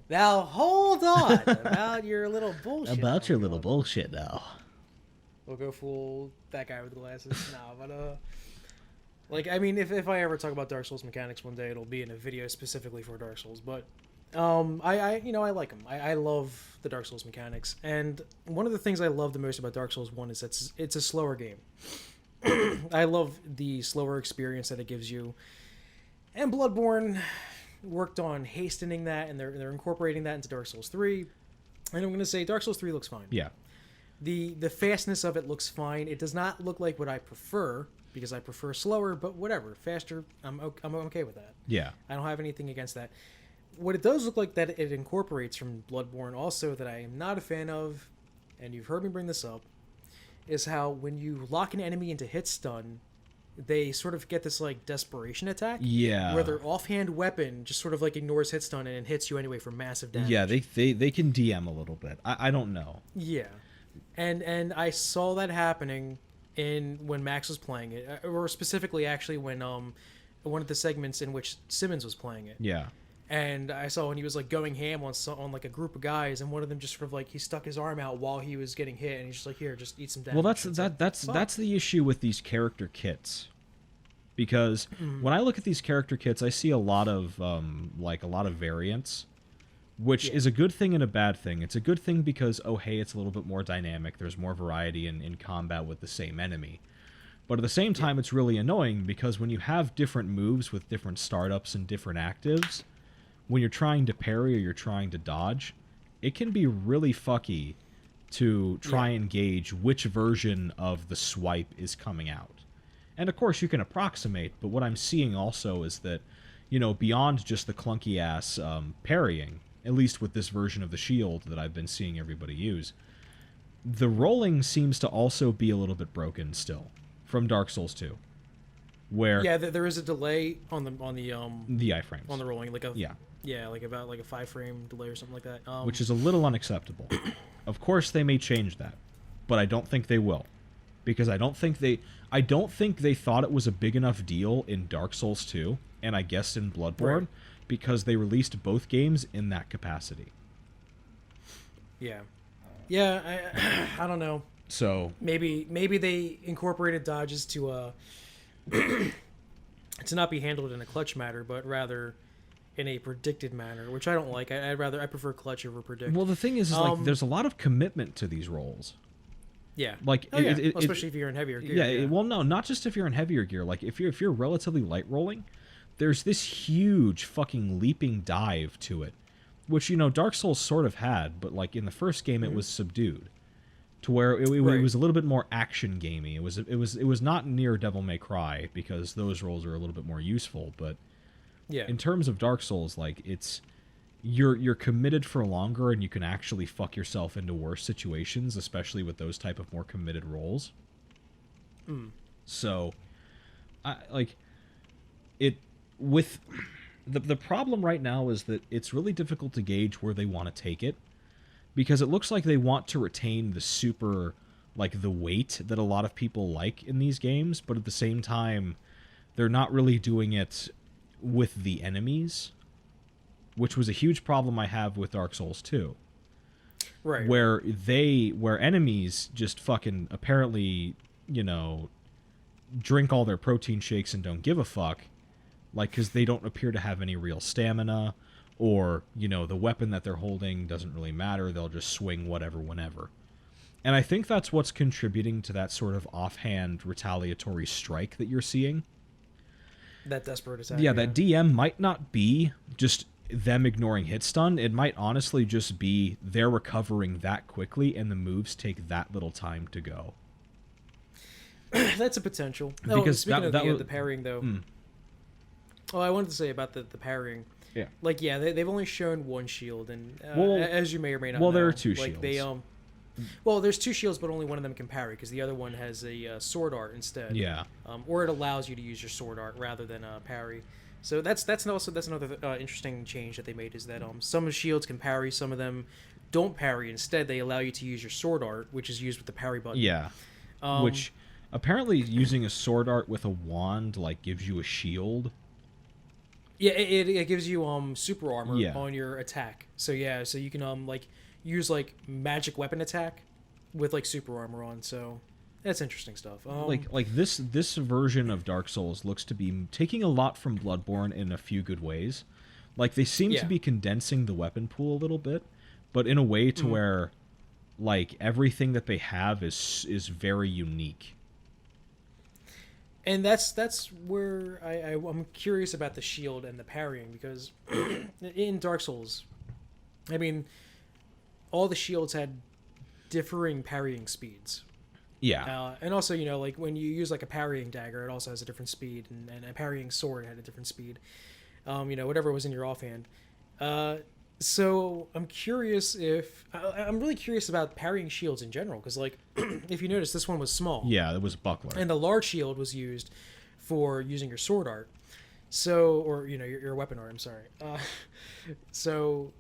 Now hold on about your little bullshit. About your little bullshit now. We'll go fool that guy with the glasses. No, but like, I mean, if I ever talk about Dark Souls mechanics one day, it'll be in a video specifically for Dark Souls. But I I like them. I love the Dark Souls mechanics, and one of the things I love the most about Dark Souls 1 is that it's a slower game. I love the slower experience that it gives you, and Bloodborne worked on hastening that, and they're incorporating that into Dark Souls 3. And I'm going to say Dark Souls 3 looks fine. Yeah. The fastness of it looks fine. It does not look like what I prefer, because I prefer slower, but whatever. Faster, I'm okay with that. Yeah. I don't have anything against that. What it does look like that it incorporates from Bloodborne also that I am not a fan of, and you've heard me bring this up, is how when you lock an enemy into hit stun, they sort of get this like desperation attack. Yeah. Where their offhand weapon just sort of like ignores hit stun and hits you anyway for massive damage. Yeah, they can DM a little bit. I don't know. Yeah. And I saw that happening when Max was playing it, or specifically actually when one of the segments in which Simmons was playing it. Yeah. And I saw when he was like going ham on like a group of guys, and one of them just sort of like he stuck his arm out while he was getting hit, and he's just like, "Here, just eat some damage." Well, that's the issue with these character kits, because when I look at these character kits, I see a lot of variants, which is a good thing and a bad thing. It's a good thing because it's a little bit more dynamic. There's more variety in combat with the same enemy. But at the same time, it's really annoying because when you have different moves with different startups and different actives, when you're trying to parry or you're trying to dodge, it can be really fucky to try and gauge which version of the swipe is coming out. And of course you can approximate, but what I'm seeing also is that, beyond just the clunky ass parrying, at least with this version of the shield that I've been seeing everybody use, the rolling seems to also be a little bit broken still from Dark Souls 2. Where there is a delay on the iframes. On the rolling, like like about like a 5-frame delay or something like that. Which is a little unacceptable. Of course they may change that, but I don't think they will, because I don't think they thought it was a big enough deal in Dark Souls 2, and I guess in Bloodborne, because they released both games in that capacity. Yeah, I don't know. So maybe they incorporated dodges to not be handled in a clutch manner, but rather in a predicted manner, which I don't like. I prefer clutch over predict. Well, the thing is like there's a lot of commitment to these rolls. Yeah. Like especially if you're in heavier gear. Yeah, well, no, not just if you're in heavier gear. Like if you're relatively light rolling, there's this huge fucking leaping dive to it, which Dark Souls sort of had, but like in the first game it was subdued to where it was a little bit more action gamey. It was not near Devil May Cry, because those rolls are a little bit more useful, but in terms of Dark Souls, like you're committed for longer, and you can actually fuck yourself into worse situations, especially with those type of more committed rolls. So the problem right now is that it's really difficult to gauge where they want to take it, because it looks like they want to retain the super, like, the weight that a lot of people like in these games, but at the same time, they're not really doing it with the enemies, which was a huge problem I have with Dark Souls 2. Right. Where enemies just fucking apparently, drink all their protein shakes and don't give a fuck, like, because they don't appear to have any real stamina, or, the weapon that they're holding doesn't really matter. They'll just swing whatever whenever. And I think that's what's contributing to that sort of offhand retaliatory strike that you're seeing. That desperate attack. Yeah, that DM might not be just them ignoring hit stun. It might honestly just be they're recovering that quickly, and the moves take that little time to go. That's a potential. Because speaking of the parrying, though. Oh, I wanted to say about the parrying. Yeah. Like, they've only shown one shield, and as you may or may not know. Well, there are two like, shields. Well, there's two shields, but only one of them can parry, because the other one has a sword art instead. Yeah. Or it allows you to use your sword art rather than parry. So that's another interesting change that they made, is that some shields can parry, some of them don't parry. Instead, they allow you to use your sword art, which is used with the parry button. Yeah. Which, Apparently, using a sword art with a wand like gives you a shield. Yeah, it gives you super armor Yeah. on your attack. So yeah, so you can like use like magic weapon attack with like super armor on. So that's interesting stuff. Like this version of Dark Souls looks to be taking a lot from Bloodborne in a few good ways. Like they seem to be condensing the weapon pool a little bit, but in a way to where like everything that they have is very unique. And that's where I'm curious about the shield and the parrying, because in Dark Souls, I mean, all the shields had differing parrying speeds. Yeah. And also, you know, like when you use like a parrying dagger, it also has a different speed, and a parrying sword had a different speed. You know, whatever was in your offhand. So I'm curious if I'm really curious about parrying shields in general, because like if you notice, this one was small. Yeah, it was a buckler. And the large shield was used for using your sword art. So, or you know, your weapon art. I'm sorry. So,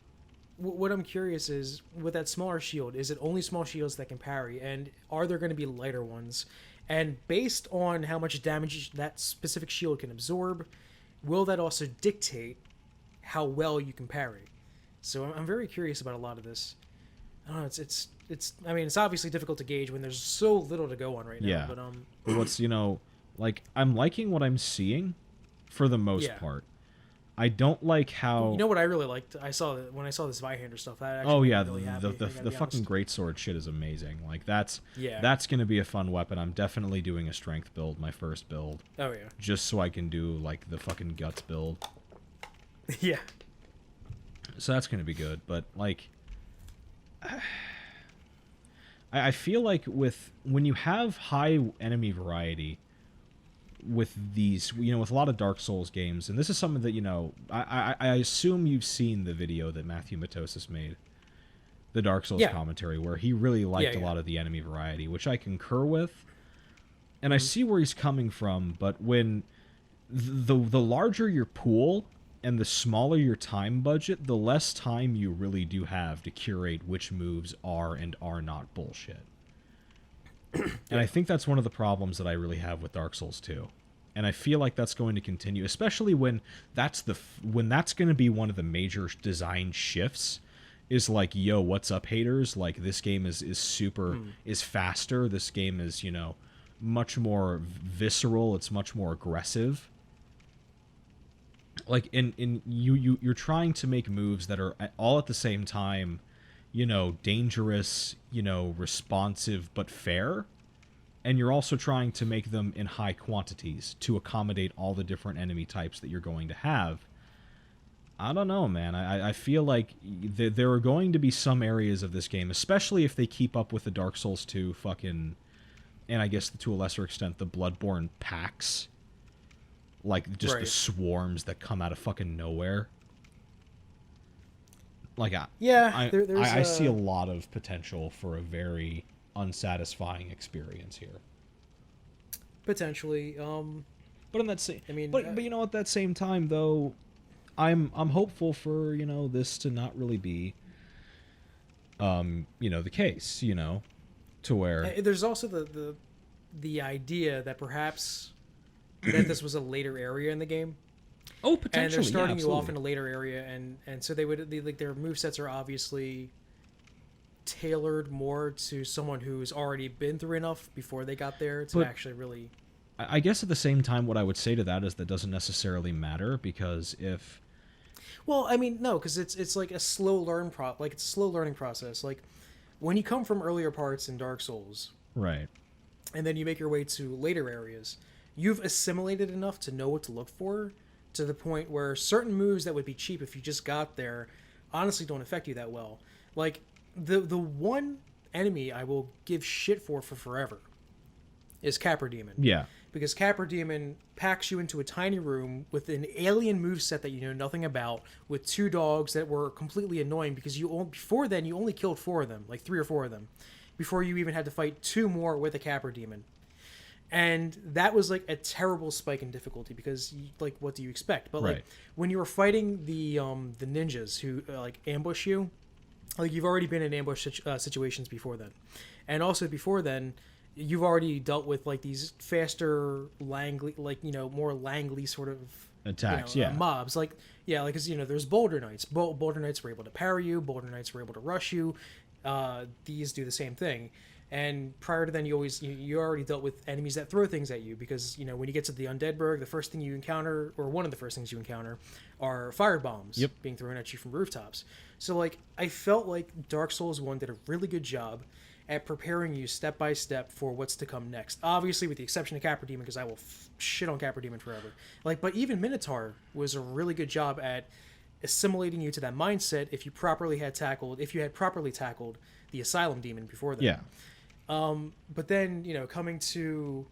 what I'm curious is, with that smaller shield, is it only small shields that can parry, and are there going to be lighter ones? And based on how much damage that specific shield can absorb, will that also dictate how well you can parry? So I'm very curious about a lot of this. I don't know. It's. I mean, it's obviously difficult to gauge when there's so little to go on right now. Yeah. But what's, you know, like I'm liking what I'm seeing, for the most part. I don't like how. You know what I really liked? I saw that when I saw this Vihander stuff. That actually oh yeah, really the fucking greatsword shit is amazing. Like that's that's gonna be a fun weapon. I'm definitely doing a strength build, my first build. Oh yeah. Just so I can do like the fucking guts build. Yeah. So that's going to be good, but like I feel like when you have high enemy variety with these, you know, with a lot of Dark Souls games, and this is something that, you know, I assume you've seen the video that Matthew Matosis made, the Dark Souls commentary, where he really liked a lot of the enemy variety, which I concur with, and I see where he's coming from, but when the larger your pool and the smaller your time budget, the less time you really do have to curate which moves are and are not bullshit. And I think that's one of the problems that I really have with Dark Souls 2. And I feel like that's going to continue, especially when that's going to be one of the major design shifts, is like, yo, what's up, haters? Like, this game is super, is faster. This game is, you know, much more visceral. It's much more aggressive. Like you're trying to make moves that are all at the same time, you know, dangerous, you know, responsive but fair, and you're also trying to make them in high quantities to accommodate all the different enemy types that you're going to have. I don't know, man. I feel like there are going to be some areas of this game, especially if they keep up with the Dark Souls 2 fucking, and I guess to a lesser extent the Bloodborne packs. Like, just the swarms that come out of fucking nowhere. Like, I see a lot of potential for a very unsatisfying experience here. Potentially. But in that same, I mean, but you know, at that same time, though, I'm hopeful for, you know, this to not really be, you know, the case, you know, to where there's also the idea that perhaps that this was a later area in the game. Oh, potentially. And they're starting you off in a later area, and so like their movesets are obviously tailored more to someone who's already been through enough before they got there to actually really. I guess at the same time, what I would say to that is that doesn't necessarily matter, because if. Well, I mean, no, because it's like a slow learning process. Like when you come from earlier parts in Dark Souls, right, and then you make your way to later areas, you've assimilated enough to know what to look for, to the point where certain moves that would be cheap if you just got there honestly don't affect you that well. Like the one enemy I will give shit for forever is Capra Demon. Yeah. Because Capra Demon packs you into a tiny room with an alien moveset that you know nothing about, with two dogs that were completely annoying because before then you only killed 4 of them, like 3 or 4 of them, before you even had to fight 2 more with a Capra Demon. And that was like a terrible spike in difficulty, because like, what do you expect? But like when you were fighting the ninjas who like ambush you, like you've already been in ambush situations before then, and also before then, you've already dealt with like these faster more Langley sort of attacks, mobs, like because there's Boulder Knights. Boulder Knights were able to parry you. Boulder Knights were able to rush you. These do the same thing. And prior to then, you already dealt with enemies that throw things at you, because when you get to the Undeadburg, the first thing you encounter, or one of the first things you encounter, are fire bombs being thrown at you from rooftops. So like I felt like Dark Souls 1 did a really good job at preparing you step by step for what's to come next. Obviously, with the exception of Capra Demon, because I will shit on Capra Demon forever. But even Minotaur was a really good job at assimilating you to that mindset if you had properly tackled the Asylum Demon before that. Yeah. But then, coming to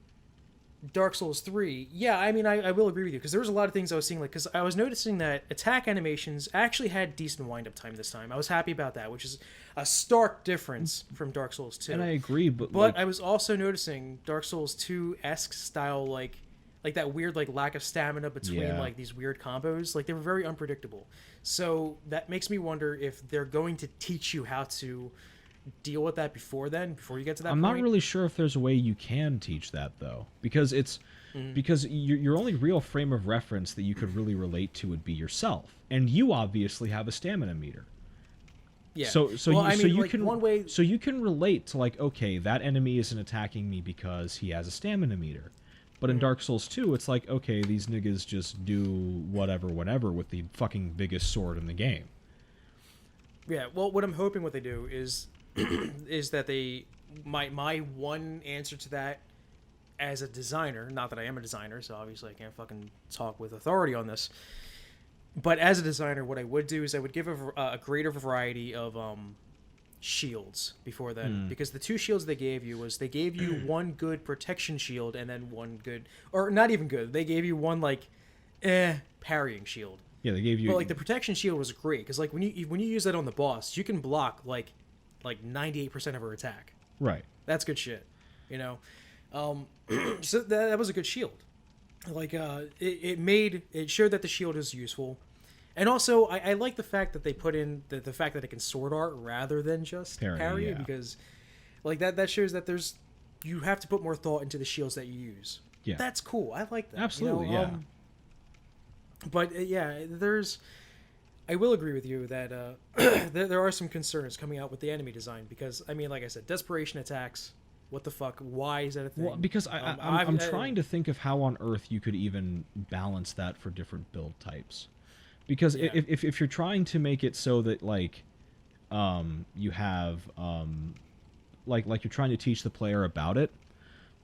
Dark Souls 3, I will agree with you, because there was a lot of things I was seeing, because I was noticing that attack animations actually had decent wind-up time this time. I was happy about that, which is a stark difference from Dark Souls 2. And I agree, but I was also noticing Dark Souls 2-esque style, like that weird, lack of stamina between, these weird combos. They were very unpredictable. So that makes me wonder if they're going to teach you how to deal with that before you get to that point. I'm not really sure if there's a way you can teach that, though, because because your only real frame of reference that you could really relate to would be yourself, and you obviously have a stamina meter. Yeah. So you can relate to okay, that enemy isn't attacking me because he has a stamina meter. But in Dark Souls 2, it's okay, these niggas just do whatever with the fucking biggest sword in the game. Yeah, well, what I'm hoping what they do is that my one answer to that as a designer, not that I am a designer, so obviously I can't fucking talk with authority on this, but as a designer, what I would do is I would give a greater variety of shields before then, because the two shields they gave you one good protection shield and then one good, or not even good, they gave you one parrying shield. Yeah, they gave you. But the protection shield was great, because when you use that on the boss, you can block like 98% of her attack. Right. That's good shit. So that was a good shield. It showed that the shield is useful, and also I like the fact that they put in the fact that it can sword art rather than just parry, because that shows that you have to put more thought into the shields that you use. Yeah, that's cool. I like that. Absolutely. But I will agree with you that there are some concerns coming out with the enemy design, because like I said, desperation attacks. What the fuck? Why is that a thing? Well, because I'm trying to think of how on earth you could even balance that for different build types. Because if you're trying to make it so that you have you're trying to teach the player about it,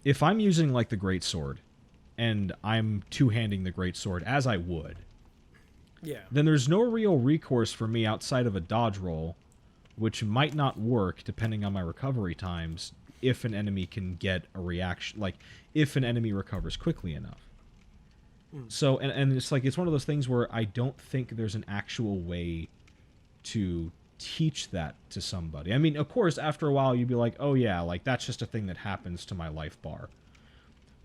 if I'm using the great sword and I'm two-handing the great sword as I would, then there's no real recourse for me outside of a dodge roll, which might not work depending on my recovery times if an enemy can get a reaction, if an enemy recovers quickly enough. So, and it's it's one of those things where I don't think there's an actual way to teach that to somebody. Of course, after a while you'd be like, oh yeah, that's just a thing that happens to my life bar.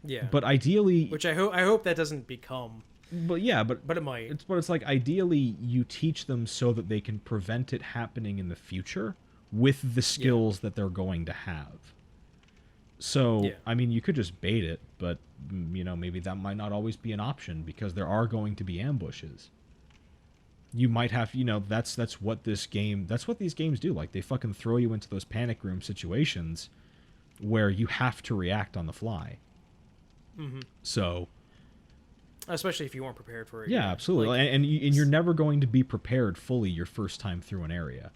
Yeah. But ideally... Which I hope that doesn't become... But yeah, but it might. It's ideally you teach them so that they can prevent it happening in the future with the skills that they're going to have. So, you could just bait it, but, maybe that might not always be an option, because there are going to be ambushes. You might have, that's what these games do. They fucking throw you into those panic room situations where you have to react on the fly. Mm-hmm. So... Especially if you weren't prepared for it. Yeah, absolutely. And you're never going to be prepared fully your first time through an area.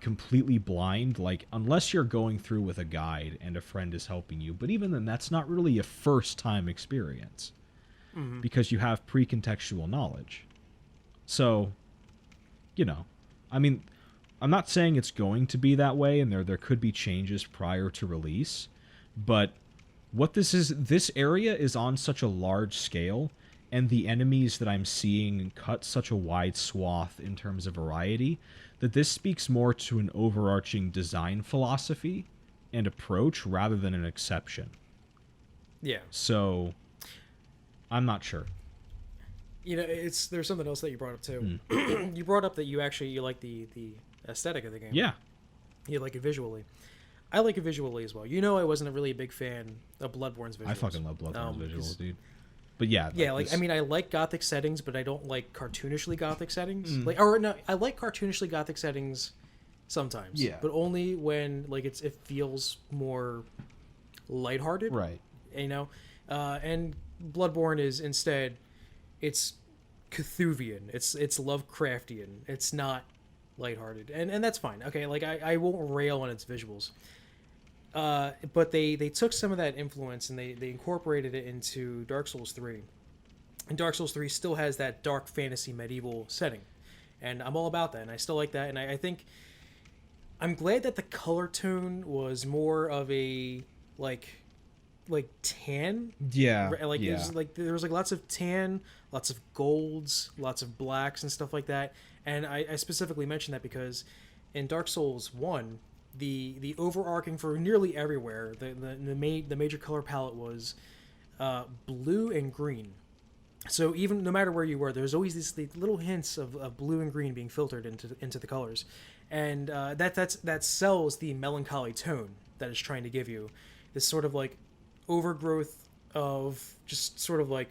Completely blind, unless you're going through with a guide and a friend is helping you. But even then, that's not really a first-time experience. Mm-hmm. Because you have pre-contextual knowledge. So, I'm not saying it's going to be that way, and there could be changes prior to release, but what this area is on such a large scale, and the enemies that I'm seeing cut such a wide swath in terms of variety, that this speaks more to an overarching design philosophy and approach rather than an exception. Yeah. So, I'm not sure. There's something else that you brought up too. You brought up that you like the aesthetic of the game. Yeah. You like it visually. I like it visually as well. You know, I wasn't really a big fan of Bloodborne's visuals. I fucking love Bloodborne's visuals, 'cause- dude. But yeah, Yeah, like this- I mean, I like gothic settings, but I don't like cartoonishly gothic settings. Like, or no, I like cartoonishly gothic settings sometimes. Yeah. But only when like it feels more lighthearted. right. You know, and Bloodborne is instead, it's Cthulhian. It's Lovecraftian. It's not lighthearted, and that's fine. Okay, like I won't rail on its visuals. But they took some of that influence and they incorporated it into Dark Souls 3. And Dark Souls 3 still has that dark fantasy medieval setting. And I'm all about that, and I still like that. And I think I'm glad that the color tone was more of a like tan. Yeah. Like yeah. it was like there was like lots of tan, lots of golds, lots of blacks and stuff like that. And I specifically mentioned that because in Dark Souls 1, the overarching for nearly everywhere, the major color palette was blue and green. So even no matter where you were, there's always these little hints of blue and green being filtered into the colors, and that sells the melancholy tone that it's trying to give you. This sort of like overgrowth of just sort of like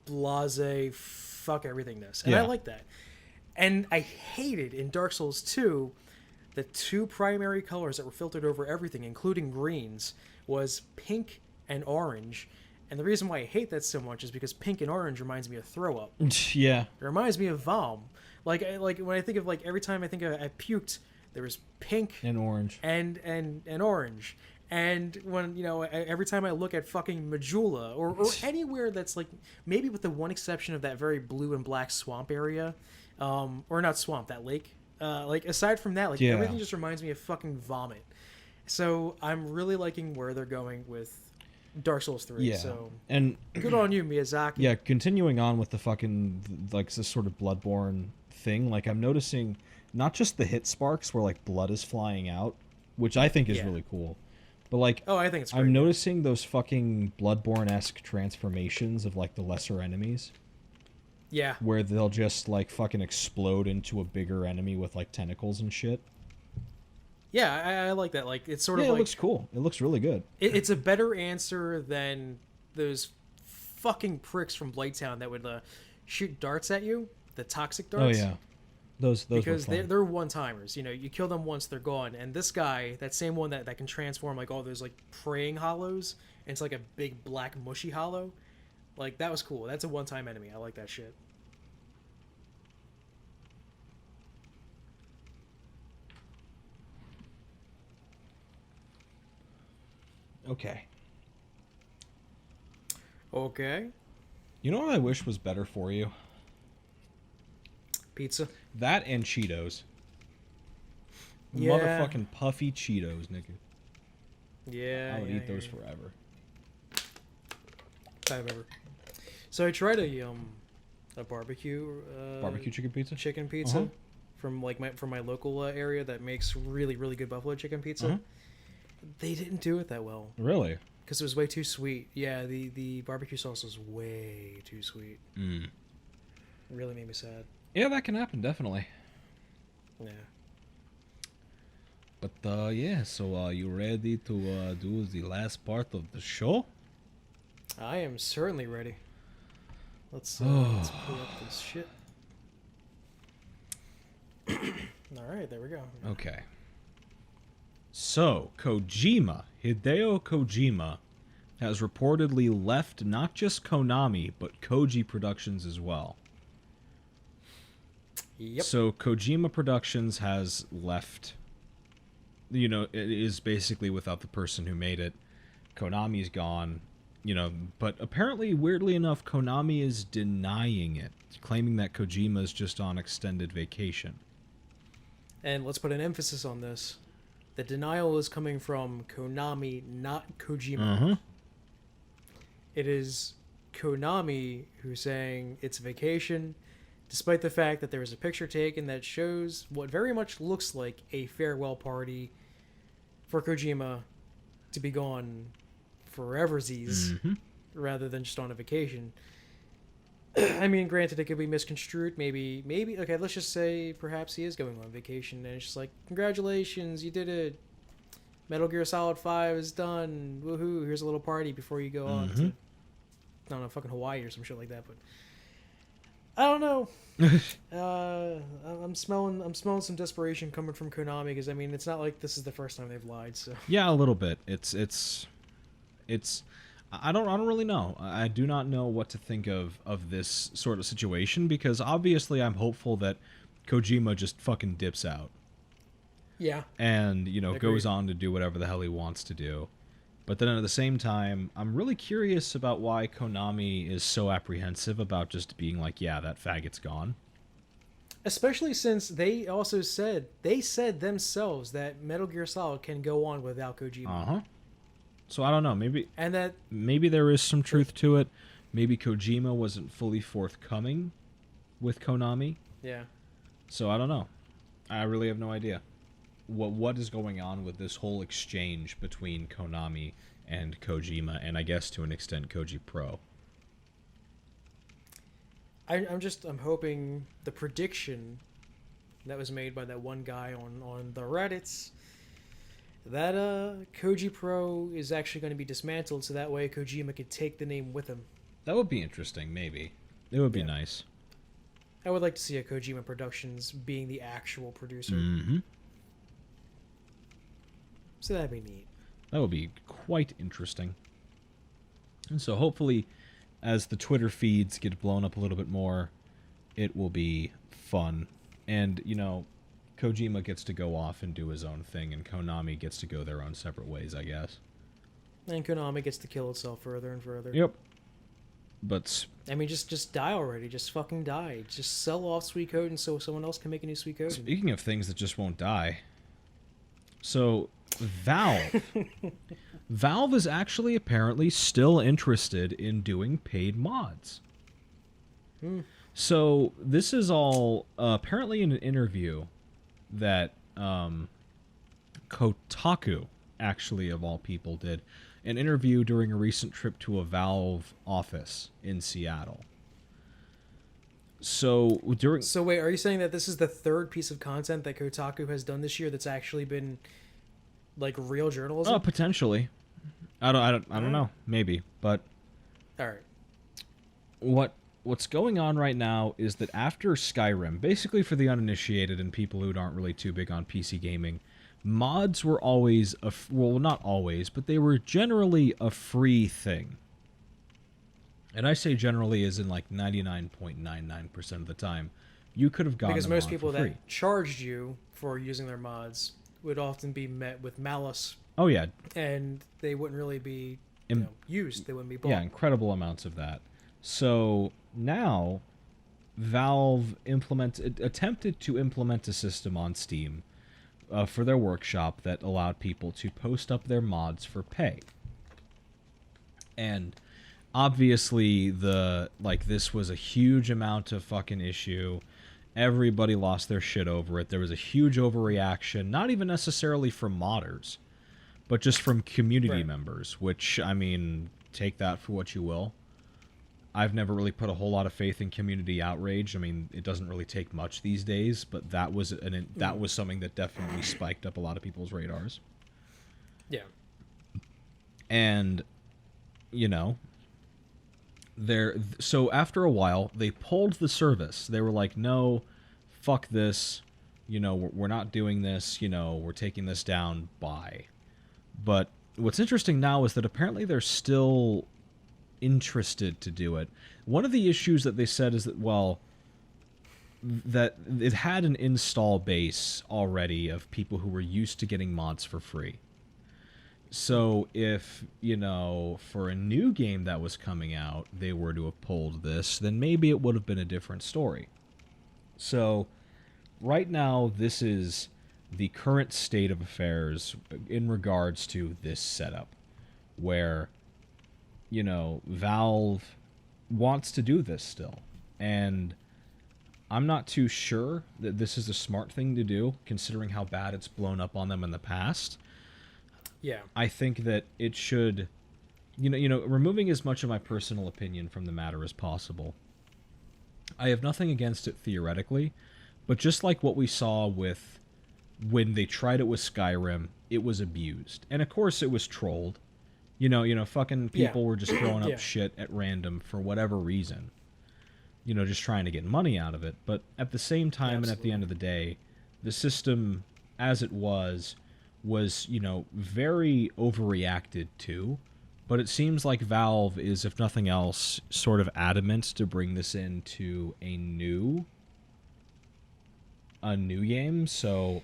blase fuck everythingness, and I Yeah. like that. And I hated in Dark Souls 2 the two primary colors that were filtered over everything, including greens, was pink and orange. And the reason why I hate that so much is because pink and orange reminds me of throw up. Yeah. It reminds me of vom. Like when I think of like every time I think I puked, there was pink And orange. and orange. And when every time I look at fucking Majula or anywhere that's like, maybe with the one exception of that very blue and black swamp area, or not swamp, that lake. Like aside from that, like Yeah. everything just reminds me of fucking vomit. So I'm really liking where they're going with Dark Souls 3. Yeah. So And good on you, Miyazaki. yeah, continuing on with the fucking like this sort of Bloodborne thing, like I'm noticing not just the hit sparks where like blood is flying out, which I think is Yeah. really cool. But like Oh, I think it's great. I'm noticing those fucking Bloodborne-esque transformations of like the lesser enemies. Yeah. Where they'll just like fucking explode into a bigger enemy with like tentacles and shit. Yeah, I like that. Like it's sort Yeah, of it like looks cool. It looks really good. it's a better answer than those fucking pricks from Blighttown that would shoot darts at you, the toxic Oh darts. yeah, those Because were fun. they're one timers. You kill them once, they're gone. And this guy, that same one that can transform like all those like praying hollows into like a big black mushy hollow, like that was cool. That's a one-time enemy. I like that shit. Okay. Okay. You know what I wish was better for you? Pizza. That and Cheetos. Yeah. Motherfucking puffy Cheetos, nigga. Yeah. I would yeah, eat those yeah. forever. I've ever. So I tried a barbecue Barbecue chicken pizza? chicken pizza Uh-huh. from my local area that makes really really good buffalo chicken pizza. Uh-huh. They didn't do it that well Really? because it was way too sweet. Yeah, the barbecue sauce was way too sweet. Mm. It really made me sad. Yeah, that can happen, definitely. Yeah. But, yeah, so you ready to do the last part of the show? I am certainly ready. Let's pull up this shit. All right, there we go. Okay. So, Hideo Kojima, has reportedly left not just Konami, but Koji Productions as well. Yep. So, Kojima Productions has left. You know, it is basically without the person who made it. Konami's gone. You know, but apparently, weirdly enough, Konami is denying it, claiming that Kojima is just on extended vacation. And let's put an emphasis on this. The denial is coming from Konami, not Kojima. Uh-huh. It is Konami who's saying it's vacation, despite the fact that there was a picture taken that shows what very much looks like a farewell party for Kojima to be gone foreversies, rather than just on a vacation. I mean, granted, it could be misconstrued. Maybe, okay, let's just say perhaps he is going on vacation, and it's just like, congratulations, you did it. Metal Gear Solid 5 is done. Woohoo! Here's a little party before you go on to, I don't know, fucking Hawaii or some shit like that. But I don't know. I'm smelling some desperation coming from Konami, because I mean, it's not like this is the first time they've lied. So yeah, a little bit. It's. I don't really know. I do not know what to think of this sort of situation, because obviously I'm hopeful that Kojima just fucking dips out. Yeah. And, you know, goes on to do whatever the hell he wants to do. But then at the same time, I'm really curious about why Konami is so apprehensive about just being like, yeah, that faggot's gone. Especially since they also said themselves that Metal Gear Solid can go on without Kojima. Uh-huh. So I don't know, maybe there is some truth to it. Maybe Kojima wasn't fully forthcoming with Konami. Yeah. So I don't know. I really have no idea what is going on with this whole exchange between Konami and Kojima, and I guess to an extent Koji Pro. I'm hoping the prediction that was made by that one guy on the Reddits, that Koji Pro is actually going to be dismantled, so that way Kojima could take the name with him. That would be interesting, maybe. It would be nice. I would like to see a Kojima Productions being the actual producer. Mm-hmm. So that'd be neat. That would be quite interesting. And so hopefully, as the Twitter feeds get blown up a little bit more, it will be fun. And, you know, Kojima gets to go off and do his own thing, and Konami gets to go their own separate ways, I guess. And Konami gets to kill itself further and further. Yep. But I mean, just die already. Just fucking die. Just sell off Suikoden so someone else can make a new Suikoden. Speaking of things that just won't die, so Valve is actually apparently still interested in doing paid mods. So this is all apparently in an interview that Kotaku, actually of all people, did. An interview during a recent trip to a Valve office in Seattle. So wait, are you saying that this is the third piece of content that Kotaku has done this year that's actually been like real journalism? Oh, potentially. I don't know. Maybe, but all right. What's going on right now is that after Skyrim, basically for the uninitiated and people who aren't really too big on PC gaming, mods were always well, not always, but they were generally a free thing. And I say generally as in like 99.99% of the time, you could have gotten because a mod mod people for free. that charged you for using their mods would often be met with malice. Oh yeah, and they wouldn't really be used. They wouldn't be bought. Yeah, incredible amounts of that. So now, Valve attempted to implement a system on Steam for their workshop that allowed people to post up their mods for pay. And obviously, this was a huge amount of fucking issue. Everybody lost their shit over it. There was a huge overreaction, not even necessarily from modders, but just from community members, which, I mean, take that for what you will. I've never really put a whole lot of faith in community outrage. I mean, it doesn't really take much these days, but that was something that definitely spiked up a lot of people's radars. Yeah. And, you know, so after a while, they pulled the service. They were like, no, fuck this. You know, we're not doing this. You know, we're taking this down. Bye. But what's interesting now is that apparently they're still interested to do it. One of the issues that they said is that, well, that it had an install base already of people who were used to getting mods for free. So if, you know, for a new game that was coming out, they were to have pulled this, then maybe it would have been a different story. So right now, this is the current state of affairs in regards to this setup, where, you know, Valve wants to do this still. And I'm not too sure that this is a smart thing to do, considering how bad it's blown up on them in the past. Yeah. I think that it should, you know, removing as much of my personal opinion from the matter as possible. I have nothing against it theoretically, but just like what we saw with when they tried it with Skyrim, it was abused. And of course it was trolled. Fucking people were just throwing up shit at random for whatever reason. Just trying to get money out of it. But at the same time, and at the end of the day, the system, as it was, very overreacted to. But it seems like Valve is, if nothing else, sort of adamant to bring this into a new game. So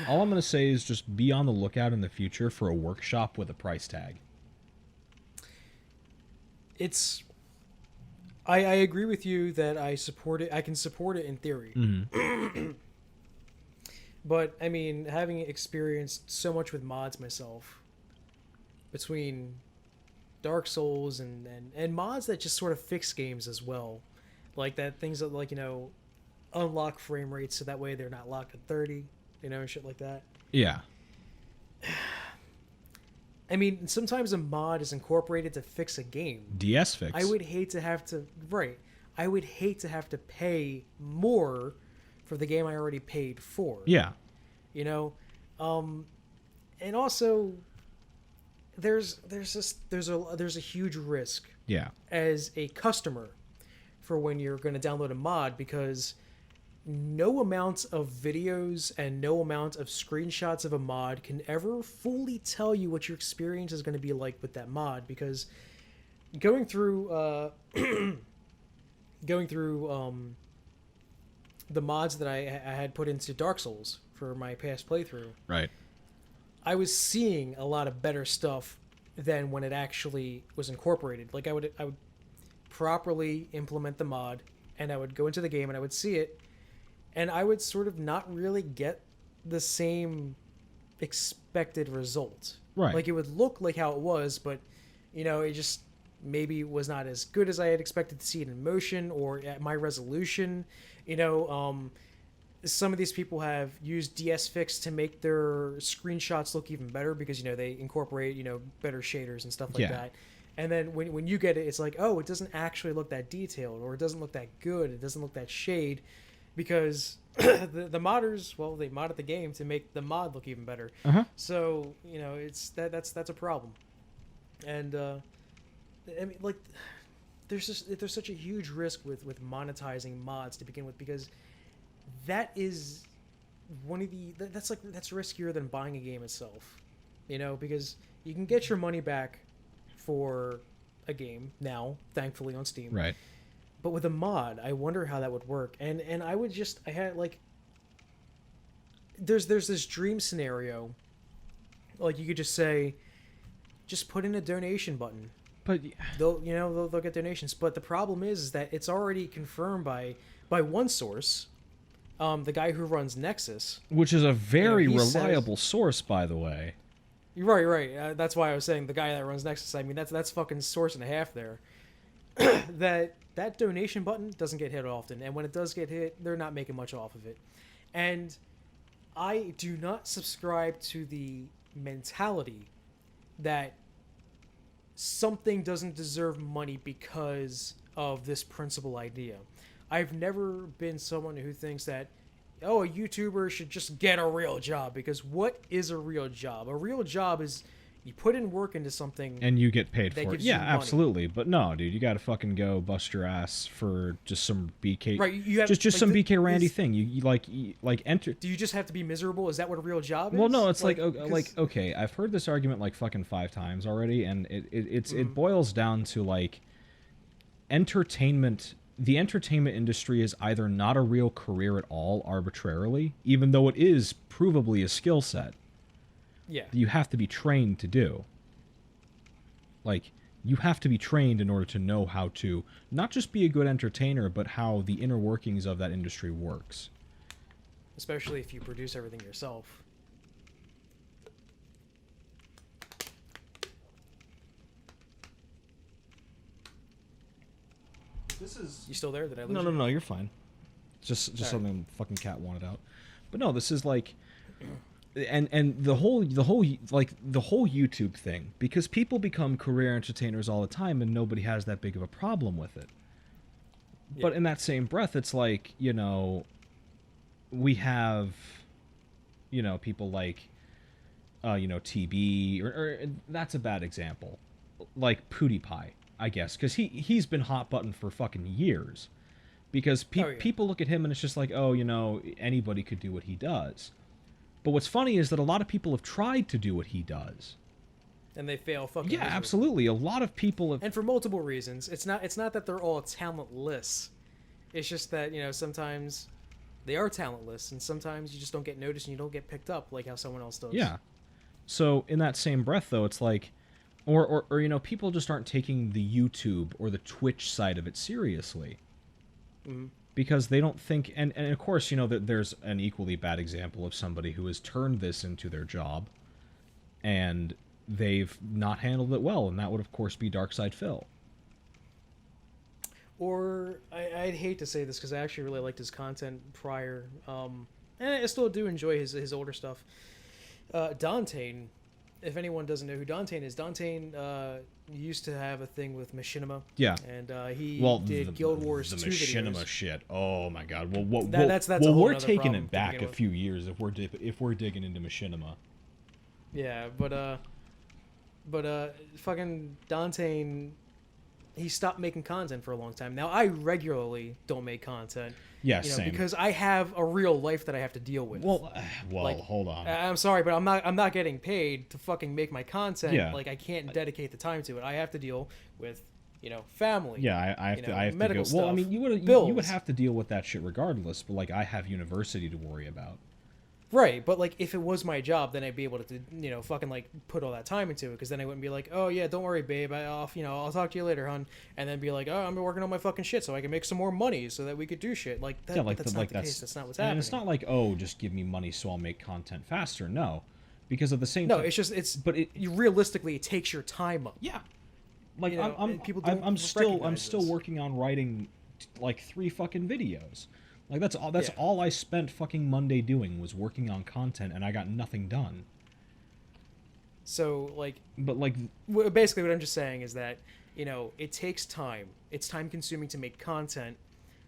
all I'm going to say is just be on the lookout in the future for a workshop with a price tag. I agree with you that I support it. I can support it in theory. Mm-hmm. But, I mean, having experienced so much with mods myself, between Dark Souls and mods that just sort of fix games as well, like that things that, like, unlock frame rates so that way they're not locked at 30, and shit like that. Yeah. I mean, sometimes a mod is incorporated to fix a game. DS fix. I would hate to have to... Right. I would hate to have to pay more for the game I already paid for. Yeah. And also, there's a huge risk. Yeah. As a customer for when you're going to download a mod, because no amount of videos and no amount of screenshots of a mod can ever fully tell you what your experience is going to be like with that mod, because going through the mods that I had put into Dark Souls for my past playthrough, right, I was seeing a lot of better stuff than when it actually was incorporated. Like I would properly implement the mod, and I would go into the game and I would see it, and I would sort of not really get the same expected result. Right. Like it would look like how it was, but it just maybe was not as good as I had expected to see it in motion or at my resolution. Some of these people have used DS Fix to make their screenshots look even better because they incorporate better shaders and stuff like that. And then when you get it, it's like, oh, it doesn't actually look that detailed, or it doesn't look that good, it doesn't look that shade, because the modders, well, they modded the game to make the mod look even better. Uh-huh. So it's that's a problem. And I mean, like, there's such a huge risk with monetizing mods to begin with, because that is one of that's riskier than buying a game itself, because you can get your money back for a game now, thankfully, on Steam. Right. But with a mod, I wonder how that would work. And I had like, there's this dream scenario, like you could just say, just put in a donation button. But they'll get donations. But the problem is that it's already confirmed by one source, the guy who runs Nexus, which is a very reliable source, by the way. Right. That's why I was saying the guy that runs Nexus. I mean, that's fucking source and a half there. that donation button doesn't get hit often, and when it does get hit, they're not making much off of it. And I do not subscribe to the mentality that something doesn't deserve money because of this principal idea. I've never been someone who thinks that, oh, a YouTuber should just get a real job, because what is a real job? A real job is you put in work into something and you get paid for it. Yeah, absolutely. Money. But no, dude, you got to fucking go bust your ass for just some BK. Right, you have just like some BK Randy thing. You like enter. Do you just have to be miserable? Is that what a real job is? Well, no, it's like okay, I've heard this argument like fucking 5 times already, and it boils down to like entertainment. The entertainment industry is either not a real career at all arbitrarily, even though it is provably a skill set. Yeah. You have to be trained to do. Like, you have to be trained in order to know how to not just be a good entertainer, but how the inner workings of that industry works. Especially if you produce everything yourself. This is... You still there? Did I lose you? No, you're fine. Just something fucking cat wanted out. But no, this is like... And the whole YouTube thing, because people become career entertainers all the time and nobody has that big of a problem with it. Yeah. But in that same breath, it's like, we have, people like, TB, or that's a bad example. Like PewDiePie, I guess, because he's been hot button for fucking years. Because people look at him and it's just like, oh, anybody could do what he does. But what's funny is that a lot of people have tried to do what he does. And they fail fucking Yeah, miserably. absolutely. A lot of people have... And for multiple reasons. It's not that they're all talentless. It's just that, sometimes they are talentless, and sometimes you just don't get noticed and you don't get picked up like how someone else does. Yeah. So in that same breath, though, it's like... Or people just aren't taking the YouTube or the Twitch side of it seriously. Mm-hmm. Because they don't think... And of course, that there's an equally bad example of somebody who has turned this into their job, and they've not handled it well, and that would, of course, be Darkside Phil. Or, I'd hate to say this because I actually really liked his content prior, and I still do enjoy his older stuff. Dante, if anyone doesn't know who Dante is, Dante used to have a thing with Machinima. Yeah. And he did the Guild Wars 2 Machinima videos. shit. Oh my god. Well, That's a whole we're nother taking problem it back to begin a with. few years if we're digging into Machinima. Yeah, but fucking Dante, he stopped making content for a long time. Now I regularly don't make content. Yeah, same. Because I have a real life that I have to deal with. Well, Like, hold on. I'm sorry, but I'm not getting paid to fucking make my content. Yeah. Like I can't dedicate the time to it. I have to deal with, family. Yeah, I have to medical go. Well, I stuff, mean, you would bills. have to deal with that shit regardless. But like, I have university to worry about. Right, but like if it was my job, then I'd be able to, fucking like put all that time into it, because then I wouldn't be like, oh yeah, don't worry, babe, I'll talk to you later, hon, and then be like, oh, I'm working on my fucking shit so I can make some more money so that we could do shit like that. Yeah, But that's not the case. That's not what's and happening. it's not like, oh, just give me money so I'll make content faster. No, because at the same No, time, realistically, it takes your time up. Yeah, like and people don't I'm still recognize this. working on writing like 3 fucking videos. Like that's all I spent fucking Monday doing was working on content, and I got nothing done. So like, But like, basically what I'm just saying is that, it takes time. It's time consuming to make content.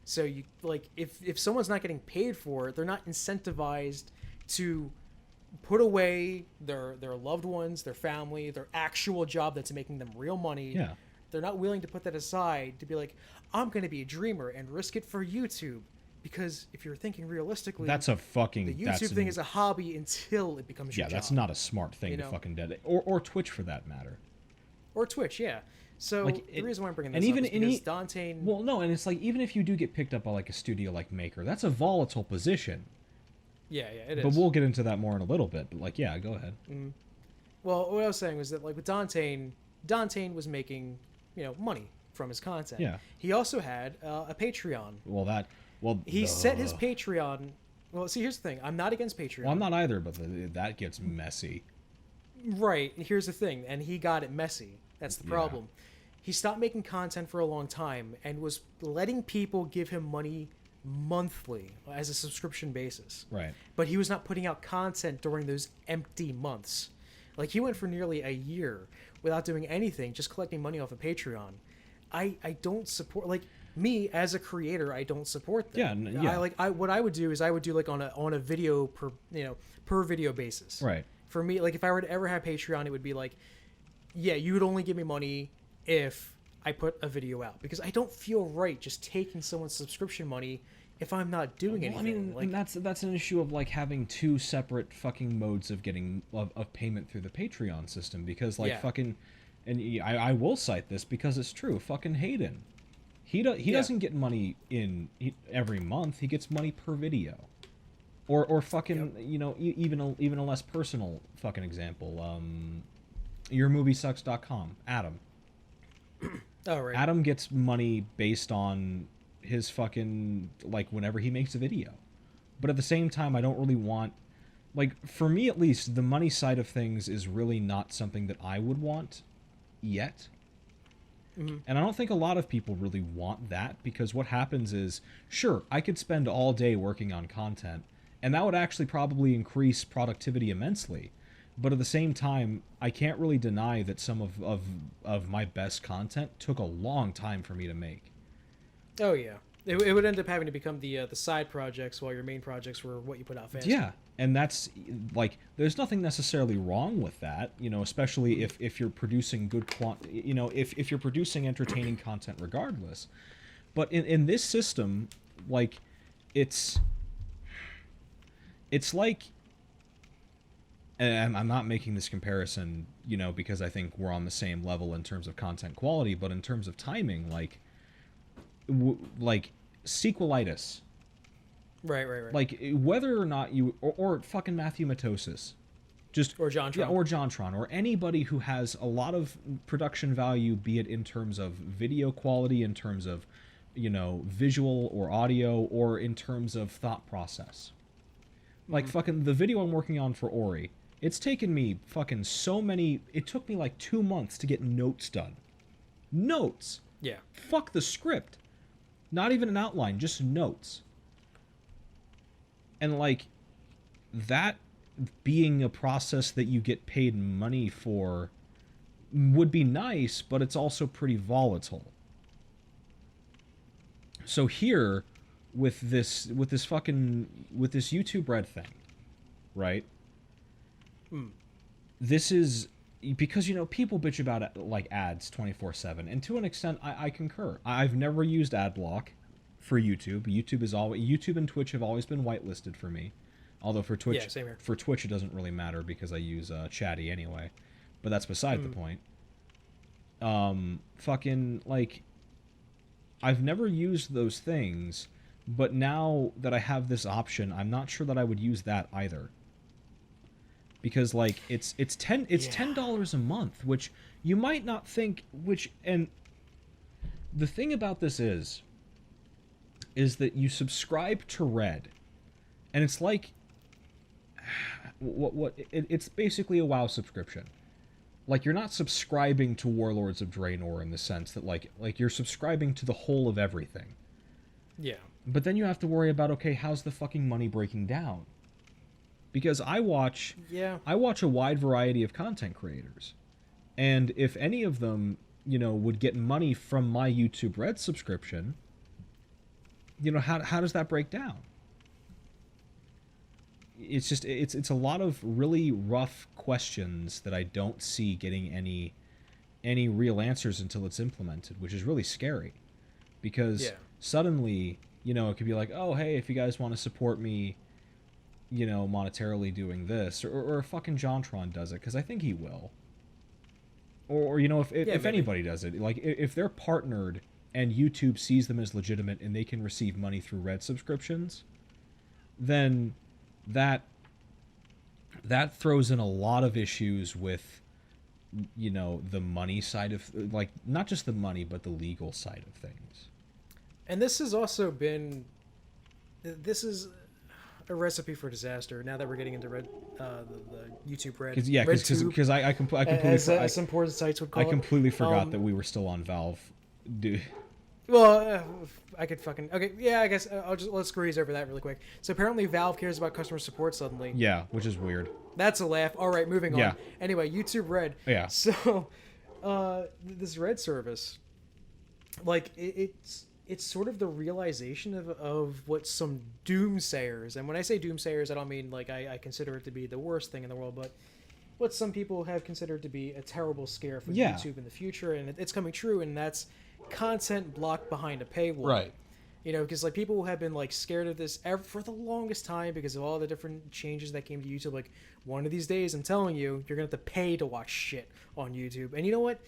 So you like, if someone's not getting paid for it, they're not incentivized to put away their loved ones, their family, their actual job that's making them real money. yeah. They're not willing to put that aside to be like, I'm going to be a dreamer and risk it for YouTube. Because if you're thinking realistically, That's a fucking... the YouTube thing is a hobby until it becomes your job. Yeah, that's not a smart thing to fucking dedicate. Or Twitch for that matter. Or Twitch, yeah. So Like, the reason why I'm bringing and this even up is because Dante... Well, no, and it's like, even if you do get picked up by like a studio like Maker, that's a volatile position. Yeah, it is. But we'll get into that more in a little bit. But like, yeah, go ahead. Well, what I was saying was that like with Dante was making, money from his content. Yeah. He also had a Patreon. He Set his Patreon... Well, see, here's the thing. I'm not against Patreon. Well, I'm not either, but that gets messy. Right. Here's the thing. And he got it messy. That's the Yeah. problem. He stopped making content for a long time and was letting people give him money monthly as a subscription basis. Right. But he was not putting out content during those empty months. Like, he went for nearly a year without doing anything, just collecting money off of Patreon. I don't support... Like, me as a creator, I don't support that. Yeah. What I would do is I would do like on a video per video basis. Right. For me, like if I were to ever have Patreon, it would be like, yeah, you would only give me money if I put a video out, because I don't feel right just taking someone's subscription money if I'm not doing anything. I mean, like, and that's an issue of like having 2 separate fucking modes of getting of payment through the Patreon system, because like fucking, and I will cite this because it's true. Fucking Hayden. He doesn't get money every month. He gets money per video, or fucking even a less personal fucking example. YourMovieSucks.com. Adam. Oh right. Adam gets money based on his fucking like whenever he makes a video, but at the same time, I don't really want, like, for me at least, the money side of things is really not something that I would want yet. And I don't think a lot of people really want that, because what happens is, sure, I could spend all day working on content, and that would actually probably increase productivity immensely. But at the same time, I can't really deny that some of my best content took a long time for me to make. Oh yeah, it would end up having to become the side projects while your main projects were what you put out fast. Yeah, And that's like, there's nothing necessarily wrong with that, you know, especially if you're producing good you know, if you're producing entertaining content regardless. But in this system, like, it's like, and I'm not making this comparison, you know, because I think we're on the same level in terms of content quality, but in terms of timing, like, like sequelitis. Right. Like, whether or not you, or fucking Matthew Matosis. Just, or JonTron. Yeah, or JonTron, or anybody who has a lot of production value, be it in terms of video quality, in terms of, you know, visual or audio, or in terms of thought process. Like, fucking, the video I'm working on for Ori, it's taken me fucking so many... It took me like 2 months to get notes done. Notes! Yeah. Fuck the script. Not even an outline, just notes. And, like, that being a process that you get paid money for would be nice, but it's also pretty volatile. So here, with this YouTube Red thing, right? This is because, you know, people bitch about like ads 24/7, and to an extent, I concur. I've never used ad block for YouTube. YouTube and Twitch have always been whitelisted for me. Although for Twitch, yeah, same here. For Twitch it doesn't really matter because I use Chatty anyway. But that's beside the point. Fucking, like, I've never used those things, but now that I have this option, I'm not sure that I would use that either. Because, like, it's $10 a month, which you might not think, and the thing about this is that you subscribe to Red, and it's like, it's basically a WoW subscription. Like, you're not subscribing to Warlords of Draenor in the sense that, like you're subscribing to the whole of everything. Yeah. But then you have to worry about, okay, how's the fucking money breaking down? Because I watch a wide variety of content creators. And if any of them, you know, would get money from my YouTube Red subscription, you know, how does that break down? It's just, it's a lot of really rough questions that I don't see getting any real answers until it's implemented, which is really scary. Because suddenly, you know, it could be like, oh, hey, if you guys want to support me, you know, monetarily doing this, or fucking JonTron does it, because I think he will. Or you know, if anybody does it, like, if they're partnered and YouTube sees them as legitimate and they can receive money through Red subscriptions, then that throws in a lot of issues with, you know, the money side of, like, not just the money, but the legal side of things. And this has also been, this is a recipe for disaster. Now that we're getting into Red, the YouTube Red, because I completely, as some porn sites would call it. I completely forgot that we were still on Valve. Dude. Well, I could fucking... Okay, yeah, I guess let's breeze over that really quick. So apparently Valve cares about customer support suddenly. Yeah, which is weird. That's a laugh. All right, moving on. Anyway, YouTube Red. Yeah. So, this Red service, like, it's sort of the realization of what some doomsayers, and when I say doomsayers, I don't mean, like, I consider it to be the worst thing in the world, but what some people have considered to be a terrible scare for YouTube in the future, and it's coming true, and that's content blocked behind a paywall. Right. You know, because, like, people have been, like, scared of this for the longest time because of all the different changes that came to YouTube. Like, one of these days, I'm telling you, you're going to have to pay to watch shit on YouTube. And you know what?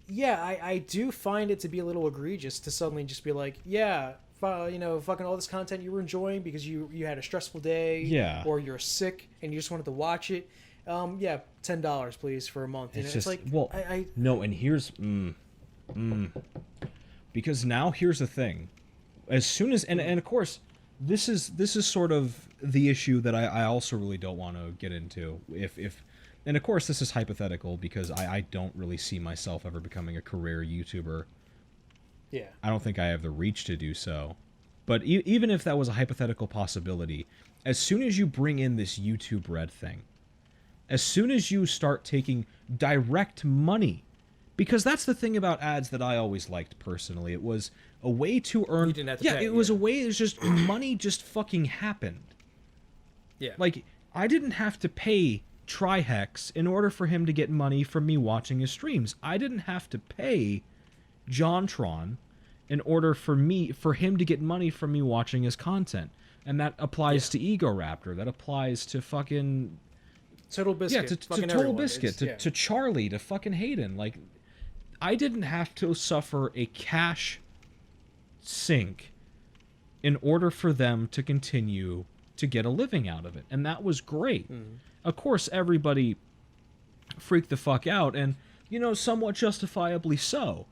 Yeah, I do find it to be a little egregious to suddenly just be like, yeah, you know, fucking all this content you were enjoying because you had a stressful day, or you're sick and you just wanted to watch it. Yeah, $10 please for a month. It's just, just like, well, no, and here's because now here's the thing. As soon as and of course this is sort of the issue that I also really don't want to get into. If and of course this is hypothetical because I don't really see myself ever becoming a career YouTuber. Yeah. I don't think I have the reach to do so. But even if that was a hypothetical possibility, as soon as you bring in this YouTube Red thing, as soon as you start taking direct money, because that's the thing about ads that I always liked personally. It was a way to earn... You didn't have to pay, it was a way, it's just money just fucking happened. Yeah. Like, I didn't have to pay Trihex in order for him to get money from me watching his streams. I didn't have to pay JonTron in order for him to get money from me watching his content. And that applies to Ego Raptor. That applies to fucking TotalBiscuit. Yeah, to TotalBiscuit, to Charlie, to fucking Hayden. Like, I didn't have to suffer a cash sink in order for them to continue to get a living out of it. And that was great. Of course, everybody freaked the fuck out, and, you know, somewhat justifiably so.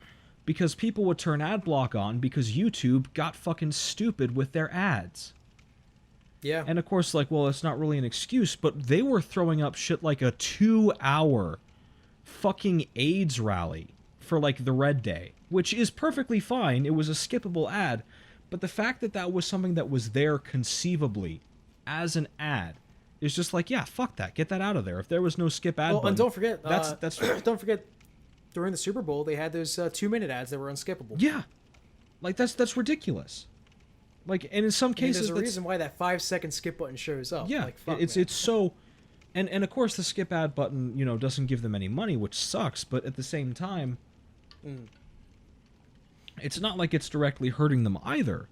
Because people would turn ad block on because YouTube got fucking stupid with their ads. Yeah. And of course, like, well, it's not really an excuse, but they were throwing up shit like a 2-hour fucking AIDS rally for, like, the Red Day, which is perfectly fine. It was a skippable ad, but the fact that that was something that was there conceivably as an ad is just like, yeah, fuck that. Get that out of there. If there was no skip ad button, and don't forget, that's don't forget, during the Super Bowl, they had those 2-minute ads that were unskippable. Yeah. Like, that's ridiculous. Like, and in some cases, there's a reason why that 5-second skip button shows up. Yeah, like, fuck, it's so, and of course the skip ad button, you know, doesn't give them any money, which sucks. But at the same time, it's not like it's directly hurting them either.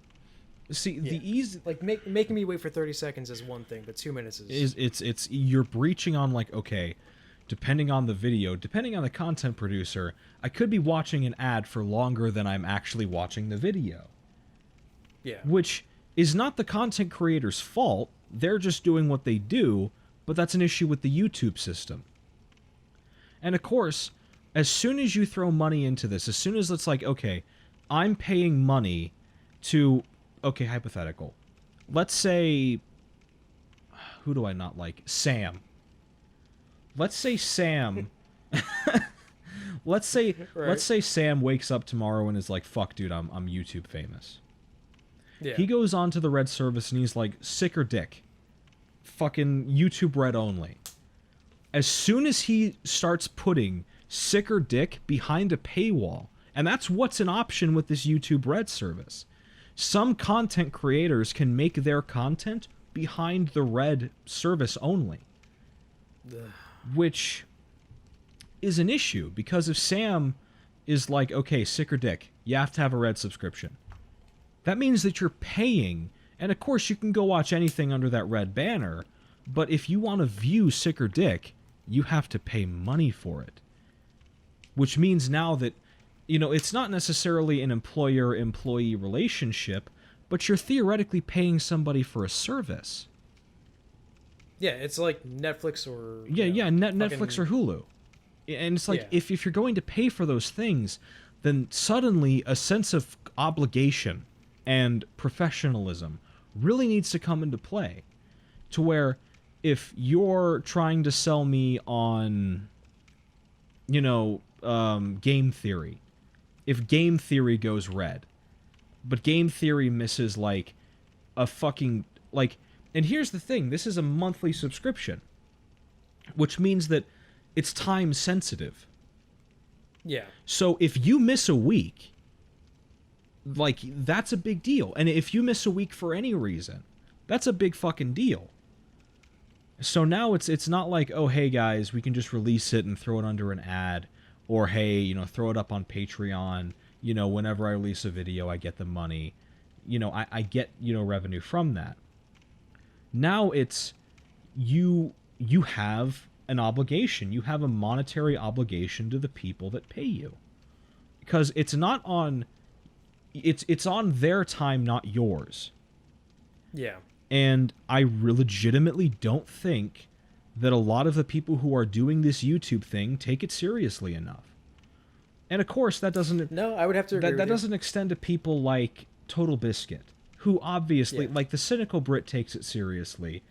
See, the easy, like, making me wait for 30 seconds is one thing, but 2 minutes is it's you're breaching on, like, okay, depending on the video, depending on the content producer, I could be watching an ad for longer than I'm actually watching the video. Yeah. Which is not the content creator's fault. They're just doing what they do, but that's an issue with the YouTube system. And of course, as soon as you throw money into this, as soon as it's like, okay, I'm paying money to, okay, hypothetical. Let's say, who do I not like? Sam. Let's say Sam... let's say Sam wakes up tomorrow and is like, fuck, dude, I'm YouTube famous. Yeah. He goes on to the Red service and he's like, sick or dick. Fucking YouTube Red only. As soon as he starts putting sick or dick behind a paywall, and that's what's an option with this YouTube Red service. Some content creators can make their content behind the Red service only. Which is an issue, because if Sam is like, okay, sick or dick, you have to have a Red subscription. That means that you're paying, and of course you can go watch anything under that Red banner, but if you want to view Sick or Dick, you have to pay money for it. Which means now that, you know, it's not necessarily an employer-employee relationship, but you're theoretically paying somebody for a service. Yeah, it's like Netflix or... Netflix or Hulu. And it's like, if you're going to pay for those things, then suddenly a sense of obligation and professionalism really needs to come into play. To where, if you're trying to sell me on, you know, Game Theory, if Game Theory goes red, but Game Theory misses, like, a fucking, like, and here's the thing, this is a monthly subscription, which means that it's time sensitive. Yeah. So if you miss a week, like, that's a big deal. And if you miss a week for any reason, that's a big fucking deal. So now it's not like, oh, hey, guys, we can just release it and throw it under an ad. Or, hey, you know, throw it up on Patreon. You know, whenever I release a video, I get the money. You know, I get, you know, revenue from that. Now it's, you have an obligation. You have a monetary obligation to the people that pay you. Because it's not on... It's on their time, not yours. Yeah. And I legitimately don't think that a lot of the people who are doing this YouTube thing take it seriously enough. And of course, that doesn't... No, I would have to agree that doesn't extend to people like TotalBiscuit, who obviously, like, the cynical Brit takes it seriously.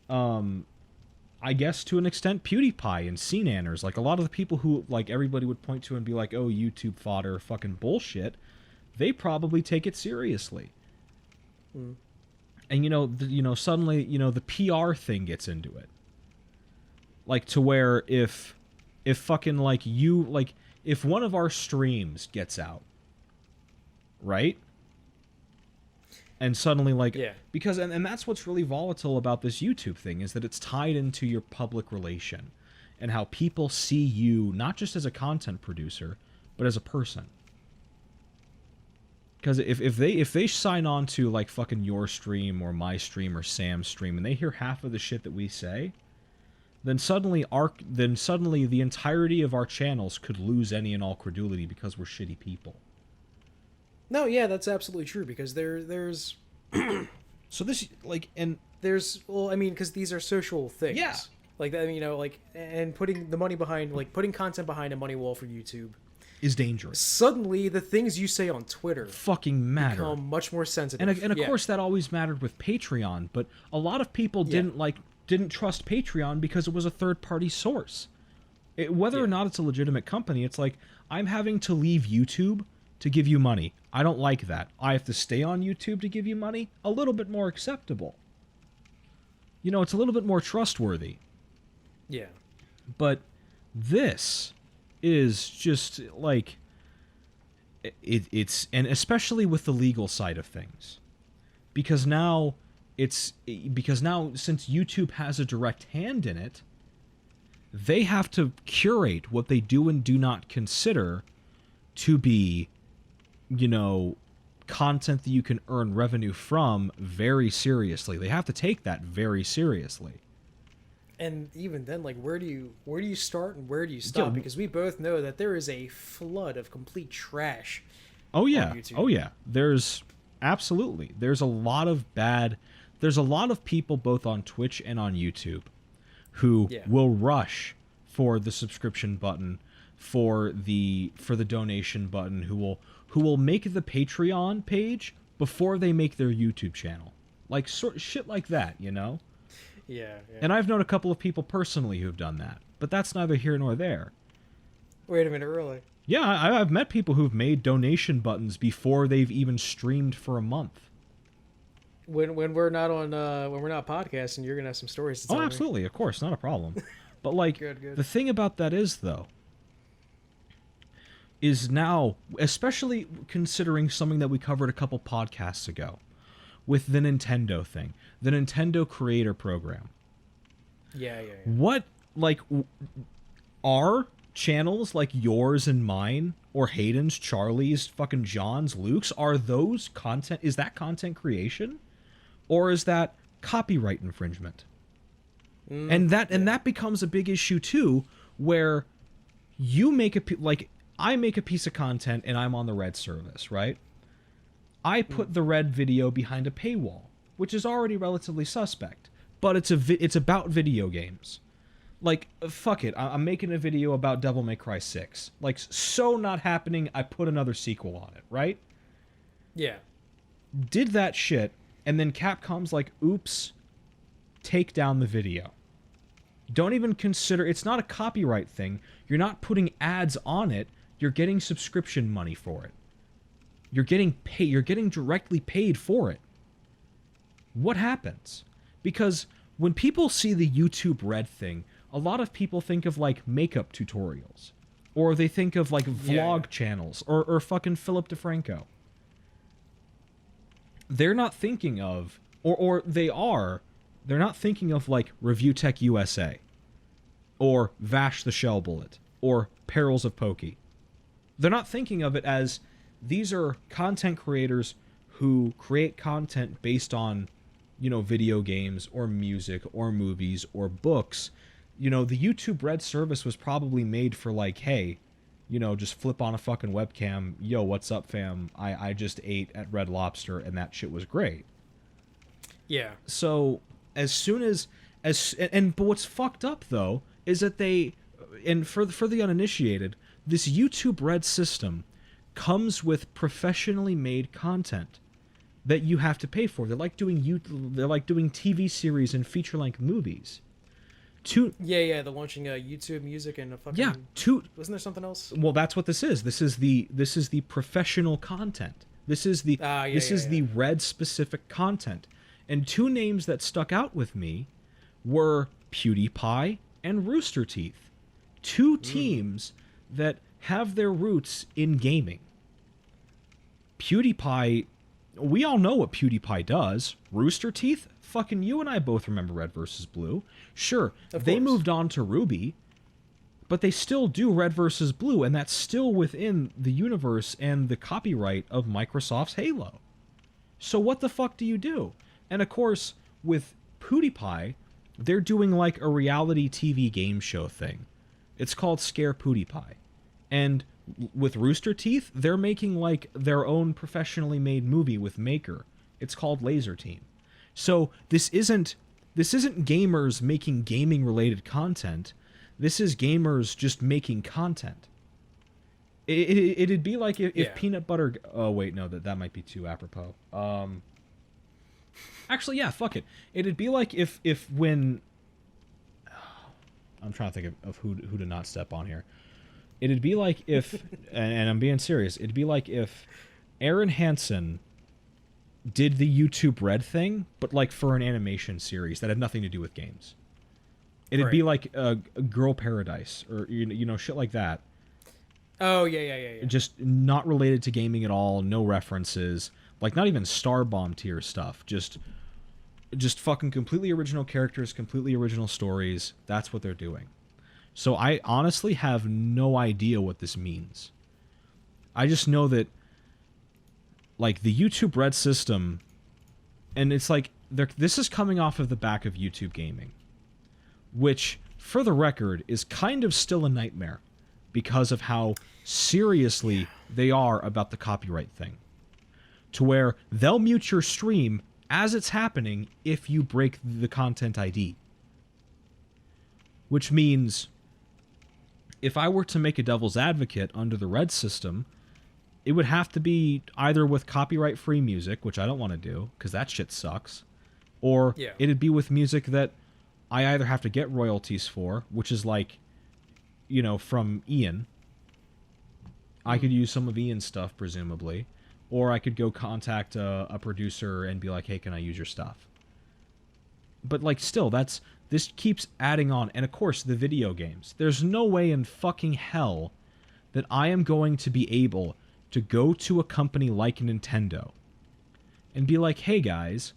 I guess to an extent, PewDiePie and CNanners, like, a lot of the people who, like, everybody would point to and be like, oh, YouTube fodder, fucking bullshit, they probably take it seriously. And, you know, suddenly, you know, the PR thing gets into it. Like, to where if fucking, like, if one of our streams gets out, right? And suddenly, like, Yeah. because, and that's what's really volatile about this YouTube thing, is that it's tied into your public relation and how people see you, not just as a content producer, but as a person. Because if they sign on to, like, fucking your stream or my stream or Sam's stream, and they hear half of the shit that we say, then suddenly the entirety of our channels could lose any and all credulity because we're shitty people. No, yeah, that's absolutely true, because there's So this, like, and there's, well, I mean, because these are social things. Yeah. Like, I mean, you know, like, and putting the money behind, like, putting content behind a money wall for YouTube is dangerous. Suddenly, the things you say on Twitter fucking matter. become much more sensitive. And of course, that always mattered with Patreon, but a lot of people didn't trust Patreon because it was a third-party source. Whether or not it's a legitimate company, it's like, I'm having to leave YouTube to give you money. I don't like that. I have to stay on YouTube to give you money? A little bit more acceptable. You know, it's a little bit more trustworthy. Yeah. But this is just, like, it's, and especially with the legal side of things. Because now, since YouTube has a direct hand in it, they have to curate what they do and do not consider to be, you know, content that you can earn revenue from very seriously. They have to take that very seriously. And even then, like, where do you start and where do you stop? Yeah. Because we both know that there is a flood of complete trash. Oh yeah. On YouTube. Oh yeah. There's a lot of people both on Twitch and on YouTube who will rush for the subscription button, for the donation button, who will make the Patreon page before they make their YouTube channel. Like, shit like that, you know? Yeah. And I've known a couple of people personally who've done that, but that's neither here nor there. Wait a minute, really? Yeah, I've met people who've made donation buttons before they've even streamed for a month. When we're not on when we're not podcasting, you're gonna have some stories to tell Oh, me. absolutely, of course, not a problem. But like, Good. the thing about that is, though, is now, especially considering something that we covered a couple podcasts ago, with the Nintendo thing, the Nintendo Creator Program. Yeah. What, like, are channels like yours and mine, or Hayden's, Charlie's, fucking John's, Luke's, are those content, is that content creation? Or is that copyright infringement? And that becomes a big issue too, where you make I make a piece of content and I'm on the Red service, right? I put the Red video behind a paywall, which is already relatively suspect, but it's about video games. Like, fuck it, I'm making a video about Devil May Cry 6. Like, so not happening, I put another sequel on it, right? Yeah. Did that shit, and then Capcom's like, oops, take down the video. Don't even consider, it's not a copyright thing. You're not putting ads on it. You're getting subscription money for it. You're getting paid. You're getting directly paid for it. What happens? Because when people see the YouTube Red thing, a lot of people think of, like, makeup tutorials. Or they think of, like, vlog channels. Or fucking Philip DeFranco. They're not thinking of, or they are, they're not thinking of, like, Review Tech USA, or Vash the Shell Bullet, or Perils of Pokey. They're not thinking of it as, these are content creators who create content based on, you know, video games, or music, or movies, or books. You know, the YouTube Red service was probably made for, like, hey, you know, just flip on a fucking webcam, yo, what's up, fam? I just ate at Red Lobster, and that shit was great. Yeah. So, as soon as but what's fucked up, though, is that they, and for the uninitiated, this YouTube Red system comes with professionally made content that you have to pay for. They're like doing TV series and feature-length movies. They're launching YouTube music and a fucking... Yeah, wasn't there something else? Well, that's what this is. This is the professional content. This is the Red specific content. And two names that stuck out with me were PewDiePie and Rooster Teeth. Two teams that have their roots in gaming. PewDiePie we all know what PewDiePie does. Rooster Teeth? Fucking you and I both remember Red vs. Blue. Sure, they moved on to Ruby, but they still do Red vs. Blue, and that's still within the universe and the copyright of Microsoft's Halo. So what the fuck do you do? And of course, with PewDiePie, they're doing like a reality TV game show thing. It's called Scare PewDiePie. And with Rooster Teeth, they're making like their own professionally made movie with Maker. It's called Laser Team. So this isn't gamers making gaming related content. This is gamers just making content. It'd be like if peanut butter. Oh wait, no, that might be too apropos. Actually, yeah, fuck it. It'd be like if when I'm trying to think of who to not step on here. It'd be like if, and I'm being serious, it'd be like if Aaron Hansen did the YouTube Red thing, but like for an animation series that had nothing to do with games. It'd be like a Girl Paradise or you know shit like that. Oh yeah. Just not related to gaming at all, no references, like not even Starbomb tier stuff. Just fucking completely original characters, completely original stories. That's what they're doing. So I honestly have no idea what this means. I just know that, like, the YouTube Red system, and it's like, this is coming off of the back of YouTube Gaming, which, for the record, is kind of still a nightmare because of how seriously they are about the copyright thing. To where they'll mute your stream as it's happening if you break the content ID. Which means, if I were to make a devil's advocate under the Red system, it would have to be either with copyright-free music, which I don't want to do, because that shit sucks, or it'd be with music that I either have to get royalties for, which is like, you know, from Ian. I could use some of Ian's stuff, presumably, or I could go contact a producer and be like, hey, can I use your stuff? But, like, still, this keeps adding on. And, of course, the video games. There's no way in fucking hell that I am going to be able to go to a company like Nintendo and be like, hey, guys,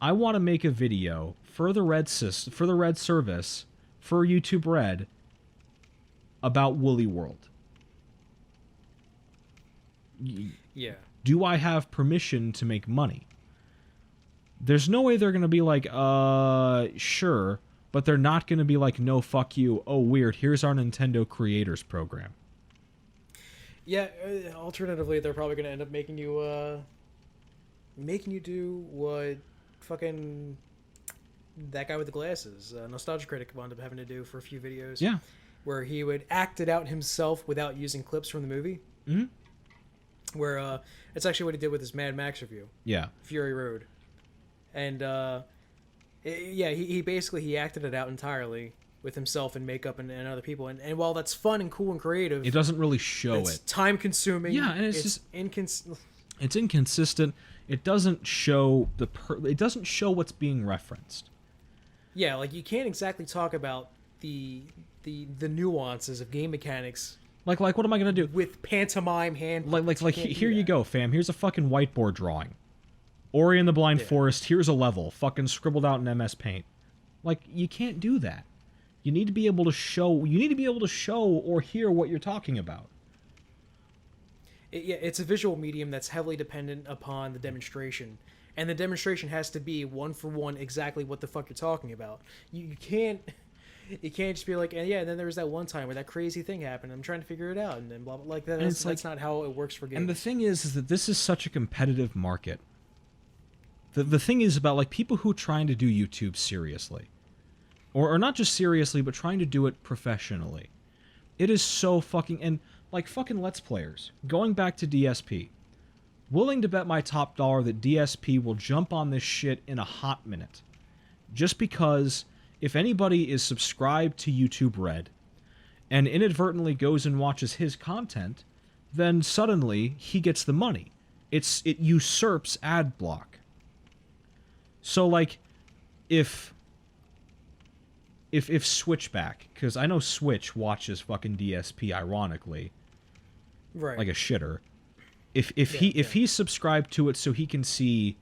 I want to make a video for the Red service, for YouTube Red, about Woolly World. Yeah. Do I have permission to make money? There's no way they're going to be like, sure, but they're not going to be like, no, fuck you. Oh, weird. Here's our Nintendo Creators Program. Yeah, alternatively, they're probably going to end up making you do what fucking that guy with the glasses, Nostalgia Critic, wound up having to do for a few videos. Yeah. Where he would act it out himself without using clips from the movie. Mm-hmm. Where, it's actually what he did with his Mad Max review. Yeah. Fury Road. And, he basically acted it out entirely with himself and makeup and other people. And while that's fun and cool and creative, it doesn't really show it's time consuming. Yeah, and it's just it's inconsistent. It doesn't show it doesn't show what's being referenced. Yeah, like you can't exactly talk about the nuances of game mechanics. Like what am I gonna do with pantomime hand? Like here you go, fam. Here's a fucking whiteboard drawing. Ori and the Blind Forest. Here's a level, fucking scribbled out in MS Paint. Like, you can't do that. You need to be able to show. You need to be able to show or hear what you're talking about. It's a visual medium that's heavily dependent upon the demonstration, and the demonstration has to be one for one exactly what the fuck you're talking about. You can't just be like, and then there was that one time where that crazy thing happened. I'm trying to figure it out, and then blah blah like that. That's not how it works for games. And the thing is that this is such a competitive market. The thing is about like people who are trying to do YouTube seriously, or not just seriously, but trying to do it professionally. It is so fucking and like fucking Let's Players going back to DSP. Willing to bet my top dollar that DSP will jump on this shit in a hot minute, just because if anybody is subscribed to YouTube Red and inadvertently goes and watches his content, then suddenly he gets the money. It usurps ad block. So like if Switchback, because I know Switch watches fucking DSP ironically, right, like a shitter. If he's subscribed to it so he can see,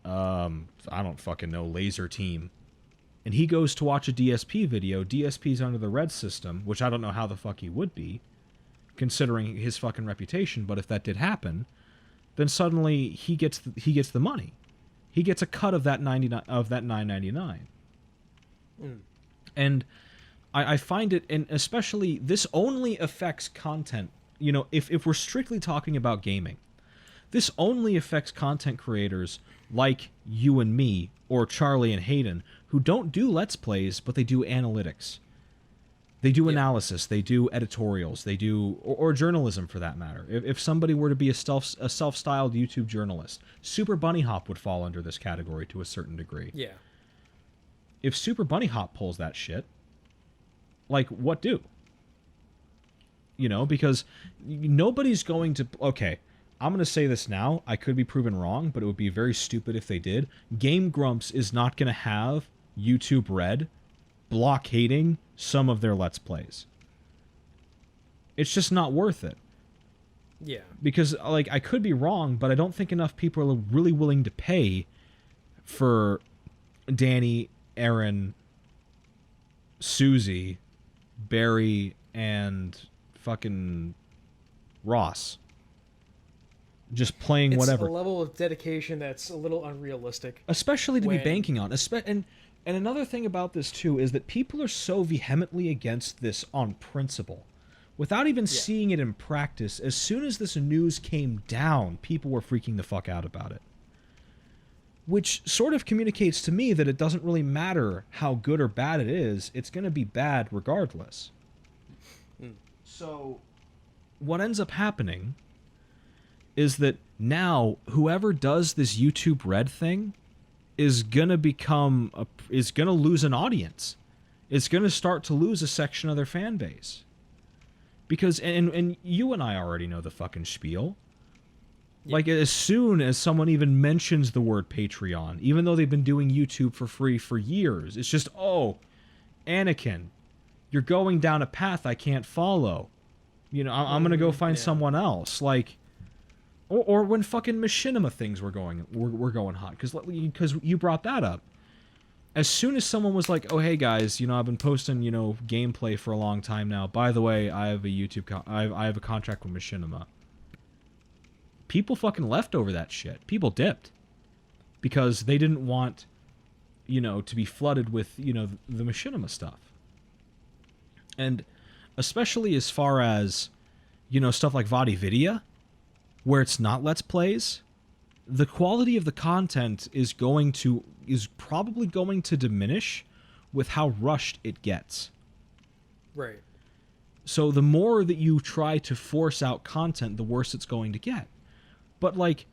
I don't fucking know, Laser Team, and he goes to watch a DSP video, DSP's under the red system, which I don't know how the fuck he would be, considering his fucking reputation, but if that did happen, then suddenly he gets the money. He gets a cut of that $9.99. And I find it, and especially this only affects content. You know, if we're strictly talking about gaming, this only affects content creators like you and me, or Charlie and Hayden, who don't do Let's Plays, but they do analytics. They do analysis, they do editorials, they do, or journalism for that matter. If somebody were to be a self-styled YouTube journalist, Super Bunny Hop would fall under this category to a certain degree. Yeah. If Super Bunny Hop pulls that shit, like, what do? You know, because nobody's going to... Okay, I'm going to say this now. I could be proven wrong, but it would be very stupid if they did. Game Grumps is not going to have YouTube Red blockading some of their Let's Plays. It's just not worth it. Yeah. Because, like, I could be wrong, but I don't think enough people are really willing to pay for Danny, Aaron, Susie, Barry, and fucking Ross. Just playing whatever. It's a level of dedication that's a little unrealistic. Especially to be banking on. And another thing about this, too, is that people are so vehemently against this on principle. Without even seeing it in practice, as soon as this news came down, people were freaking the fuck out about it. Which sort of communicates to me that it doesn't really matter how good or bad it is, it's going to be bad regardless. So, what ends up happening is that now, whoever does this YouTube Red thing is going to lose an audience. It's going to start to lose a section of their fan base. Because, and you and I already know the fucking spiel. Like, as soon as someone even mentions the word Patreon, even though they've been doing YouTube for free for years, it's just, oh, Anakin, you're going down a path I can't follow. You know, I'm going to go find someone else. Like, or when fucking machinima things were going hot. Because you brought that up. As soon as someone was like, oh, hey, guys, you know, I've been posting, you know, gameplay for a long time now. By the way, I have a I have a contract with machinima. People fucking left over that shit. People dipped. Because they didn't want, you know, to be flooded with, you know, the machinima stuff. And especially as far as, you know, stuff like VodiVidia, where it's not Let's Plays, the quality of the content is probably going to diminish with how rushed it gets. Right. So the more that you try to force out content, the worse it's going to get. But, like,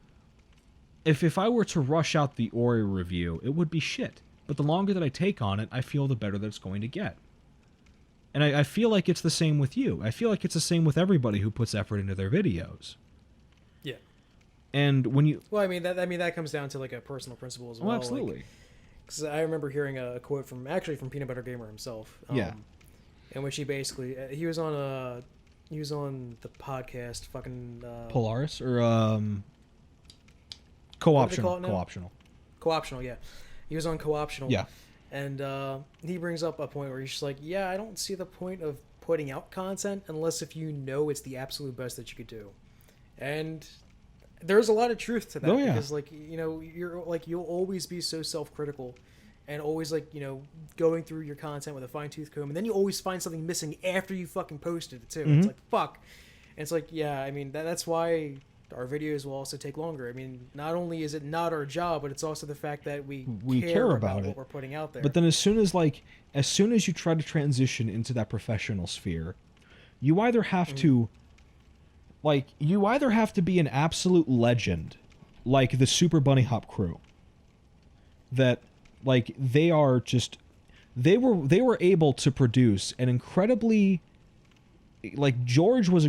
if I were to rush out the Ori review, it would be shit. But the longer that I take on it, I feel the better that it's going to get. And I feel like it's the same with you. I feel like it's the same with everybody who puts effort into their videos. Yeah. And when you... Well, I mean, that comes down to, like, a personal principle as well. Oh, absolutely. Because I remember hearing a quote from Peanut Butter Gamer himself. In which he basically... he was on the podcast, fucking... Polaris? Or, Co-optional. Co-optional, yeah. He was on Co-optional. Yeah. And he brings up a point where he's just like, yeah, I don't see the point of putting out content unless if you know it's the absolute best that you could do. And there's a lot of truth to that. Oh, yeah. Because, like, you know, you'll always be so self-critical and always, like, you know, going through your content with a fine-tooth comb. And then you always find something missing after you fucking posted it, too. Mm-hmm. It's like, fuck. And it's like, yeah, I mean, that's why our videos will also take longer. I mean, not only is it not our job, but it's also the fact that we care about what we're putting out there. But then as soon as you try to transition into that professional sphere, you either have to be an absolute legend, like the Super Bunny Hop crew, that, like, they were able to produce an incredibly, like, George was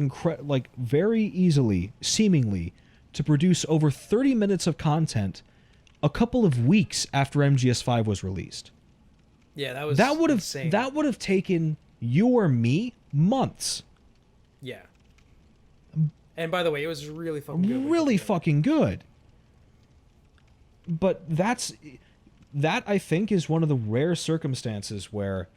very easily, seemingly, to produce over 30 minutes of content a couple of weeks after MGS5 was released. Yeah, that would have insane. That would have taken you or me months. Yeah. And by the way, it was really fucking good. Really fucking good. But that I think is one of the rare circumstances where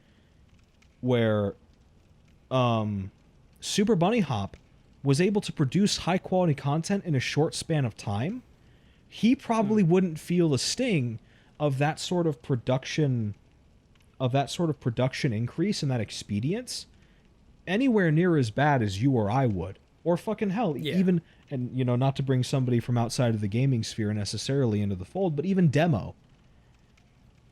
Super Bunny Hop was able to produce high quality content in a short span of time. He probably wouldn't feel the sting of that sort of production increase and that expedience anywhere near as bad as you or I would. Or fucking hell, even, and you know, not to bring somebody from outside of the gaming sphere necessarily into the fold, but even Demo.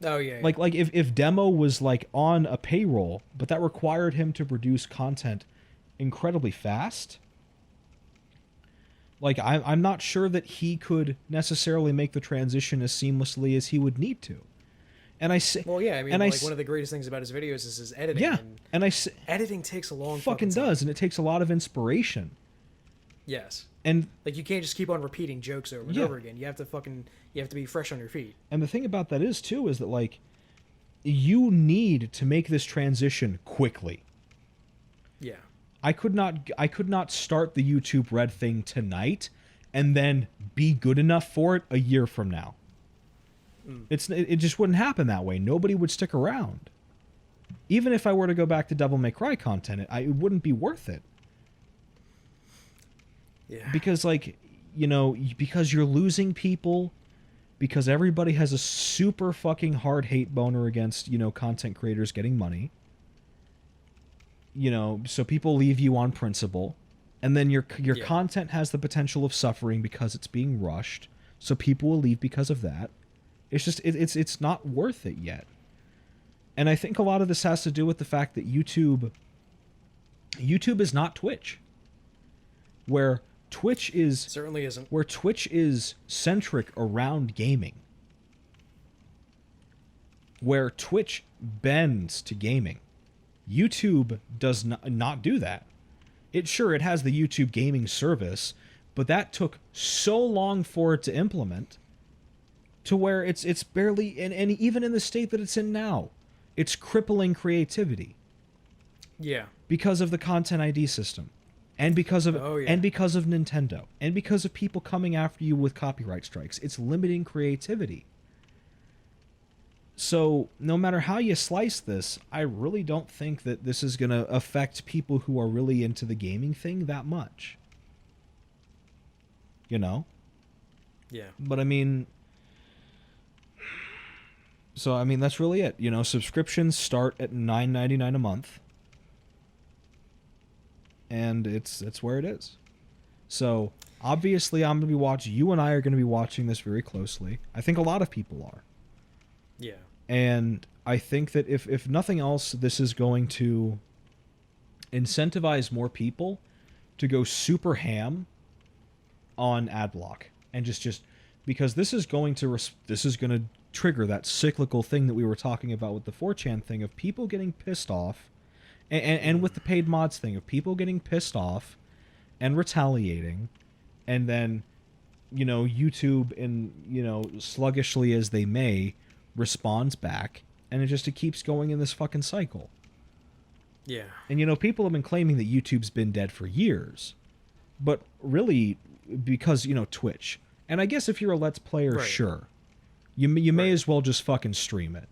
Oh yeah. Like if Demo was like on a payroll, but that required him to produce content incredibly fast. Like I'm not sure that he could necessarily make the transition as seamlessly as he would need to. And I say, well, yeah, I mean, like one of the greatest things about his videos is his editing. Yeah, and editing takes a long fucking does, and it takes a lot of inspiration. Yes. And like you can't just keep on repeating jokes over and over again. You have to be fresh on your feet. And the thing about that is too is that like you need to make this transition quickly. Yeah. I could not start the YouTube Red thing tonight and then be good enough for it a year from now. It just wouldn't happen that way. Nobody would stick around. Even if I were to go back to Devil May Cry content, it wouldn't be worth it. Yeah. Because, like, you know, because you're losing people, because everybody has a super fucking hard hate boner against, you know, content creators getting money. You know, so people leave you on principle. And then your content has the potential of suffering because it's being rushed. So people will leave because of that. It's just, it's not worth it yet. And I think a lot of this has to do with the fact that YouTube is not Twitch. Where Twitch is... Certainly isn't. Where Twitch is centric around gaming. Where Twitch bends to gaming. YouTube does not do that. It has the YouTube gaming service, but that took so long for it to implement to where it's barely, and even in the state that it's in now, it's crippling creativity. Yeah. Because of the Content ID system. And because of Nintendo. And because of people coming after you with copyright strikes. It's limiting creativity. So, no matter how you slice this, I really don't think that this is going to affect people who are really into the gaming thing that much. You know? Yeah. But I mean... So, I mean, that's really it. You know, subscriptions start at $9.99 a month. And it's where it is. So, obviously, I'm going to be watching... You and I are going to be watching this very closely. I think a lot of people are. Yeah. And I think that if nothing else, this is going to incentivize more people to go super ham on ad block. And just because this is going to trigger that cyclical thing that we were talking about with the 4chan thing of people getting pissed off, and with the paid mods thing of people getting pissed off and retaliating, and then, you know, YouTube, and, you know, sluggishly as they may, responds back, and it keeps going in this fucking cycle. Yeah. And, you know, people have been claiming that YouTube's been dead for years, but really, because, you know, Twitch. And I guess if you're a Let's Player, sure. You may as well just fucking stream it.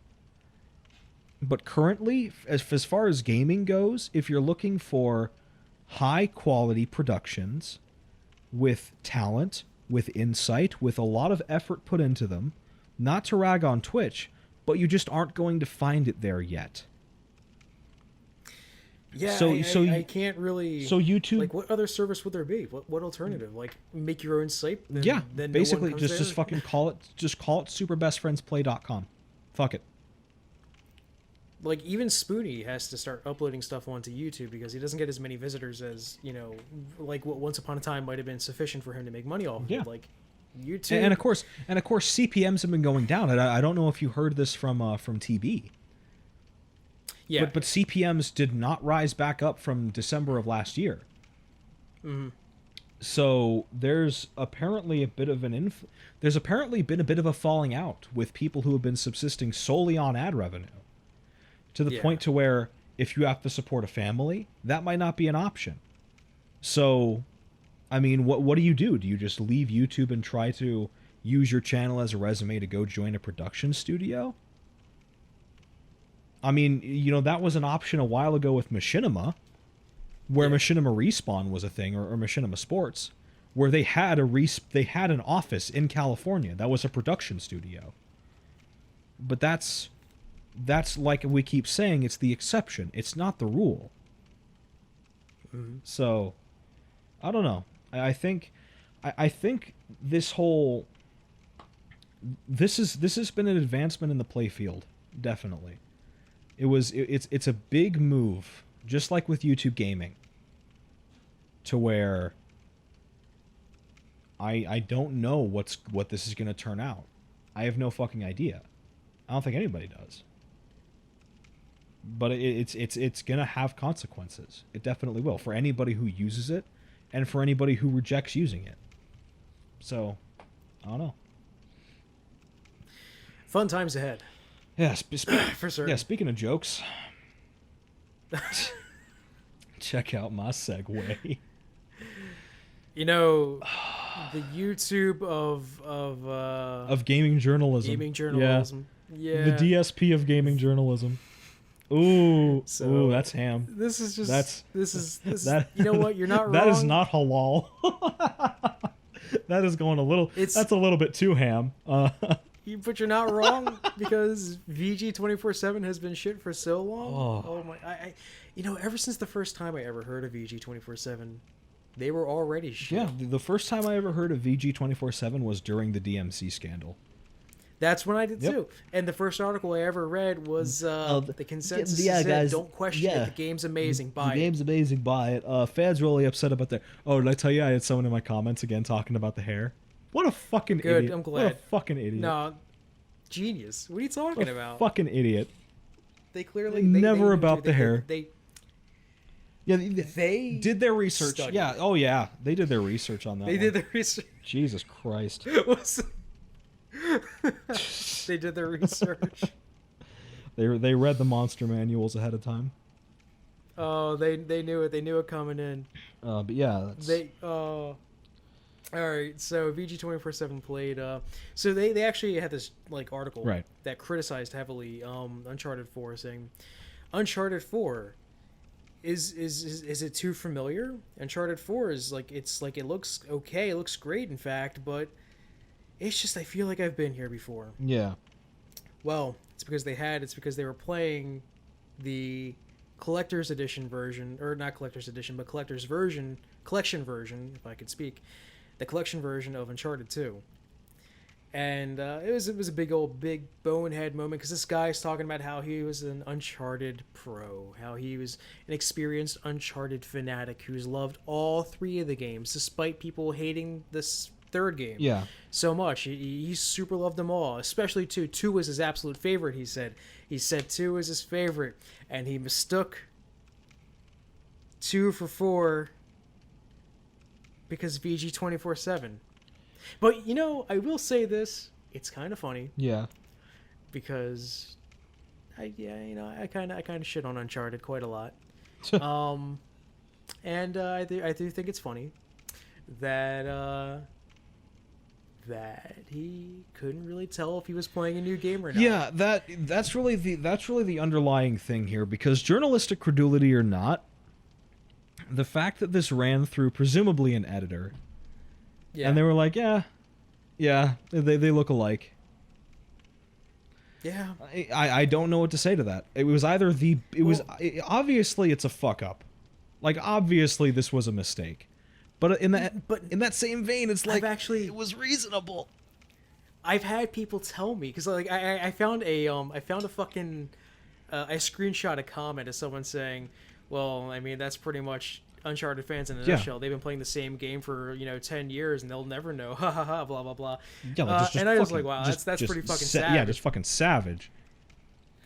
But currently, as far as gaming goes, if you're looking for high-quality productions with talent, with insight, with a lot of effort put into them, not to rag on Twitch, but you just aren't going to find it there yet. Yeah, I can't really... So YouTube... Like, what other service would there be? What alternative? Like, make your own site? Then basically, no one comes just fucking call it superbestfriendsplay.com. Fuck it. Like, even Spoony has to start uploading stuff onto YouTube because he doesn't get as many visitors as, you know, like what once upon a time might have been sufficient for him to make money off of it. Like, YouTube... And of course, CPMs have been going down. I don't know if you heard this from TB. Yeah. But CPMs did not rise back up from December of last year. Mm-hmm. So there's apparently been a bit of a falling out with people who have been subsisting solely on ad revenue. To the point to where if you have to support a family, that might not be an option. So I mean, what do? Do you just leave YouTube and try to use your channel as a resume to go join a production studio? I mean, that was an option a while ago with Machinima, where Machinima Respawn was a thing, or Machinima Sports, where they had an office in California that was a production studio. But that's like we keep saying, it's the exception. It's not the rule. Mm-hmm. So, I don't know. I think this whole this has been an advancement in the play field, definitely. It's a big move, just like with YouTube gaming, to where I don't know what this is going to turn out. I have no fucking idea. I don't think anybody does. But it's going to have consequences. It definitely will, for anybody who uses it and for anybody who rejects using it. So, I don't know. Fun times ahead. Yeah, for certain. Yeah, speaking of jokes, check out my segue. The YouTube of gaming journalism. Gaming journalism. Yeah. The DSP of gaming journalism. Ooh, that's ham. This is just that, you know what? You're not wrong. That is not halal. That is going a little. That's a little bit too ham. But you're not wrong, because VG 24/7 has been shit for so long. Oh my! Ever since the first time I ever heard of VG 24/7, they were already shit. Yeah, the first time I ever heard of VG 24/7 was during the DMC scandal. That's when I did too. And the first article I ever read was the consensus guys, don't question it. The game's amazing. Buy it. The game's amazing. Buy it. Fans really upset about that. Oh, did I tell you I had someone in my comments again talking about the hair? What a fucking idiot. I'm glad. What a fucking idiot. No, genius. What are you talking about? Fucking idiot. They clearly... Never about the hair. They did their research. Yeah. Oh, yeah. They did their research on that They did their research. Jesus Christ. They did their research. They read the monster manuals ahead of time. Oh, they knew it. They knew it coming in. But yeah, all right. So VG 24/7 played. So they actually had this article that criticized heavily Uncharted 4, saying Uncharted 4 is it too familiar? Uncharted 4 is it looks okay. It looks great, in fact, but it's just, I feel like I've been here before. Yeah. Well, it's because they were playing the collector's edition version, or not collector's edition, but collection version, if I could speak, the collection version of Uncharted 2. And it was a big bonehead moment, because this guy's talking about how he was an Uncharted pro, how he was an experienced Uncharted fanatic who's loved all three of the games, despite people hating this third game so much. He super loved them all, especially 2. 2 was his absolute favorite. He said 2 was his favorite, and he mistook 2 for 4 because VG 24/7. But I will say this, it's kind of funny. Yeah. Because I kind of shit on Uncharted quite a lot. And I do think it's funny that he couldn't really tell if he was playing a new game or not. Yeah, that's really the underlying thing here, because journalistic credulity or not, the fact that this ran through presumably an editor, and they were like, yeah, they look alike. Yeah. I don't know what to say to that. It was either obviously it's a fuck up. Obviously this was a mistake. But in that same vein, it's it was reasonable. I've had people tell me, because I found a fucking I screenshot a comment of someone saying, well, I mean, that's pretty much Uncharted fans in a nutshell. They've been playing the same game for 10 years and they'll never know. Ha ha ha. Blah blah blah. Yeah, and I was like, wow, that's pretty fucking savage. Yeah, just fucking savage.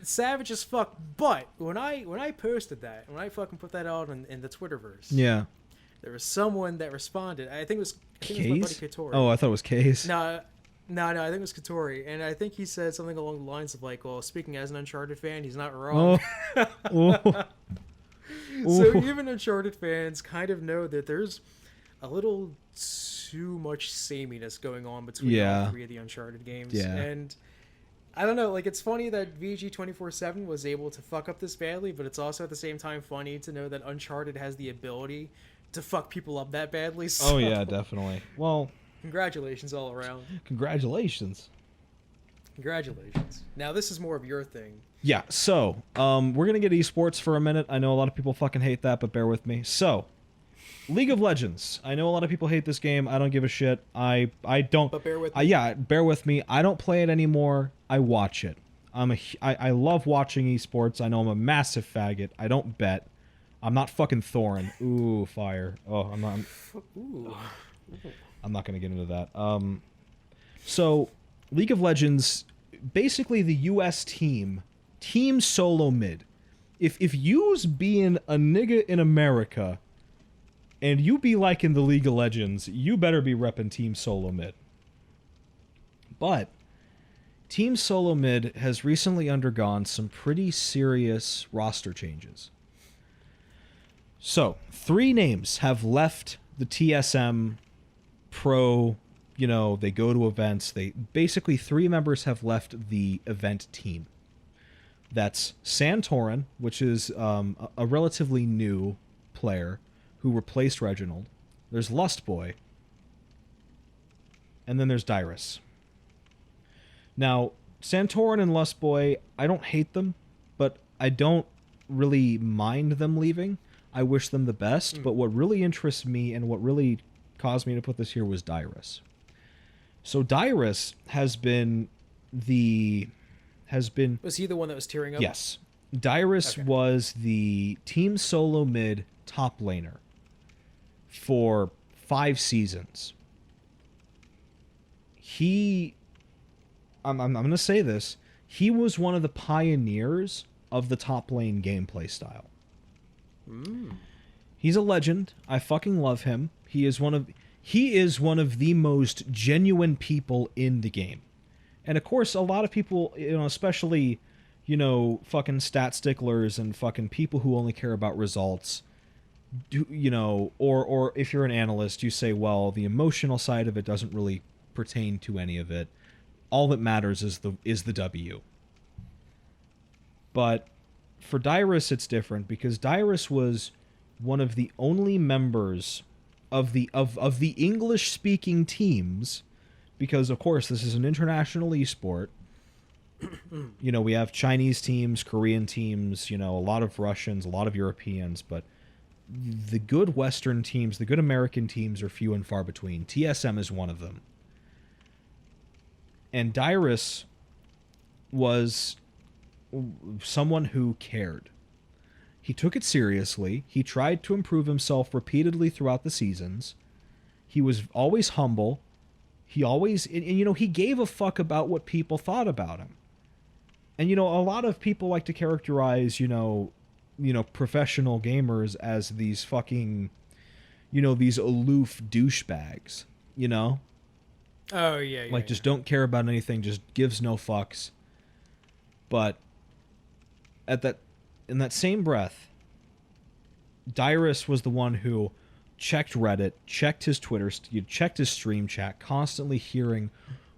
Savage as fuck. But when I posted that, when I fucking put that out in the Twitterverse, there was someone that responded. I think it was my buddy Katori. Oh, I thought it was Case. No, I think it was Katori, and I think he said something along the lines of well, speaking as an Uncharted fan, he's not wrong. Oh. So even Uncharted fans kind of know that there's a little too much sameness going on between all three of the Uncharted games. Yeah. And I don't know, like, it's funny that VG 24/7 was able to fuck up this badly, but it's also at the same time funny to know that Uncharted has the ability to fuck people up that badly. So Oh yeah, definitely. Well, congratulations all around. Congratulations. Now this is more of your thing. Yeah, so we're gonna get esports for a minute. I know a lot of people fucking hate that, but bear with me. So, League of Legends. I know a lot of people hate this game. I don't give a shit. I don't. But bear with me. Yeah, bear with me. I don't play it anymore. I watch it. I love watching esports. I know I'm a massive faggot. I don't bet. I'm not fucking Thorin. Ooh, fire. Oh, I'm not. I'm not gonna get into that. So, League of Legends, basically the U.S. team solo mid. If you's being a nigga in America, and you be liking the League of Legends, you better be repping Team Solo Mid. But Team Solo Mid has recently undergone some pretty serious roster changes. So, 3 names have left the TSM Pro, you know, they go to events. Basically 3 members have left the event team. That's Santorin, which is a relatively new player who replaced Reginald. There's Lustboy. And then there's Dyrus. Now, Santorin and Lustboy, I don't hate them, but I don't really mind them leaving. I wish them the best, but what really interests me and what really caused me to put this here was Dyrus. So Dyrus has been... Was he the one that was tearing up? Yes. Dyrus was the Team Solo Mid top laner for 5 seasons. I'm going to say this, he was one of the pioneers of the top lane gameplay style. He's a legend. I fucking love him. He is one of the most genuine people in the game. And of course, a lot of people, you know, especially, you know, fucking stat sticklers and fucking people who only care about results, you know, or if you're an analyst, you say, well, the emotional side of it doesn't really pertain to any of it. All that matters is the W. But for Dyrus, it's different because Dyrus was one of the only members of the English-speaking teams, because of course this is an international esport. You know, we have Chinese teams, Korean teams, you know, a lot of Russians, a lot of Europeans, but the good Western teams, the good American teams are few and far between. TSM is one of them. And Dyrus was someone who cared. He took it seriously. He tried to improve himself repeatedly throughout the seasons. He was always humble. He always, and you know, he gave a fuck about what people thought about him. And, you know, a lot of people like to characterize, you know, professional gamers as these fucking, you know, these aloof douchebags, you know? Oh, yeah. Like, just don't care about anything, just gives no fucks. But in that same breath, Dyrus was the one who checked Reddit, checked his Twitter, checked his stream chat, constantly hearing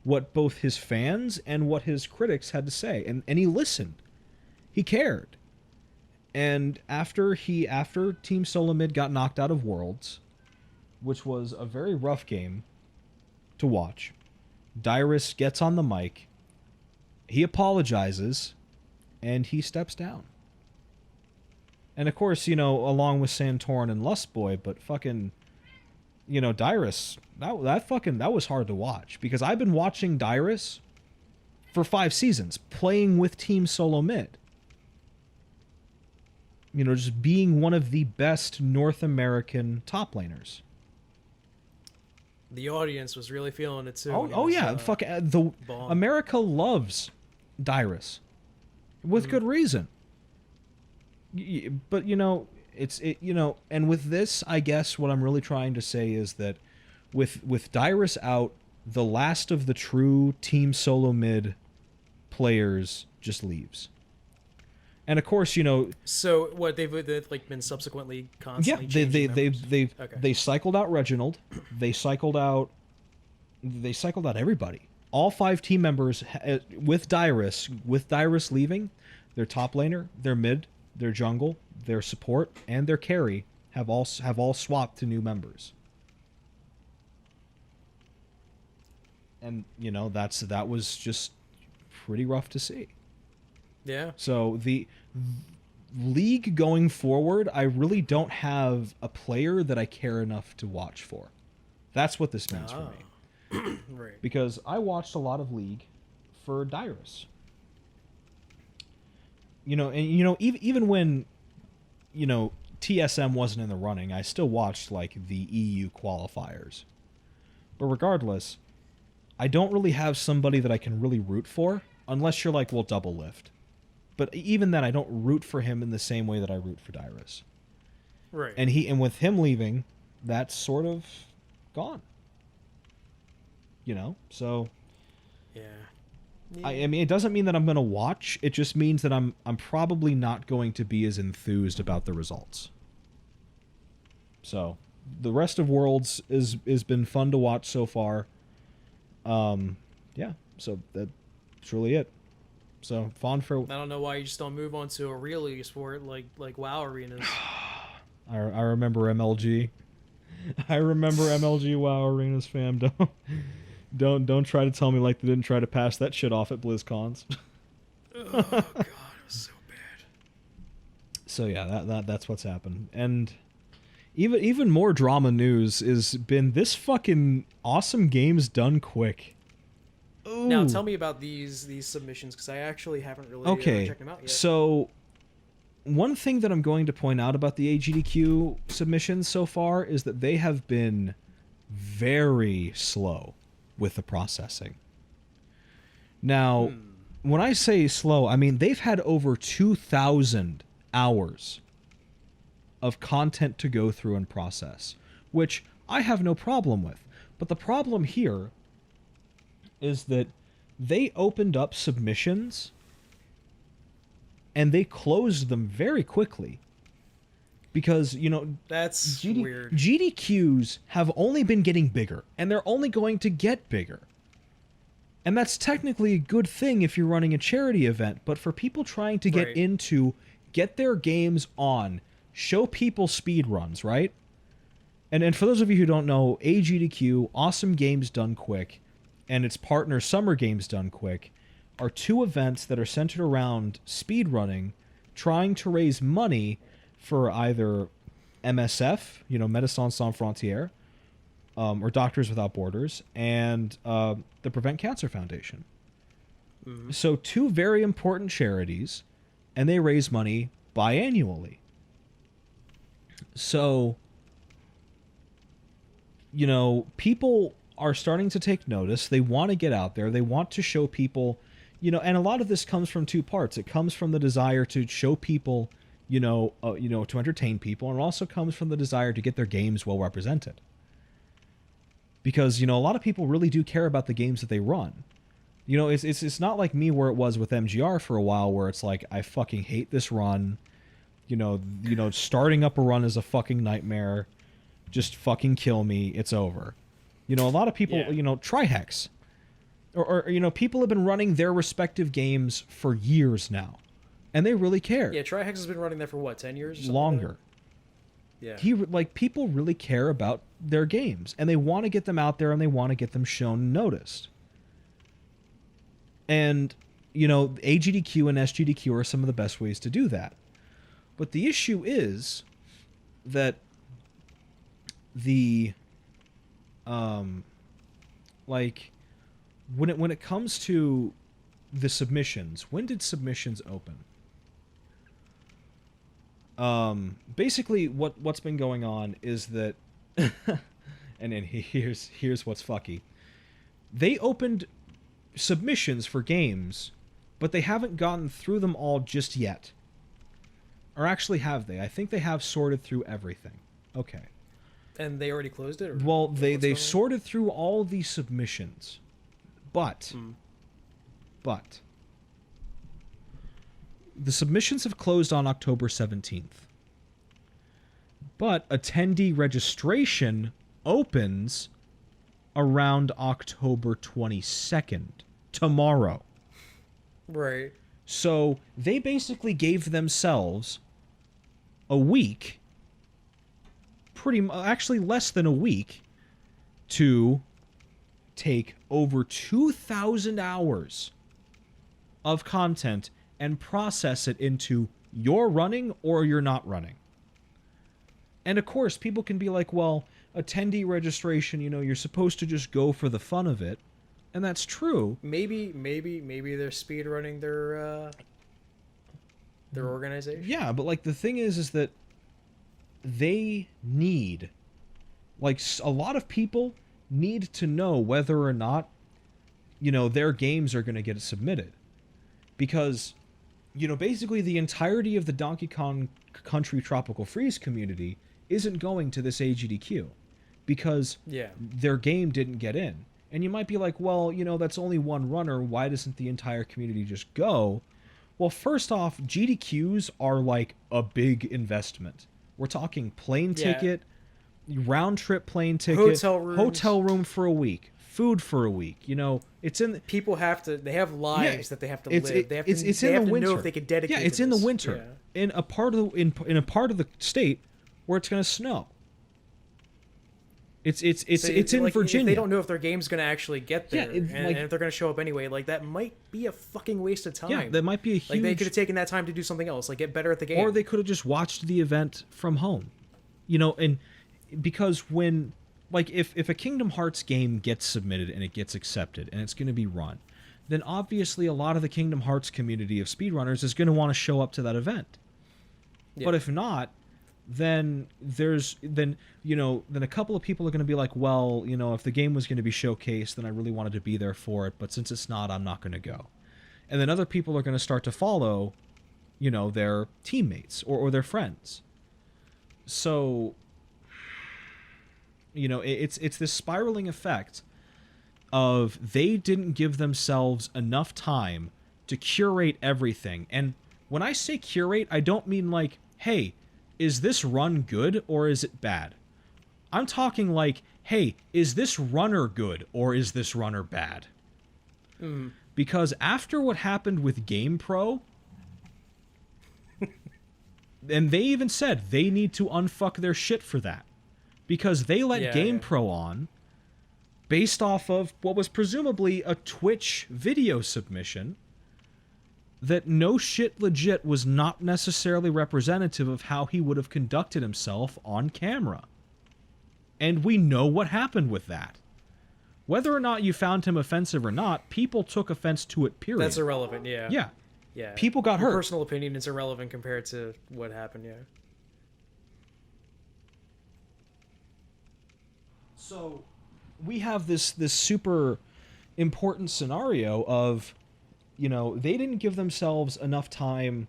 what both his fans and what his critics had to say. And he listened. He cared. And after Team Solo Mid got knocked out of Worlds, which was a very rough game to watch, Dyrus gets on the mic, he apologizes, and he steps down. And of course, you know, along with Santorin and Lustboy, but fucking, you know, Dyrus, that was hard to watch, because I've been watching Dyrus for 5 seasons, playing with Team Solo Mid. You know, just being one of the best North American top laners. The audience was really feeling it too. America loves Dyrus with good reason. But you know, and with this, I guess what I'm really trying to say is that with Dyrus out, the last of the true Team Solo Mid players just leaves. And of course, So what they've like been subsequently constantly yeah, changing members? they cycled out Reginald, they cycled out everybody. All 5 team members with Dyrus leaving, their top laner, their mid, their jungle, their support, and their carry have all swapped to new members. And that was just pretty rough to see. Yeah. So the league going forward, I really don't have a player that I care enough to watch for. That's what this means for me. Right. Because I watched a lot of League for Dyrus. Even when TSM wasn't in the running, I still watched like the EU qualifiers. But regardless, I don't really have somebody that I can really root for unless you're like, well, Double Lift. But even then, I don't root for him in the same way that I root for Dyrus. Right. And with him leaving, that's sort of gone. So Yeah. I mean, it doesn't mean that I'm going to watch. It just means that I'm probably not going to be as enthused about the results. So the rest of Worlds is been fun to watch so far. Yeah. So that's really it. So fun for. I don't know why you just don't move on to a real esport like WoW arenas. I remember MLG. I remember MLG WoW arenas, fam. Don't try to tell me like they didn't try to pass that shit off at BlizzCons. Oh god, it was so bad. So yeah, that's what's happened. And even more drama news has been this fucking awesome games done quick. Ooh. Now tell me about these submissions because I actually haven't really checked them out yet. So one thing that I'm going to point out about the AGDQ submissions so far is that they have been very slow with the processing. Now, when I say slow, I mean they've had over 2,000 hours of content to go through and process, which I have no problem with. But the problem here is that they opened up submissions and they closed them very quickly. Because, that's weird. GDQs have only been getting bigger, and they're only going to get bigger. And that's technically a good thing if you're running a charity event, but for people trying to get get their games on, show people speed runs, right? And for those of you who don't know, AGDQ, Awesome Games Done Quick, and its partner Summer Games Done Quick, are 2 events that are centered around speedrunning, trying to raise money for either MSF, Médecins Sans Frontières, or Doctors Without Borders, and the Prevent Cancer Foundation. Mm-hmm. So 2 very important charities, and they raise money biannually. So, people are starting to take notice. They want to get out there. They want to show people, and a lot of this comes from 2 parts. It comes from the desire to show people, to entertain people, and it also comes from the desire to get their games well represented. Because, a lot of people really do care about the games that they run. It's not like me where it was with MGR for a while, where it's like, I fucking hate this run. Starting up a run is a fucking nightmare. Just fucking kill me. It's over. A lot of people, try Hex. Or people have been running their respective games for years now. And they really care. Yeah, Trihex has been running there for what, 10 years? Or longer. Yeah. People really care about their games, and they want to get them out there, and they want to get them shown and noticed. And, AGDQ and SGDQ are some of the best ways to do that. But the issue is that the, when it comes to the submissions, when did submissions open? Basically what's been going on is that and then here's what's fucky. They opened submissions for games, but they haven't gotten through them all just yet. Or actually have they? I think they have sorted through everything. Okay. And they already closed it? Or well, they sorted through all the submissions. But the submissions have closed on October 17th. But attendee registration opens around October 22nd, tomorrow. Right. So they basically gave themselves a week, actually less than a week, to take over 2,000 hours of content and process it into you're running or you're not running. And of course, people can be like, well, attendee registration, you're supposed to just go for the fun of it. And that's true. Maybe they're speedrunning their organization. Yeah, but like the thing is that they need, like, a lot of people need to know whether or not, their games are going to get submitted. Because, basically the entirety of the Donkey Kong Country Tropical Freeze community isn't going to this AGDQ because their game didn't get in. And you might be like, well, that's only one runner. Why doesn't the entire community just go? Well, first off, GDQs are like a big investment. We're talking plane ticket, round trip plane ticket, hotel room for a week, food for a week. It's in people have to. They have lives that they have to live. They have to, it's they in have the to winter. know if they can dedicate. Yeah, it's to in the this. winter in a part of the state where it's going to snow. It's in like, Virginia. If they don't know if their game's going to actually get there, and if they're going to show up anyway, like that might be a fucking waste of time. Yeah, that might be a huge. Like they could have taken that time to do something else, like get better at the game, or they could have just watched the event from home, and because when, like, if a Kingdom Hearts game gets submitted and it gets accepted and it's going to be run, then obviously a lot of the Kingdom Hearts community of speedrunners is going to want to show up to that event. Yeah. But if not, then a couple of people are going to be like, well, if the game was going to be showcased, then I really wanted to be there for it, but since it's not, I'm not going to go. And then other people are going to start to follow, their teammates or their friends. So, it's this spiraling effect of they didn't give themselves enough time to curate everything. And when I say curate, I don't mean like, hey, is this run good or is it bad? I'm talking like, hey, is this runner good or is this runner bad? Because after what happened with GamePro, and they even said they need to unfuck their shit for that. Because they let GamePro on based off of what was presumably a Twitch video submission that no shit legit was not necessarily representative of how he would have conducted himself on camera. And we know what happened with that. Whether or not you found him offensive or not, people took offense to it, period. That's irrelevant, yeah. Yeah. Yeah. People got hurt. Personal opinion is irrelevant compared to what happened, yeah. So, we have this super important scenario of, they didn't give themselves enough time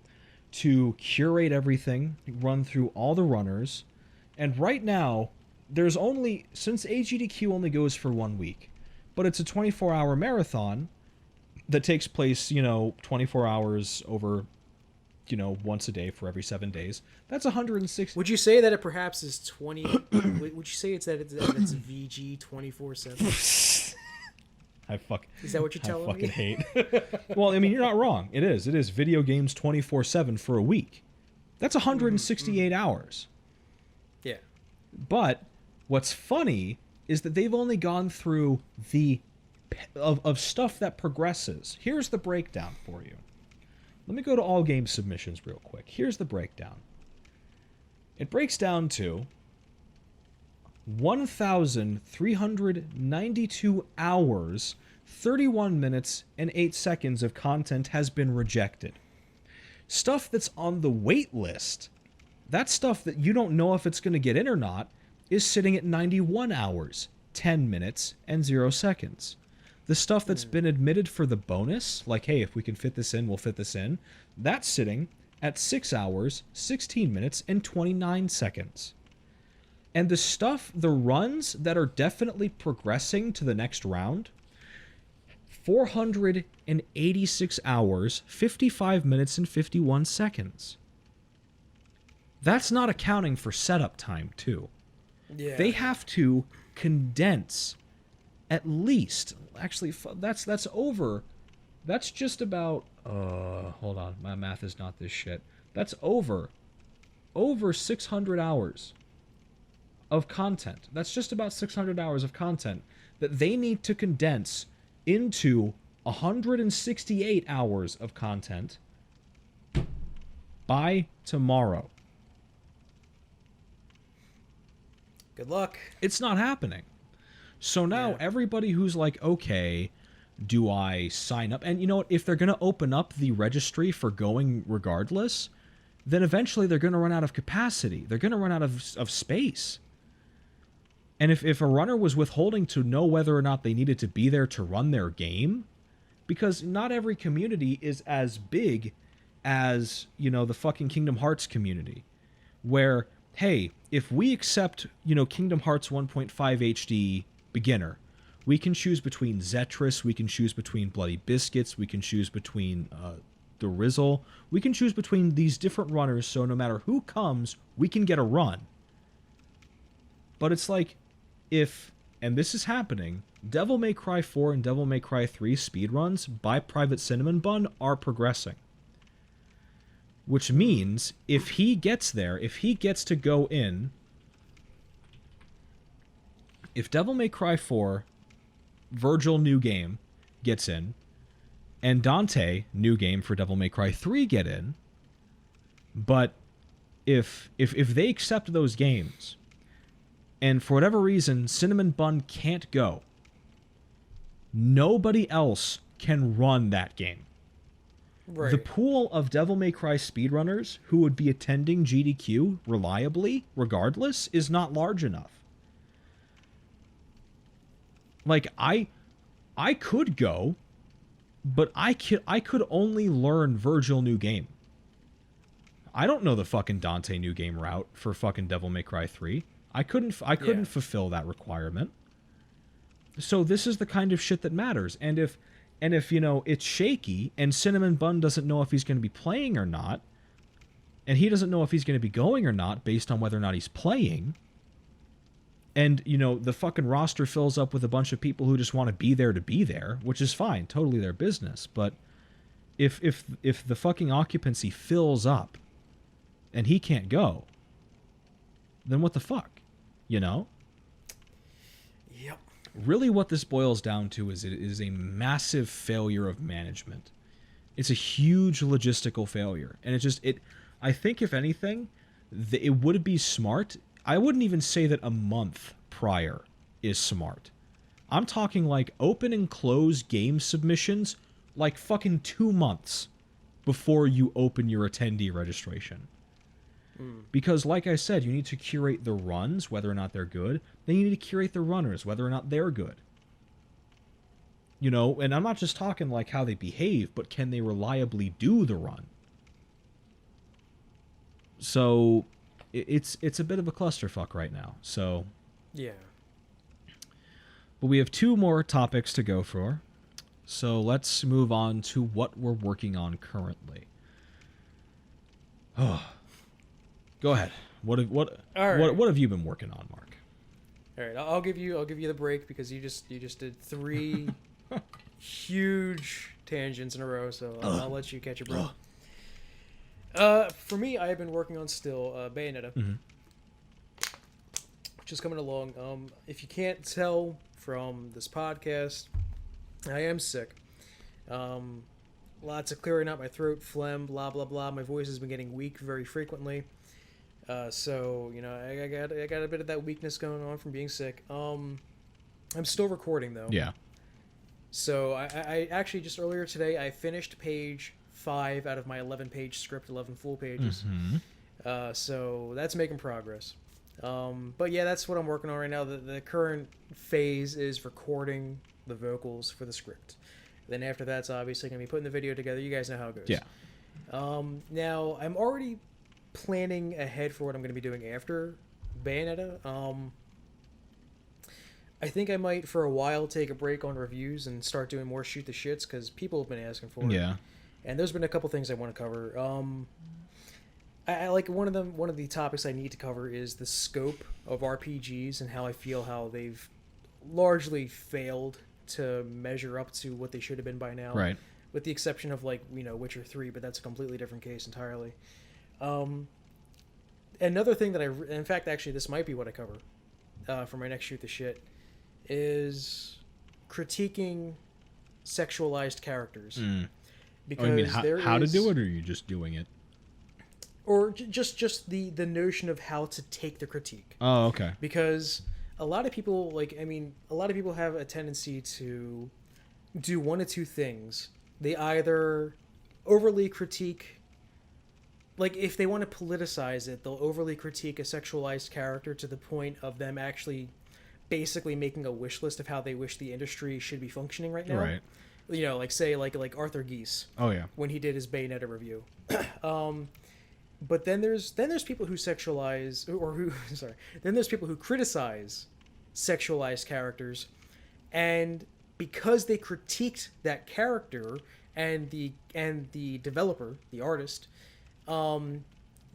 to curate everything, run through all the runners, and right now, there's only, since AGDQ only goes for 1 week, but it's a 24-hour marathon that takes place, 24 hours over, once a day for every 7 days. That's 160. Would you say that it perhaps is 20? Would you say it's VG 24/7? Is that what you're telling me? I fucking hate. Well, I mean, you're not wrong. It is. It is video games 24/7 for a week. That's 168 hours. Yeah. But what's funny is that they've only gone through of stuff that progresses. Here's the breakdown for you. Let me go to all game submissions real quick. Here's the breakdown. It breaks down to 1,392 hours, 31 minutes, and 8 seconds of content has been rejected. Stuff that's on the wait list, that stuff that you don't know if it's going to get in or not, is sitting at 91 hours, 10 minutes, and 0 seconds. The stuff that's been admitted for the bonus, like, hey, if we can fit this in, we'll fit this in, that's sitting at 6 hours, 16 minutes, and 29 seconds. And the runs that are definitely progressing to the next round, 486 hours, 55 minutes, and 51 seconds. That's not accounting for setup time, too. Yeah. They have to condense at least... Actually, that's over... That's just about... hold on. My math is not this shit. That's over 600 hours of content. That's just about 600 hours of content that they need to condense into 168 hours of content by tomorrow. Good luck. It's not happening. So now everybody who's like, okay, do I sign up? And you know what? If they're going to open up the registry for going regardless, then eventually they're going to run out of capacity. They're going to run out of space. And if a runner was withholding to know whether or not they needed to be there to run their game, because not every community is as big as, you know, the fucking Kingdom Hearts community, where, hey, if we accept, you know, Kingdom Hearts 1.5 HD beginner, we can choose between Zetris, we can choose between Bloody Biscuits, we can choose between the Rizzle, we can choose between these different runners, so no matter who comes, we can get a run. But it's like, if, and this is happening, Devil May Cry 4 and Devil May Cry 3 speedruns by Private Cinnamon Bun are progressing. Which means, if he gets there, if he gets to go in, if Devil May Cry 4, Virgil New Game, gets in, and Dante, New Game for Devil May Cry 3 get in, but if they accept those games, and for whatever reason, Cinnamon Bun can't go, nobody else can run that game. Right. The pool of Devil May Cry speedrunners who would be attending GDQ reliably, regardless, is not large enough. Like, I could go, but I could only learn Virgil New Game. I don't know the fucking Dante New Game route for fucking Devil May Cry 3. I couldn't fulfill that requirement. So this is the kind of shit that matters. And if you know, it's shaky and Cinnamon Bun doesn't know if he's going to be playing or not, and he doesn't know if he's going to be going or not based on whether or not he's playing, and, you know, the fucking roster fills up with a bunch of people who just want to be there, which is fine, totally their business, but if the fucking occupancy fills up and he can't go, then what the fuck? You know? Yep. Really what this boils down to is it is a massive failure of management. It's a huge logistical failure. And I think if anything, it would be smart. I wouldn't even say that a month prior is smart. I'm talking like open and close game submissions like fucking 2 months before you open your attendee registration. Because, like I said, you need to curate the runs, whether or not they're good. Then you need to curate the runners, whether or not they're good. You know, and I'm not just talking like how they behave, but can they reliably do the run? So, it's a bit of a clusterfuck right now. So, yeah. But we have 2 more topics to go for. So let's move on to what we're working on currently. Oh. Go ahead. What have you been working on, Mark? All right, I'll give you the break because you just did 3 huge tangents in a row, so I'll let you catch your breath. For me, I have been working on still Bayonetta, which is coming along. If you can't tell from this podcast, I am sick. Lots of clearing out my throat, phlegm, blah blah blah. My voice has been getting weak very frequently. So, you know, I got a bit of that weakness going on from being sick. I'm still recording, though. Yeah. So, I actually, just earlier today, I finished page 5 out of my 11-page script, 11 full pages. So, that's making progress. But, yeah, that's what I'm working on right now. The current phase is recording the vocals for the script. Then after that's obviously going to be putting the video together. You guys know how it goes. Yeah. Now, I'm already planning ahead for what I'm going to be doing after Bayonetta. I think I might for a while take a break on reviews and start doing more shoot the shits because people have been asking for it. Yeah. And there's been a couple things I want to cover. I like one of the topics I need to cover is the scope of RPGs and how I feel how they've largely failed to measure up to what they should have been by now. Right. With the exception of Witcher 3, but that's a completely different case entirely. Another thing that in fact, actually, this might be what I cover for my next shoot the shit, is critiquing sexualized characters. Because you mean how to do it, or are you just doing it? Or just the notion of how to take the critique. Oh, okay. Because a lot of people have a tendency to do one of two things. They either overly critique, like if they want to politicize it, they'll overly critique a sexualized character to the point of them actually basically making a wish list of how they wish the industry should be functioning right now. Right. You know, like say like Arthur Geese. Oh yeah. When he did his Bayonetta review. But then there's people who sexualize then there's people who criticize sexualized characters, and because they critiqued that character and the developer, the artist, then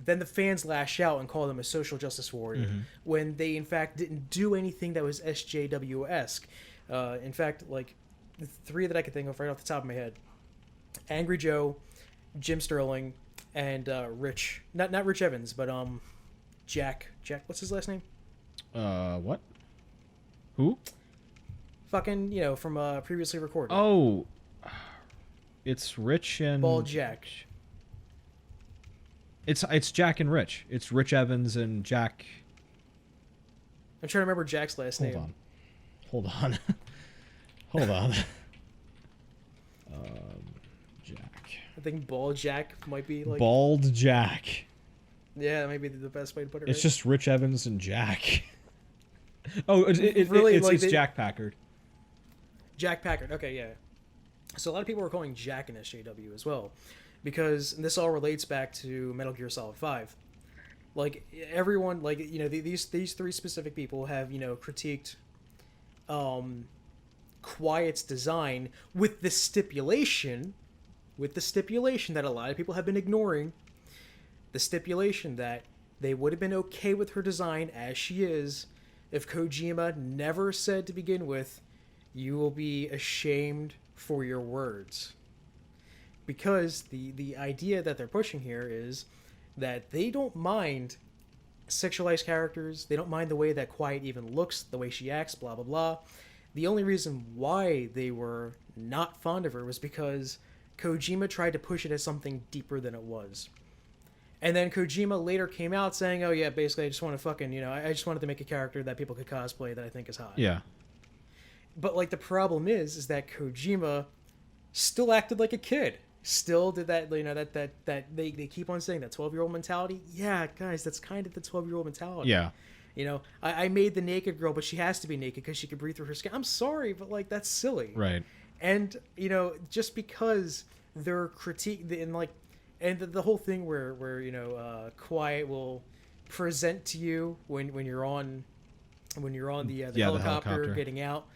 the fans lash out and call them a social justice warrior when they in fact didn't do anything that was SJW-esque. In fact, like the three that I could think of right off the top of my head: Angry Joe, Jim Sterling, and Rich. Not Rich Evans, but Jack. What's his last name? What? Who? Fucking, from previously recorded. Oh, it's Rich and Bald Jack. It's Jack and Rich. It's Rich Evans and Jack. I'm trying to remember Jack's last name. Hold on. Jack. I think Bald Jack might be like Bald Jack. Yeah, that might be the best way to put it. It's just Rich Evans and Jack. Oh, it's Jack Packard. Jack Packard. Okay, yeah. So a lot of people are calling Jack an SJW as well, because this all relates back to Metal Gear Solid 5. Like everyone, these three specific people have critiqued Quiet's design with the stipulation that a lot of people have been ignoring, the stipulation that they would have been okay with her design as she is if Kojima never said to begin with, "You will be ashamed for your words." Because the idea that they're pushing here is that they don't mind sexualized characters, they don't mind the way that Quiet even looks, the way she acts, blah blah blah. The only reason why they were not fond of her was because Kojima tried to push it as something deeper than it was. And then Kojima later came out saying, "Oh yeah, basically I just want to I just wanted to make a character that people could cosplay that I think is hot." Yeah. But the problem is that Kojima still acted like a kid. Still did that, that they keep on saying that 12-year-old mentality. Yeah, guys, that's kind of the 12-year-old mentality. Yeah. I made the naked girl, but she has to be naked because she can breathe through her skin. I'm sorry, but that's silly. Right. And just because they're and the whole thing where Quiet will present to you when you're on the helicopter getting out,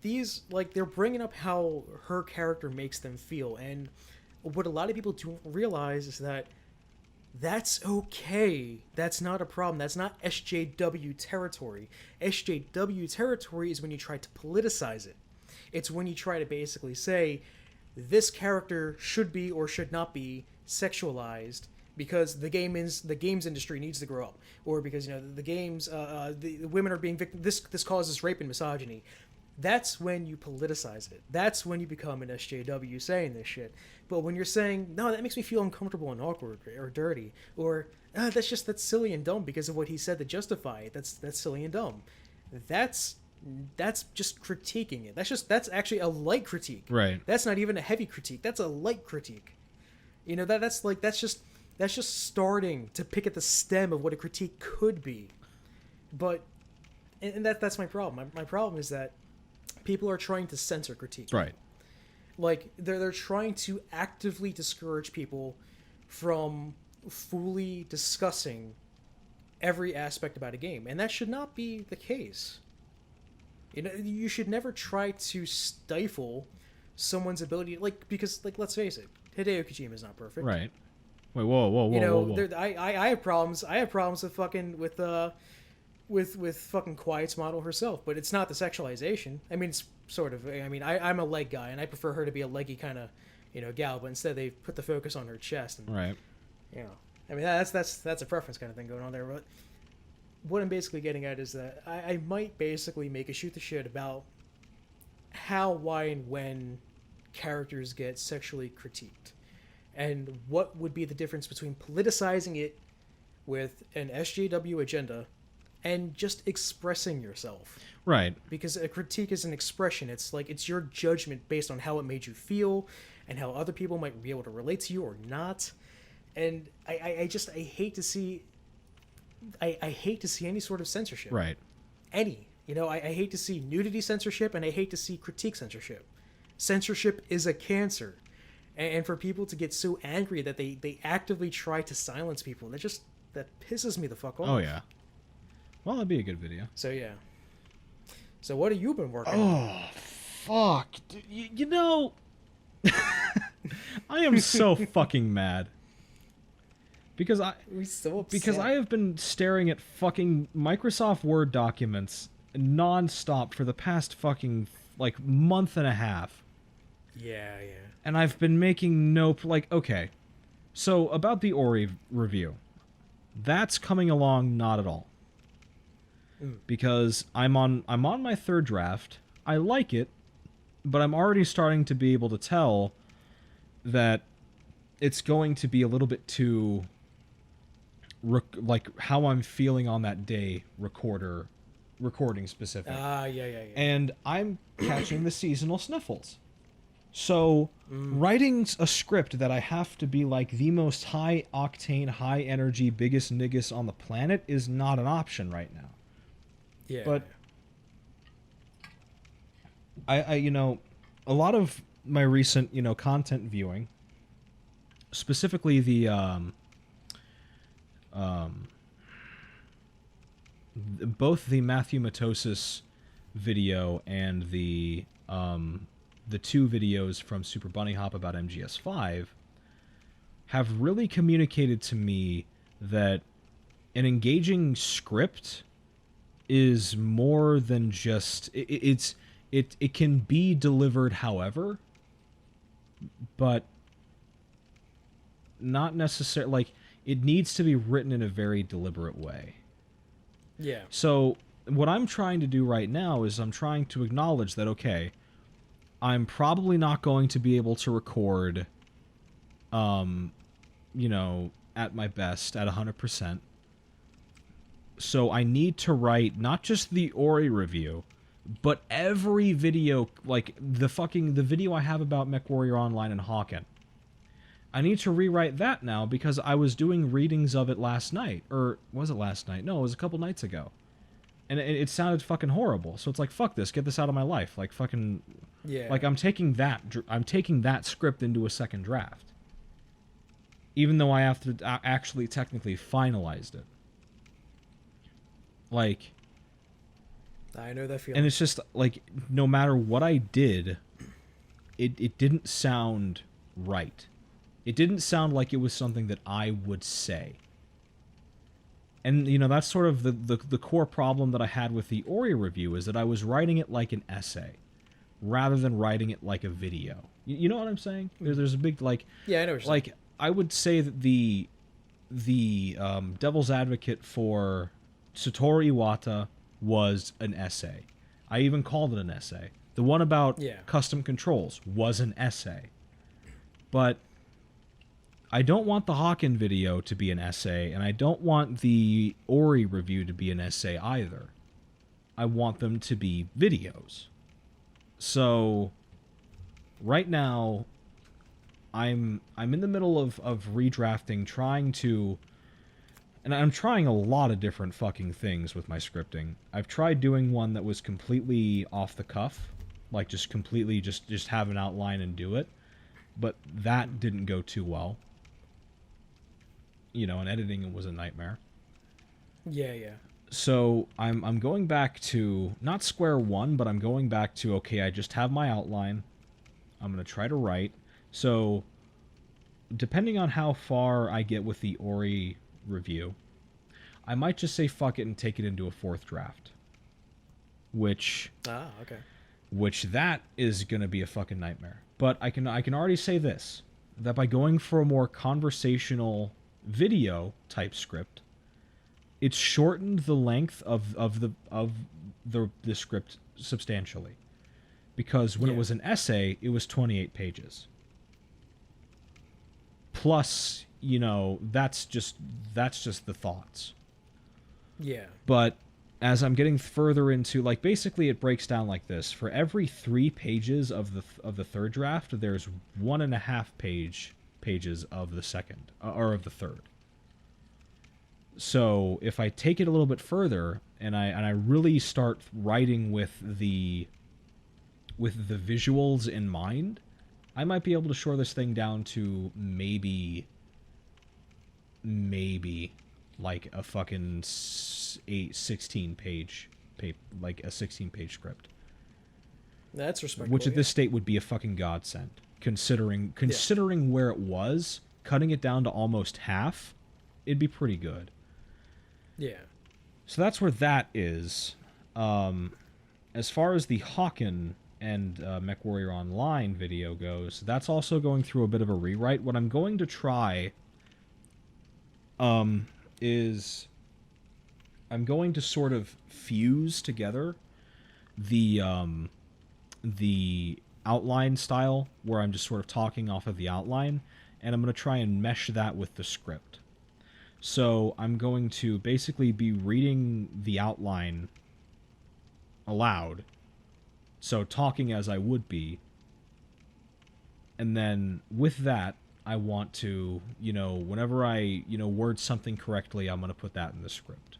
they're bringing up how her character makes them feel, and what a lot of people don't realize is that that's okay. That's not a problem. That's not SJW territory. SJW territory is when you try to politicize it. It's when you try to basically say this character should be or should not be sexualized because the games industry needs to grow up, or because the games the women are being victim. This causes rape and misogyny. That's when you politicize it. That's when you become an SJW saying this shit. But when you're saying, no, that makes me feel uncomfortable and awkward or dirty, or that's silly and dumb because of what he said to justify it. That's silly and dumb. That's just critiquing it. That's actually a light critique. Right. That's not even a heavy critique. That's a light critique. That's just starting to pick at the stem of what a critique could be. But and that's my problem. My problem is that people are trying to censor critique. Right. They're trying to actively discourage people from fully discussing every aspect about a game, and that should not be the case. You know, you should never try to stifle someone's ability, like, because, like, let's face it, Hideo Kojima is not perfect. Right. Wait, whoa. You know, whoa. I have problems. I have problems with fucking with fucking Quiet's model herself, but it's not the sexualization. I mean, it's sort of. I mean, I'm a leg guy, and I prefer her to be a leggy kind of, you know, gal. But instead, they put the focus on her chest. And, Right. You know, I mean, that's a preference kind of thing going on there. But what I'm basically getting at is that I might basically make a shoot the shit about how, why, and when characters get sexually critiqued, and what would be the difference between politicizing it with an SJW agenda and just expressing yourself. Right. Because a critique is an expression. It's like, it's your judgment based on how it made you feel and how other people might be able to relate to you or not. And I hate to see I hate to see any sort of censorship. Right. Any. You know, I hate to see nudity censorship, and I hate to see critique censorship. Censorship is a cancer. And for people to get so angry that they actively try to silence people, that pisses me the fuck off. Oh, yeah. Well, that'd be a good video. So, yeah. So, what have you been working on? Oh, fuck. You know, I am so fucking mad. Because I have been staring at fucking Microsoft Word documents nonstop for the past fucking, like, month and a half. Yeah. And I've been making okay. So, about the Ori review. That's coming along not at all. Because I'm on my third draft. I like it, but I'm already starting to be able to tell that it's going to be a little bit too like how I'm feeling on that day recording specific. Yeah. And I'm catching the seasonal sniffles. So writing a script that I have to be like the most high octane, high energy, biggest niggas on the planet is not an option right now. Yeah. But I you know, a lot of my recent, you know, content viewing, specifically the both the Matthew Matosis video and the two videos from Super Bunny Hop about MGS5 have really communicated to me that an engaging script is more than just it can be delivered however, but not necessarily like it needs to be written in a very deliberate way. Yeah. So what I'm trying to do right now is I'm trying to acknowledge that, okay, I'm probably not going to be able to record, you know, at my best, at 100%. So I need to write not just the Ori review, but every video, like the video I have about MechWarrior Online and Hawken. I need to rewrite that now because I was doing readings of it last night. Or was it last night? No, it was a couple nights ago. And it sounded fucking horrible. So it's like, fuck this, get this out of my life. Like fucking... Yeah. Like I'm taking that script into a second draft. Even though I have to actually technically finalized it. Like... I know that feeling. And it's just, like, no matter what I did, it didn't sound right. It didn't sound like it was something that I would say. And, you know, that's sort of the core problem that I had with the Ori review, is that I was writing it like an essay, rather than writing it like a video. You know what I'm saying? There's a big, like... Yeah, I know what you're saying. Like, I would say that the devil's advocate for Satoru Iwata was an essay. I even called it an essay. The one about custom controls was an essay. But I don't want the Hawken video to be an essay, and I don't want the Ori review to be an essay either. I want them to be videos. So right now I'm in the middle of redrafting, trying to... And I'm trying a lot of different fucking things with my scripting. I've tried doing one that was completely off the cuff. Like, just completely just have an outline and do it. But that didn't go too well. You know, and editing was a nightmare. Yeah. So I'm going back to not square one, but I'm going back to, okay, I just have my outline. I'm gonna try to write. So depending on how far I get with the Ori review, I might just say fuck it and take it into a fourth draft. Which okay. Which that is gonna be a fucking nightmare. But I can already say this, that by going for a more conversational video type script, it's shortened the length of the script substantially. Because when it was an essay, it was 28 pages. Plus, that's just the thoughts. Yeah. But as I'm getting further into, like, basically it breaks down like this. For every 3 pages of the third draft, there's 1.5 pages of the second, or of the third. So if I take it a little bit further and I really start writing with the visuals in mind, I might be able to shore this thing down to maybe like a fucking 16 page script. That's respectable. Which at this state would be a fucking godsend, considering where it was. Cutting it down to almost half, it'd be pretty good. Yeah. So that's where that is. As far as the Pokkén and MechWarrior Online video goes, that's also going through a bit of a rewrite. What I'm going to try is I'm going to sort of fuse together the outline style, where I'm just sort of talking off of the outline, and I'm going to try and mesh that with the script. So I'm going to basically be reading the outline aloud, so talking as I would be, and then with that, I want to, whenever I, word something correctly, I'm going to put that in the script.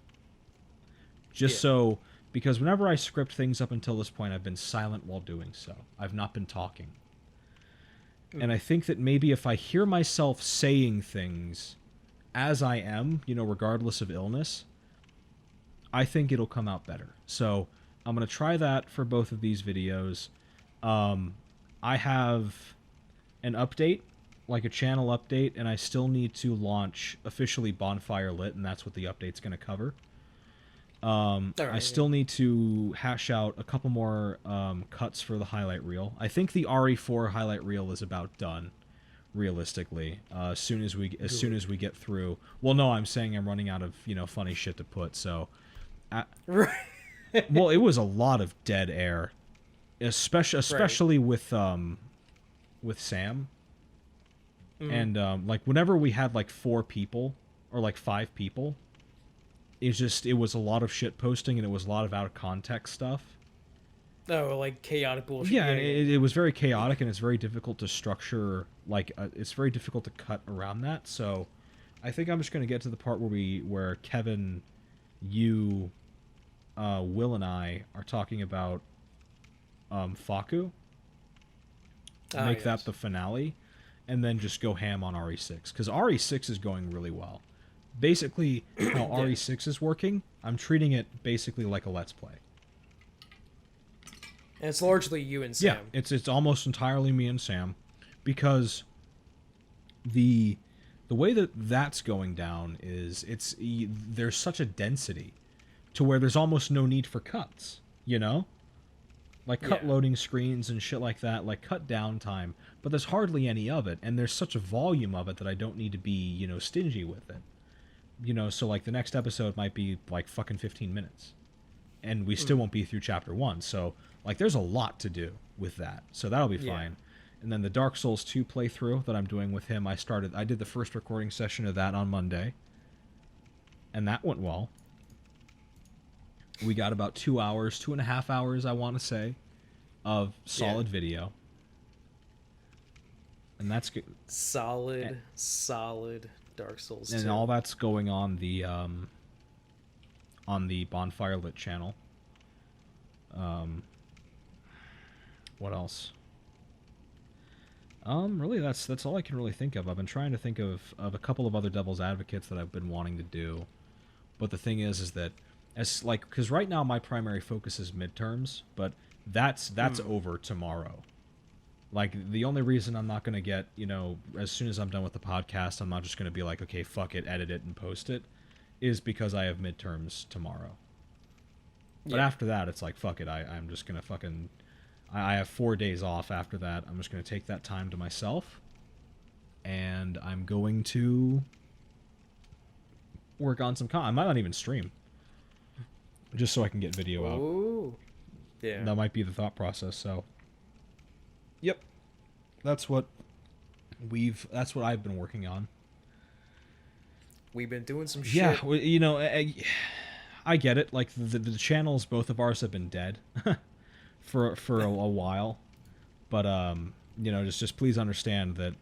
So, because whenever I script things up until this point, I've been silent while doing so. I've not been talking. And I think that maybe if I hear myself saying things as I am, regardless of illness, I think it'll come out better. So I'm going to try that for both of these videos. I have an update, like a channel update, and I still need to launch officially Bonfire Lit, and that's what the update's going to cover. I still need to hash out a couple more cuts for the highlight reel. I think the RE4 highlight reel is about done, realistically. As soon as we get through. Well, no, I'm saying I'm running out of funny shit to put. So, well, it was a lot of dead air, especially with Sam. And like whenever we had like 4 people or like 5 people, it was a lot of shit posting, and it was a lot of out of context stuff. Oh, like chaotic bullshit. Yeah, it was very chaotic, and it's very difficult to structure. It's very difficult to cut around that. So, I think I'm just going to get to the part where Kevin, you, Will, and I are talking about Faku. Make that the finale, and then just go ham on RE6, because RE6 is going really well. Basically, how RE6 is working, I'm treating it basically like a Let's Play. And it's largely you and Sam. Yeah, it's almost entirely me and Sam, because the way that's going down is there's such a density to where there's almost no need for cuts, Like cut loading screens and shit like that, like cut downtime, but there's hardly any of it, and there's such a volume of it that I don't need to be, stingy with it. So like the next episode might be like fucking 15 minutes. And we still won't be through chapter 1. So like there's a lot to do with that. So that'll be fine. And then the Dark Souls 2 playthrough that I'm doing with him, I did the first recording session of that on Monday. And that went well. We got about 2 hours, 2.5 hours, I want to say, of solid video. And that's good. Solid Dark Souls 2. And all that's going on the Bonfire Lit channel. What else? Really, that's all I can really think of. I've been trying to think of a couple of other Devil's Advocates that I've been wanting to do, but the thing is that as like, because right now my primary focus is midterms, but that's over tomorrow. Like, the only reason I'm not going to get, as soon as I'm done with the podcast, I'm not just going to be like, okay, fuck it, edit it and post it, is because I have midterms tomorrow. But after that, it's like, fuck it, I'm just going to fucking... I have 4 days off after that. I'm just going to take that time to myself, and I'm going to work on some I might not even stream, just so I can get video out. Ooh. Yeah. That might be the thought process, so... Yep. That's what I've been working on. We've been doing some shit. Yeah, I get it. Like, the channels, both of ours have been dead for a while. But, just please understand that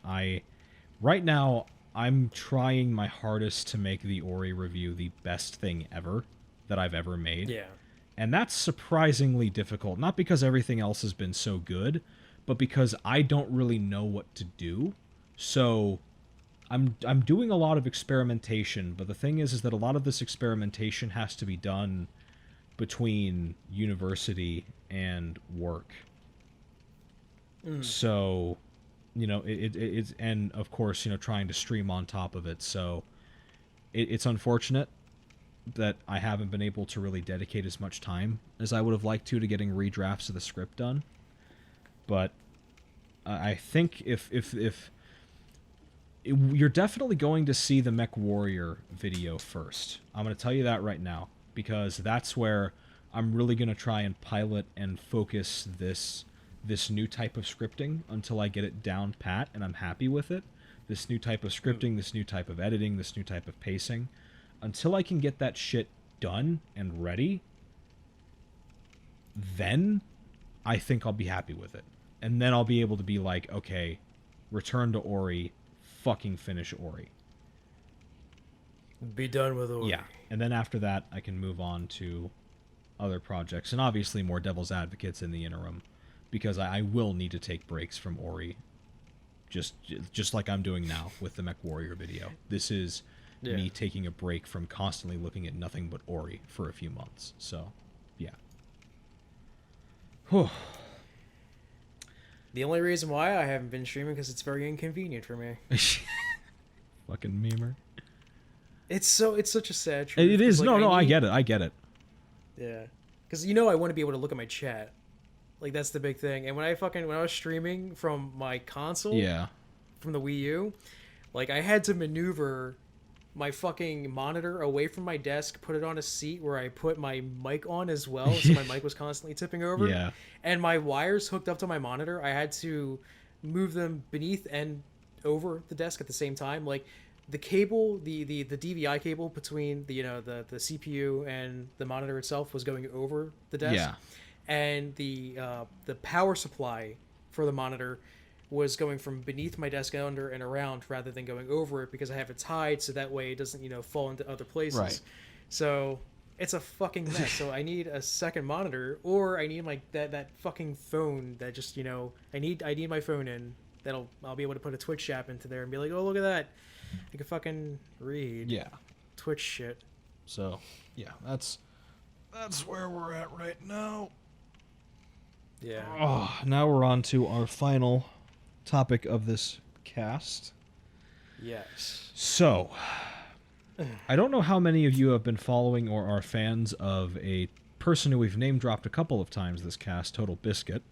right now, I'm trying my hardest to make the Ori review the best thing ever that I've ever made. Yeah. And that's surprisingly difficult. Not because everything else has been so good, but because I don't really know what to do. So I'm doing a lot of experimentation, but the thing is that a lot of this experimentation has to be done between university and work. So, it's, and of course, trying to stream on top of it. So it's unfortunate that I haven't been able to really dedicate as much time as I would have liked to getting redrafts of the script done. But I think if you're definitely going to see the Mech Warrior video first. I'm going to tell you that right now, because that's where I'm really going to try and pilot and focus this new type of scripting until I get it down pat and I'm happy with it. This new type of scripting, this new type of editing, this new type of pacing. Until I can get that shit done and ready, then I think I'll be happy with it. And then I'll be able to be like, okay, return to Ori, fucking finish Ori. Be done with Ori. Yeah, and then after that, I can move on to other projects, and obviously more Devil's Advocates in the interim, because I will need to take breaks from Ori, just like I'm doing now with the Mech Warrior video. This is me taking a break from constantly looking at nothing but Ori for a few months. So, yeah. Whew. The only reason why I haven't been streaming because it's very inconvenient for me. Fucking memer. It's such a sad truth. It is. Like, I get it. Yeah. Because I want to be able to look at my chat. Like, that's the big thing. And when I was streaming from my console, from the Wii U, like, I had to maneuver my fucking monitor away from my desk, put it on a seat where I put my mic on as well, so my mic was constantly tipping over. Yeah. And my wires hooked up to my monitor, I had to move them beneath and over the desk at the same time. Like, the cable, the DVI cable between the CPU and the monitor itself was going over the desk. Yeah. And the power supply for the monitor was going from beneath my desk under and around rather than going over it, because I have it tied so that way it doesn't fall into other places. Right. So it's a fucking mess. So I need a second monitor, or I need that fucking phone that just I need my phone in I'll be able to put a Twitch app into there and be like, oh, look at that, I can fucking read Twitch shit. So yeah, that's where we're at right now. Yeah. Oh, now we're on to our final topic of this cast. Yes. So, I don't know how many of you have been following or are fans of a person who we've name dropped a couple of times this cast, TotalBiscuit.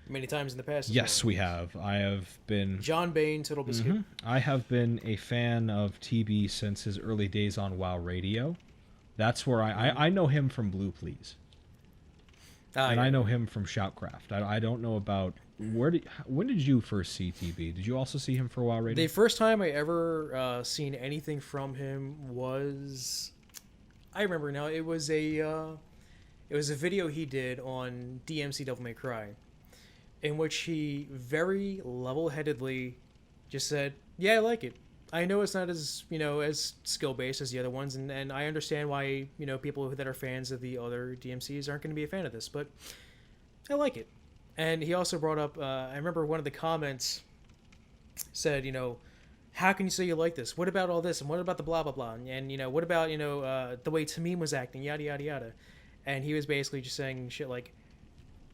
Many times in the past. Yes, we have. I have been... John Bain, TotalBiscuit. I have been a fan of TB since his early days on WoW Radio. That's where I know him from Blue Please. And I know him from Shoutcraft. I don't know about... When did you first see TB? Did you also see him for WoW Radio? The first time I ever seen anything from him was... I remember now. It was a video he did on DMC Devil May Cry, in which he very level-headedly just said, yeah, I like it. I know it's not as, as skill-based as the other ones, and I understand why, people that are fans of the other DMCs aren't going to be a fan of this, but I like it. And he also brought up, I remember one of the comments said, how can you say you like this? What about all this? And what about the blah, blah, blah? And you know, what about, you know, the way Tamim was acting, yada, yada, yada. And he was basically just saying shit like,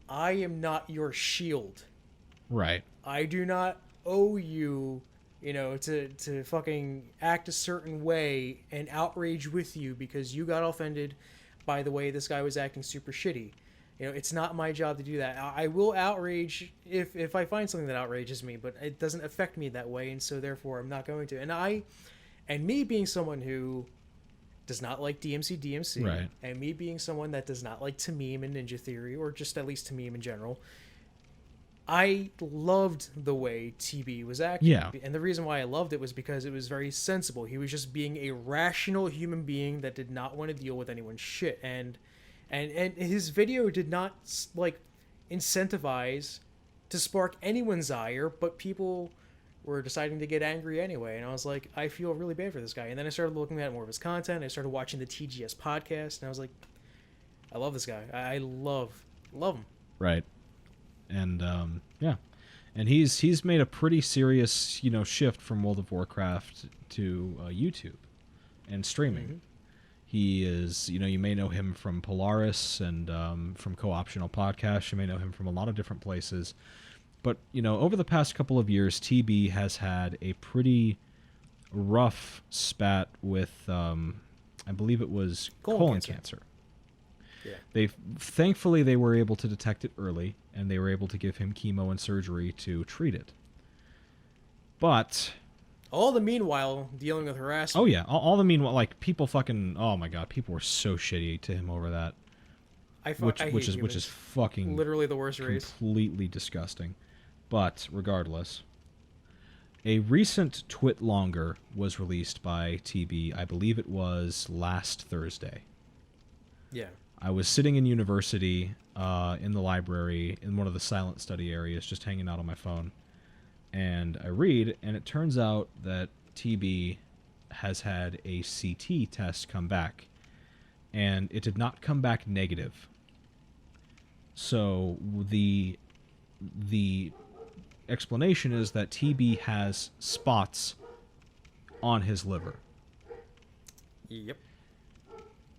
I am not your shield. Right. I do not owe you, you know, to fucking act a certain way and outrage with you because you got offended by the way this guy was acting super shitty. You know, it's not my job to do that. I will outrage if I find something that outrages me, but it doesn't affect me that way, and so therefore I'm not going to. And me being someone who does not like DMC, right, and me being someone that does not like Tamim and Ninja Theory, or just at least Tamim in general, I loved the way TB was acting. Yeah. And the reason why I loved it was because it was very sensible. He was just being a rational human being that did not want to deal with anyone's shit. And his video did not, like, incentivize to spark anyone's ire, but people were deciding to get angry anyway. And I was like, I feel really bad for this guy. And then I started looking at more of his content. I started watching the TGS podcast, and I was like, I love this guy. I love him. Right. And yeah, and he's made a pretty serious, you know, shift from World of Warcraft to YouTube and streaming. Mm-hmm. He is, you know, you may know him from Polaris and from Co-optional Podcast. You may know him from a lot of different places. But, you know, over the past couple of years, TB has had a pretty rough spat with, I believe it was colon cancer. Yeah. Thankfully, they were able to detect it early, and they were able to give him chemo and surgery to treat it. But all the meanwhile dealing with harassment. Oh yeah, all the meanwhile, like, people fucking, oh my god, people were so shitty to him over that. Which is fucking literally the worst race. Completely disgusting. But regardless, a recent twit longer was released by TB. I believe it was last Thursday. Yeah. I was sitting in university, in the library, in one of the silent study areas, just hanging out on my phone. And I read, and it turns out that TB has had a CT test come back, and it did not come back negative. So the explanation is that TB has spots on his liver. Yep.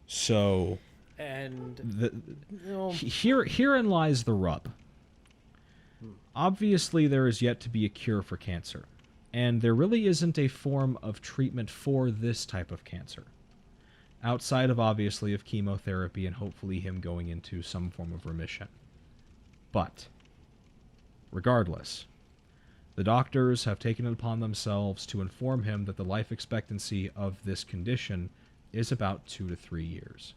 So, and herein lies the rub. Obviously, there is yet to be a cure for cancer, and there really isn't a form of treatment for this type of cancer, outside of, obviously, of chemotherapy and hopefully him going into some form of remission. But, regardless, the doctors have taken it upon themselves to inform him that the life expectancy of this condition is about 2 to 3 years.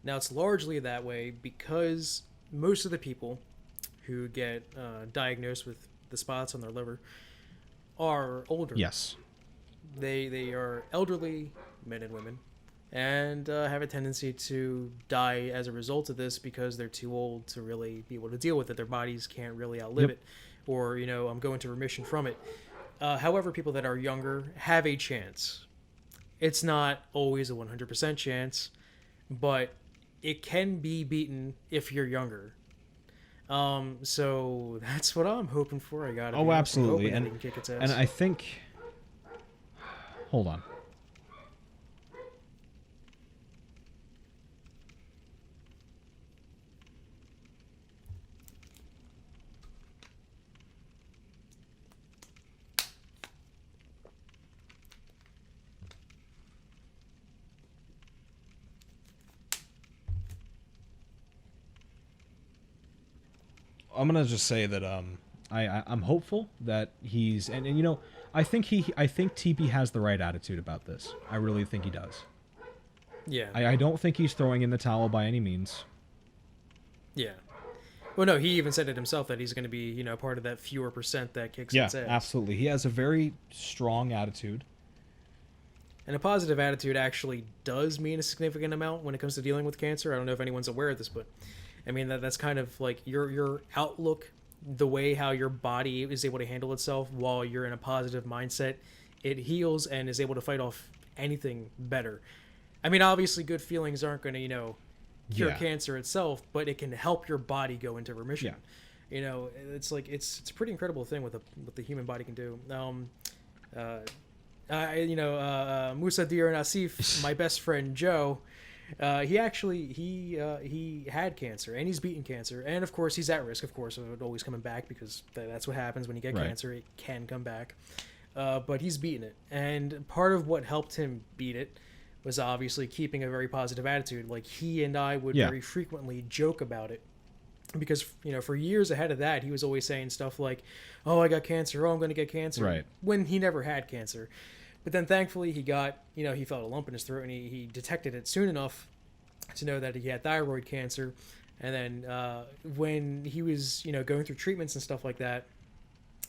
Now, it's largely that way because most of the people who get diagnosed with the spots on their liver are older. Yes. They are elderly men and women and have a tendency to die as a result of this because they're too old to really be able to deal with it. Their bodies can't really outlive it, or, you know, go into remission from it. However, people that are younger have a chance. It's not always a 100% chance, but it can be beaten if you're younger. So that's what I'm hoping for. I got it. Oh, absolutely. And kick its ass. And I think, hold on. I'm gonna just say that I'm hopeful that he's and you know, I think TB has the right attitude about this. I really think he does. Yeah. I don't think he's throwing in the towel by any means. Yeah. Well, no, he even said it himself that he's going to be, you know, part of that fewer percent that kicks its ass. Yeah, absolutely. He has a very strong attitude. And a positive attitude actually does mean a significant amount when it comes to dealing with cancer. I don't know if anyone's aware of this, but I mean, that's kind of like your outlook, the way how your body is able to handle itself while you're in a positive mindset. It heals and is able to fight off anything better. I mean, obviously, good feelings aren't going to, you know, cure cancer itself, but it can help your body go into remission. You know, it's like it's a pretty incredible thing what the human body can do. Musa Dir and Asif, my best friend Joe, he had cancer, and he's beaten cancer, and of course he's at risk, of course, of it always coming back, because that's what happens when you get cancer. It can come back, but he's beaten it, and part of what helped him beat it was obviously keeping a very positive attitude. Like, he and I would very frequently joke about it, because for years ahead of that, he was always saying stuff like, "Oh, I got cancer. Oh, I'm going to get cancer," when he never had cancer. But then thankfully he got, he felt a lump in his throat, and he detected it soon enough to know that he had thyroid cancer. And then when he was, going through treatments and stuff like that,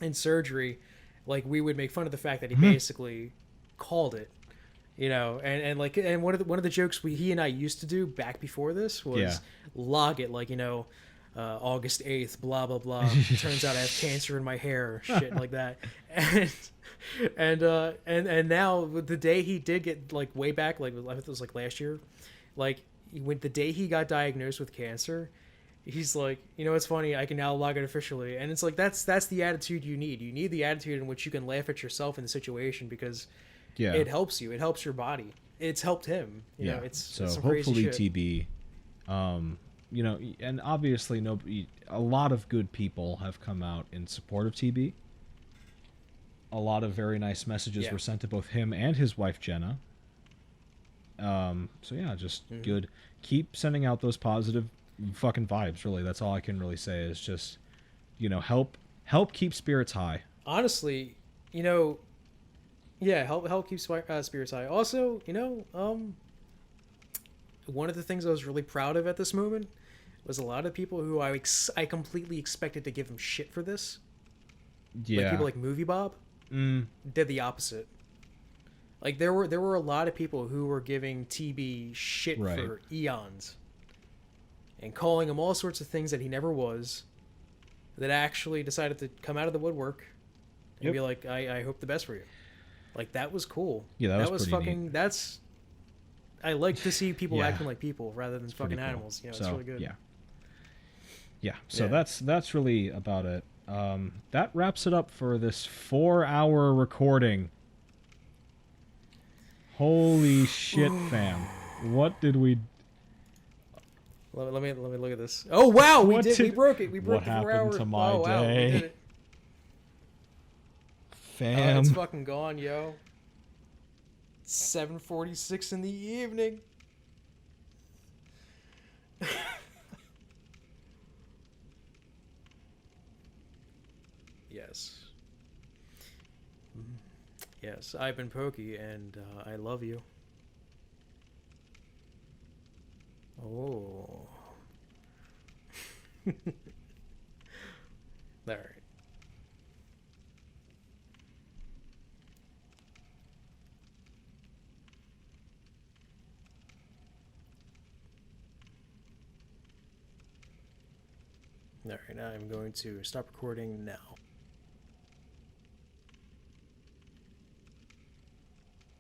and surgery, like, we would make fun of the fact that he basically called it, and one of the jokes he and I used to do back before this was log it, like, August 8th, blah blah blah. Turns out I have cancer in my hair, shit like that. And now the day he did get, like, way back, like, I think it was like last year, like, when the day he got diagnosed with cancer, he's like, it's funny, I can now log it officially. And it's like, that's the attitude you need. You need the attitude in which you can laugh at yourself in the situation, because it helps you. It helps your body. It's helped him. You know, it's some hopefully crazy shit. TB, and obviously a lot of good people have come out in support of TB. A lot of very nice messages were sent to both him and his wife Jenna. Just good. Keep sending out those positive fucking vibes. Really, that's all I can really say. Is just, help keep spirits high. Honestly, help keep spirits high. Also, one of the things I was really proud of at this moment was a lot of people who I completely expected to give him shit for this. Yeah. Like people like Movie Bob did the opposite. Like, there were a lot of people who were giving TB shit for eons and calling him all sorts of things that he never was, that actually decided to come out of the woodwork and be like, I hope the best for you. Like, that was cool. Yeah, that was pretty fucking neat. I like to see people acting like people rather than fucking animals. It's really good. So that's really about it. That wraps it up for this 4-hour recording. Holy shit, fam! What did we? Let me look at this. Oh wow, we broke it. We broke the 4 hour. What happened to my day? Wow, we did it. Fam, it's fucking gone, yo. 7:46 in the evening. Yes, I've been Pokey, and I love you. Oh. All right. All right, now I'm going to stop recording now.